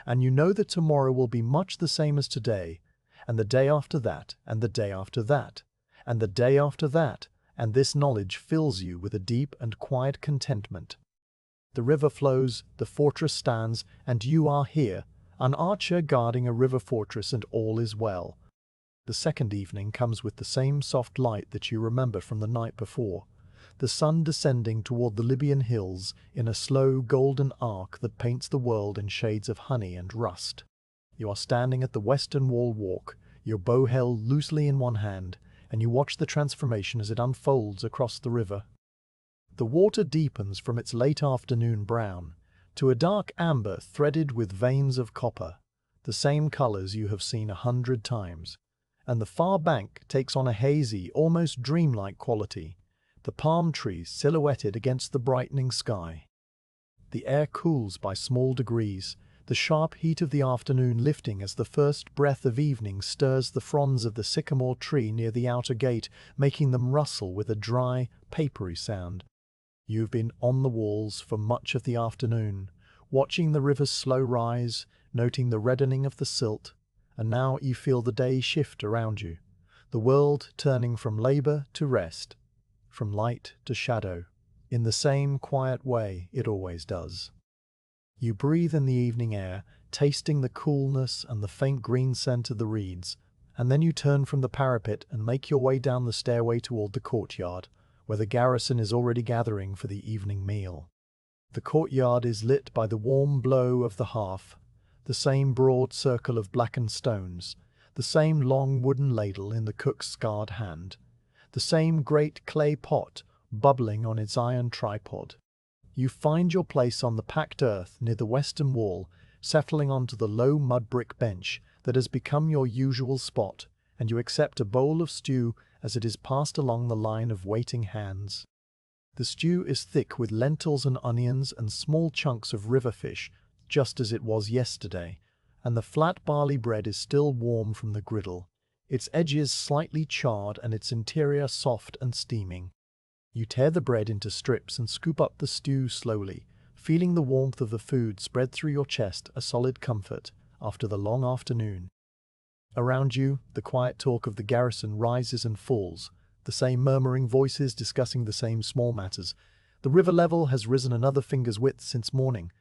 and you know that tomorrow will be much the same as today, and the day after that, and the day after that, and the day after that, and this knowledge fills you with a deep and quiet contentment. The river flows, the fortress stands, and you are here, an archer guarding a river fortress, and all is well. The second evening comes with the same soft light that you remember from the night before, the sun descending toward the Libyan hills in a slow golden arc that paints the world in shades of honey and rust. You are standing at the western wall walk, your bow held loosely in one hand, and you watch the transformation as it unfolds across the river. The water deepens from its late afternoon brown to a dark amber threaded with veins of copper, the same colors you have seen 100 times, and the far bank takes on a hazy, almost dreamlike quality, the palm trees silhouetted against the brightening sky. The air cools by small degrees, the sharp heat of the afternoon lifting as the first breath of evening stirs the fronds of the sycamore tree near the outer gate, making them rustle with a dry, papery sound. You've been on the walls for much of the afternoon, watching the river's slow rise, noting the reddening of the silt, and now you feel the day shift around you, the world turning from labor to rest, from light to shadow, in the same quiet way it always does. You breathe in the evening air, tasting the coolness and the faint green scent of the reeds, and then you turn from the parapet and make your way down the stairway toward the courtyard, where the garrison is already gathering for the evening meal. The courtyard is lit by the warm glow of the hearth, the same broad circle of blackened stones, the same long wooden ladle in the cook's scarred hand, the same great clay pot bubbling on its iron tripod. You find your place on the packed earth near the western wall, settling onto the low mud brick bench that has become your usual spot, and you accept a bowl of stew as it is passed along the line of waiting hands. The stew is thick with lentils and onions and small chunks of river fish, just as it was yesterday, and the flat barley bread is still warm from the griddle, its edges slightly charred and its interior soft and steaming. You tear the bread into strips and scoop up the stew slowly, feeling the warmth of the food spread through your chest, a solid comfort after the long afternoon. Around you, the quiet talk of the garrison rises and falls, the same murmuring voices discussing the same small matters. The river level has risen another finger's width since morning.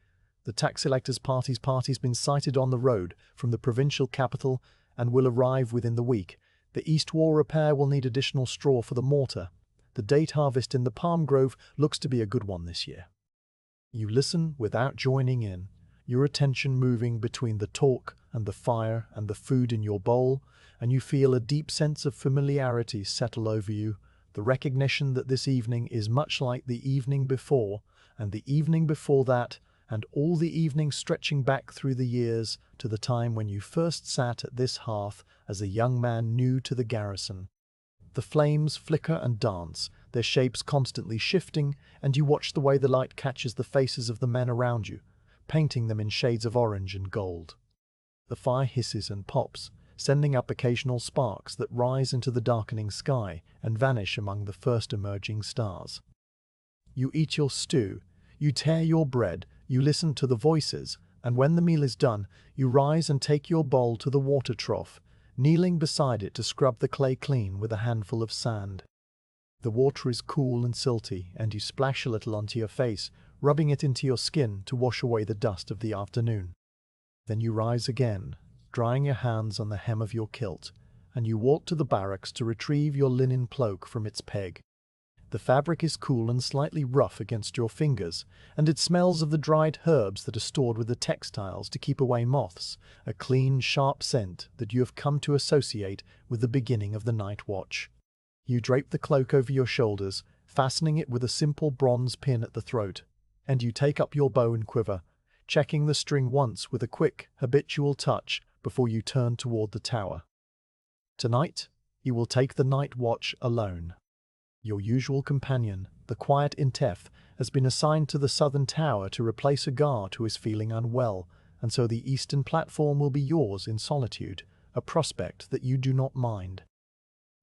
The tax electors' party's been sighted on the road from the provincial capital and will arrive within the week. The east wall repair will need additional straw for the mortar. The date harvest in the palm grove looks to be a good one this year. You listen without joining in, your attention moving between the talk and the fire and the food in your bowl, and you feel a deep sense of familiarity settle over you, the recognition that this evening is much like the evening before, and the evening before that, and all the evenings stretching back through the years to the time when you first sat at this hearth as a young man new to the garrison. The flames flicker and dance, their shapes constantly shifting, and you watch the way the light catches the faces of the men around you, painting them in shades of orange and gold. The fire hisses and pops, sending up occasional sparks that rise into the darkening sky and vanish among the first emerging stars. You eat your stew, you tear your bread, you listen to the voices, and when the meal is done, you rise and take your bowl to the water trough, kneeling beside it to scrub the clay clean with a handful of sand. The water is cool and silty, and you splash a little onto your face, rubbing it into your skin to wash away the dust of the afternoon. Then you rise again, drying your hands on the hem of your kilt, and you walk to the barracks to retrieve your linen cloak from its peg. The fabric is cool and slightly rough against your fingers, and it smells of the dried herbs that are stored with the textiles to keep away moths, a clean, sharp scent that you have come to associate with the beginning of the night watch. You drape the cloak over your shoulders, fastening it with a simple bronze pin at the throat, and you take up your bow and quiver, checking the string once with a quick, habitual touch before you turn toward the tower. Tonight, you will take the night watch alone. Your usual companion, the quiet Intef, has been assigned to the southern tower to replace a guard who is feeling unwell, and so the eastern platform will be yours in solitude, a prospect that you do not mind.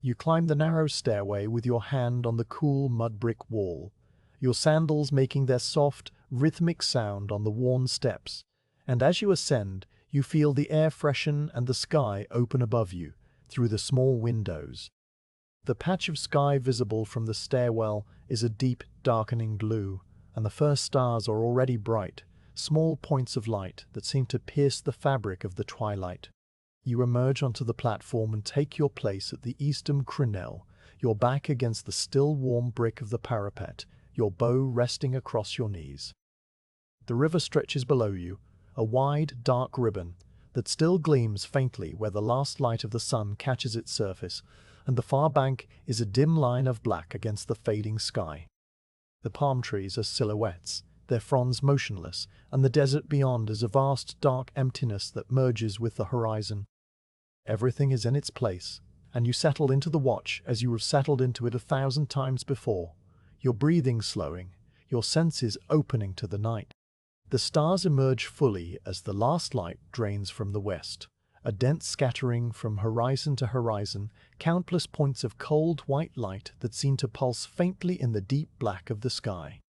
You climb the narrow stairway with your hand on the cool mud brick wall, your sandals making their soft, rhythmic sound on the worn steps, and as you ascend, you feel the air freshen and the sky open above you, through the small windows. The patch of sky visible from the stairwell is a deep, darkening blue, and the first stars are already bright, small points of light that seem to pierce the fabric of the twilight. You emerge onto the platform and take your place at the eastern crenelle, your back against the still warm brick of the parapet, your bow resting across your knees. The river stretches below you, a wide, dark ribbon that still gleams faintly where the last light of the sun catches its surface, and the far bank is a dim line of black against the fading sky. The palm trees are silhouettes, their fronds motionless, and the desert beyond is a vast dark emptiness that merges with the horizon. Everything is in its place, and you settle into the watch as you have settled into it 1,000 times before, your breathing slowing, your senses opening to the night. The stars emerge fully as the last light drains from the west, a dense scattering from horizon to horizon, countless points of cold white light that seem to pulse faintly in the deep black of the sky.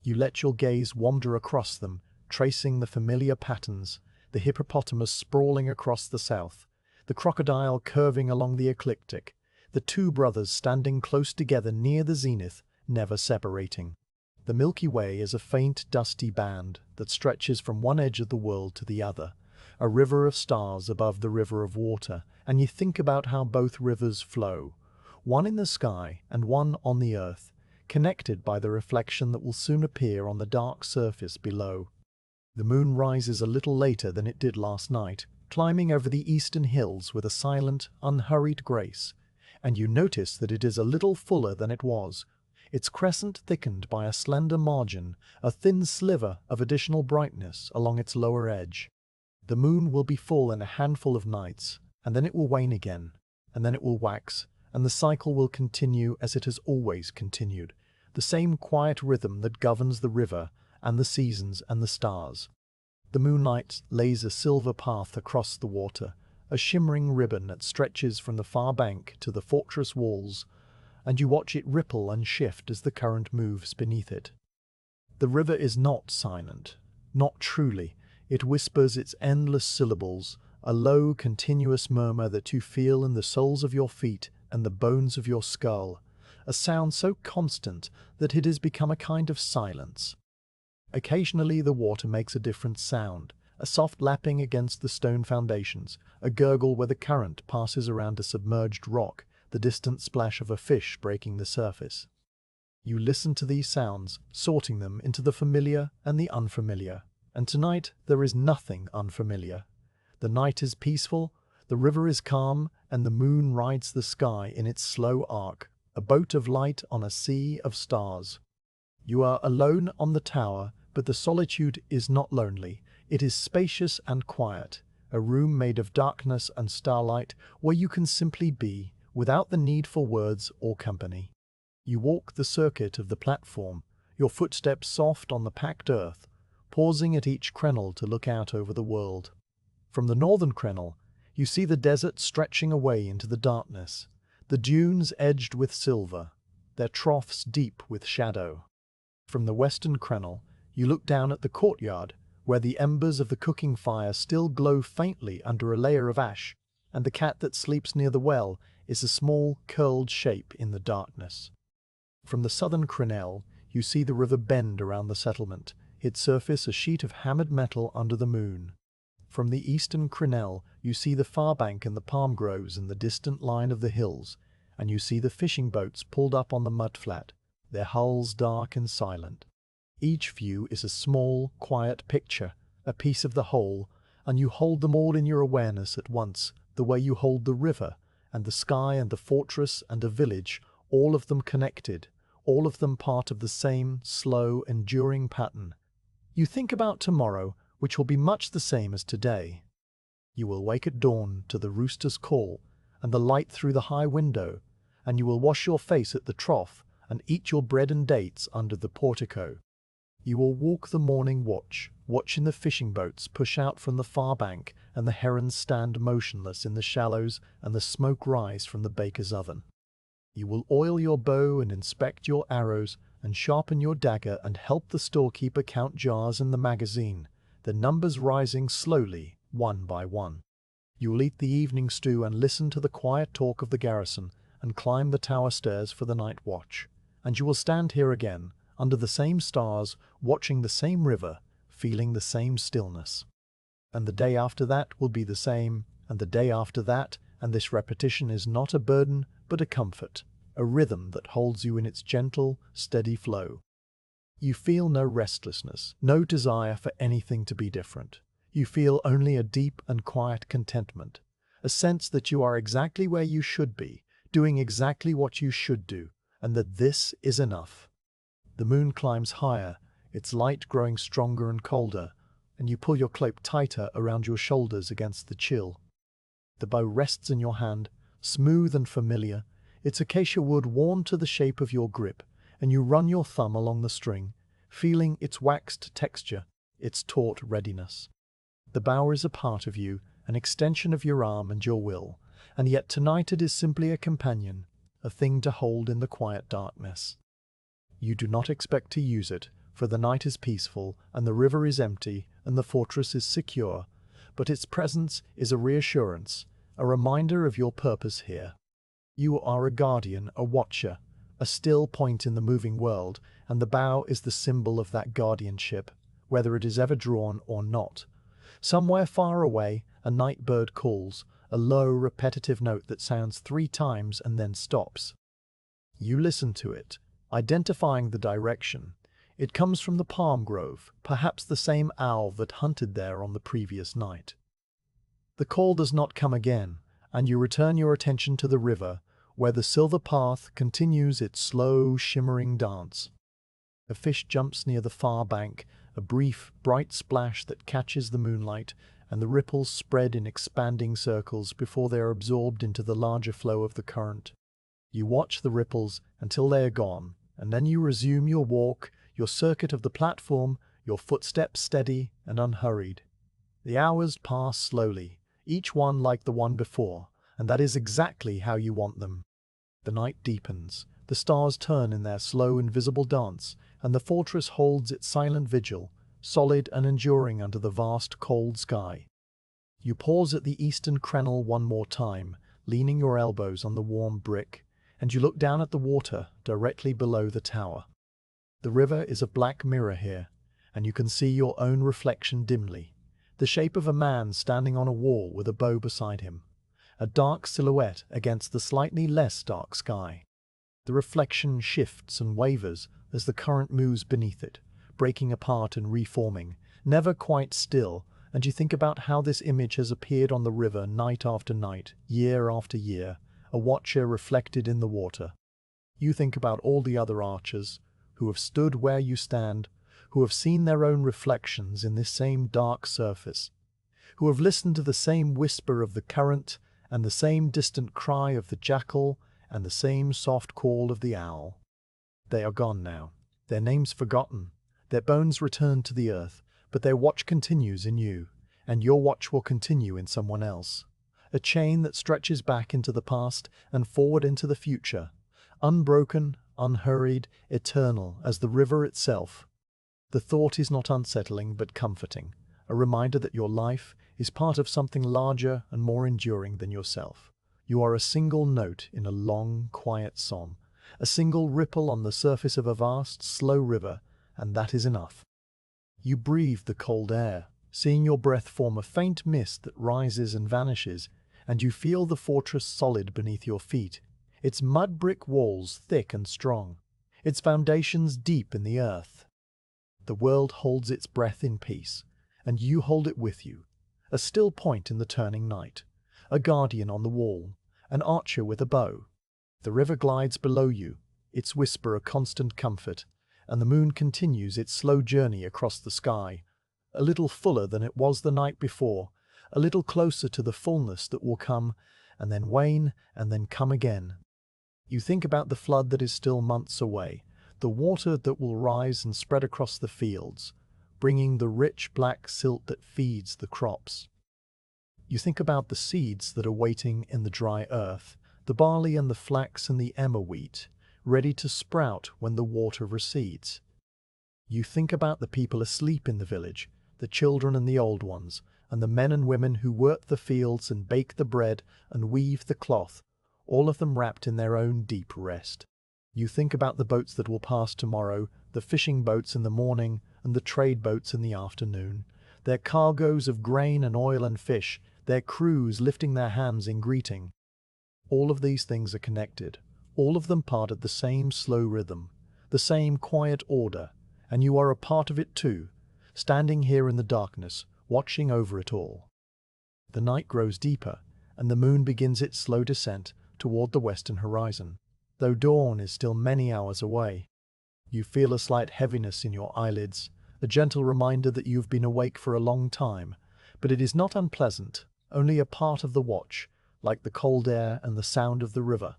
You let your gaze wander across them, tracing the familiar patterns, the hippopotamus sprawling across the south, the crocodile curving along the ecliptic, the two brothers standing close together near the zenith, never separating. The Milky Way is a faint, dusty band that stretches from one edge of the world to the other, a river of stars above the river of water, and you think about how both rivers flow, one in the sky and one on the earth, connected by the reflection that will soon appear on the dark surface below. The moon rises a little later than it did last night, climbing over the eastern hills with a silent, unhurried grace, and you notice that it is a little fuller than it was, its crescent thickened by a slender margin, a thin sliver of additional brightness along its lower edge. The moon will be full in a handful of nights, and then it will wane again, and then it will wax, and the cycle will continue as it has always continued, the same quiet rhythm that governs the river and the seasons and the stars. The moonlight lays a silver path across the water, a shimmering ribbon that stretches from the far bank to the fortress walls, and you watch it ripple and shift as the current moves beneath it. The river is not silent, not truly. It whispers its endless syllables, a low, continuous murmur that you feel in the soles of your feet and the bones of your skull, a sound so constant that it has become a kind of silence. Occasionally the water makes a different sound, a soft lapping against the stone foundations, a gurgle where the current passes around a submerged rock, the distant splash of a fish breaking the surface. You listen to these sounds, sorting them into the familiar and the unfamiliar. And tonight there is nothing unfamiliar. The night is peaceful, the river is calm, and the moon rides the sky in its slow arc, a boat of light on a sea of stars. You are alone on the tower, but the solitude is not lonely. It is spacious and quiet, a room made of darkness and starlight where you can simply be, without the need for words or company. You walk the circuit of the platform, your footsteps soft on the packed earth, pausing at each crenelle to look out over the world. From the northern crenelle, you see the desert stretching away into the darkness, the dunes edged with silver, their troughs deep with shadow. From the western crenelle, you look down at the courtyard, where the embers of the cooking fire still glow faintly under a layer of ash, and the cat that sleeps near the well is a small, curled shape in the darkness. From the southern crenelle, you see the river bend around the settlement, its surface a sheet of hammered metal under the moon. From the eastern crenelle, you see the far bank and the palm groves and the distant line of the hills, and you see the fishing boats pulled up on the mudflat, their hulls dark and silent. Each view is a small, quiet picture, a piece of the whole, and you hold them all in your awareness at once, the way you hold the river, and the sky and the fortress and the village, all of them connected, all of them part of the same slow, enduring pattern. You think about tomorrow, which will be much the same as today. You will wake at dawn to the rooster's call and the light through the high window, and you will wash your face at the trough and eat your bread and dates under the portico. You will walk the morning watch, watching the fishing boats push out from the far bank and the herons stand motionless in the shallows and the smoke rise from the baker's oven. You will oil your bow and inspect your arrows and sharpen your dagger and help the storekeeper count jars in the magazine, the numbers rising slowly, one by one. You will eat the evening stew and listen to the quiet talk of the garrison and climb the tower stairs for the night watch. And you will stand here again, under the same stars, watching the same river, feeling the same stillness. And the day after that will be the same, and the day after that, and this repetition is not a burden, but a comfort, a rhythm that holds you in its gentle, steady flow. You feel no restlessness, no desire for anything to be different. You feel only a deep and quiet contentment, a sense that you are exactly where you should be, doing exactly what you should do, and that this is enough. The moon climbs higher, its light growing stronger and colder, and you pull your cloak tighter around your shoulders against the chill. The bow rests in your hand, smooth and familiar, its acacia wood worn to the shape of your grip, and you run your thumb along the string, feeling its waxed texture, its taut readiness. The bow is a part of you, an extension of your arm and your will, and yet tonight it is simply a companion, a thing to hold in the quiet darkness. You do not expect to use it, for the night is peaceful, and the river is empty, and the fortress is secure, but its presence is a reassurance, a reminder of your purpose here. You are a guardian, a watcher, a still point in the moving world, and the bow is the symbol of that guardianship, whether it is ever drawn or not. Somewhere far away, a night bird calls, a low, repetitive note that sounds 3 times and then stops. You listen to it, identifying the direction. It comes from the palm grove, perhaps the same owl that hunted there on the previous night. The call does not come again, and you return your attention to the river, where the silver path continues its slow, shimmering dance. A fish jumps near the far bank, a brief, bright splash that catches the moonlight, and the ripples spread in expanding circles before they are absorbed into the larger flow of the current. You watch the ripples until they are gone, and then you resume your walk, your circuit of the platform, your footsteps steady and unhurried. The hours pass slowly, each one like the one before, and that is exactly how you want them. The night deepens, the stars turn in their slow, invisible dance, and the fortress holds its silent vigil, solid and enduring under the vast, cold sky. You pause at the eastern crenel one more time, leaning your elbows on the warm brick, and you look down at the water directly below the tower. The river is a black mirror here, and you can see your own reflection dimly, the shape of a man standing on a wall with a bow beside him, a dark silhouette against the slightly less dark sky. The reflection shifts and wavers as the current moves beneath it, breaking apart and reforming, never quite still, and you think about how this image has appeared on the river night after night, year after year, a watcher reflected in the water. You think about all the other archers, who have stood where you stand, who have seen their own reflections in this same dark surface, who have listened to the same whisper of the current, and the same distant cry of the jackal, and the same soft call of the owl. They are gone now, their names forgotten, their bones returned to the earth, but their watch continues in you, and your watch will continue in someone else. A chain that stretches back into the past and forward into the future, unbroken, unhurried, eternal as the river itself. The thought is not unsettling but comforting, a reminder that your life is part of something larger and more enduring than yourself. You are a single note in a long, quiet song, a single ripple on the surface of a vast, slow river, and that is enough. You breathe the cold air, seeing your breath form a faint mist that rises and vanishes, and you feel the fortress solid beneath your feet, its mud brick walls thick and strong, its foundations deep in the earth. The world holds its breath in peace, and you hold it with you, a still point in the turning night, a guardian on the wall, an archer with a bow. The river glides below you, its whisper a constant comfort, and the moon continues its slow journey across the sky, a little fuller than it was the night before, a little closer to the fullness that will come, and then wane, and then come again. You think about the flood that is still months away, the water that will rise and spread across the fields, bringing the rich black silt that feeds the crops. You think about the seeds that are waiting in the dry earth, the barley and the flax and the emmer wheat, ready to sprout when the water recedes. You think about the people asleep in the village, the children and the old ones, and the men and women who work the fields and bake the bread and weave the cloth, all of them wrapped in their own deep rest. You think about the boats that will pass tomorrow, the fishing boats in the morning and the trade boats in the afternoon, their cargoes of grain and oil and fish, their crews lifting their hands in greeting. All of these things are connected, all of them part of the same slow rhythm, the same quiet order, and you are a part of it too, standing here in the darkness, watching over it all. The night grows deeper, and the moon begins its slow descent toward the western horizon, though dawn is still many hours away. You feel a slight heaviness in your eyelids, a gentle reminder that you've been awake for a long time, but it is not unpleasant, only a part of the watch, like the cold air and the sound of the river.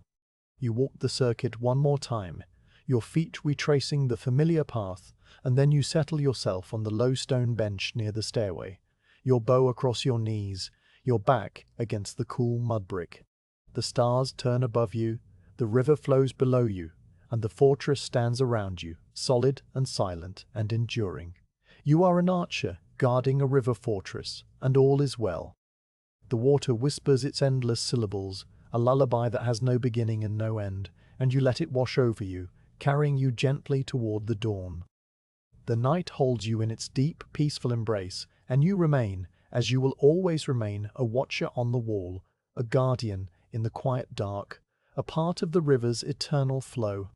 You walk the circuit one more time, your feet retracing the familiar path, and then you settle yourself on the low stone bench near the stairway, your bow across your knees, your back against the cool mud brick. The stars turn above you, the river flows below you, and the fortress stands around you, solid and silent and enduring. You are an archer guarding a river fortress, and all is well. The water whispers its endless syllables, a lullaby that has no beginning and no end, and you let it wash over you, carrying you gently toward the dawn. The night holds you in its deep, peaceful embrace, and you remain, as you will always remain, a watcher on the wall, a guardian in the quiet dark, a part of the river's eternal flow.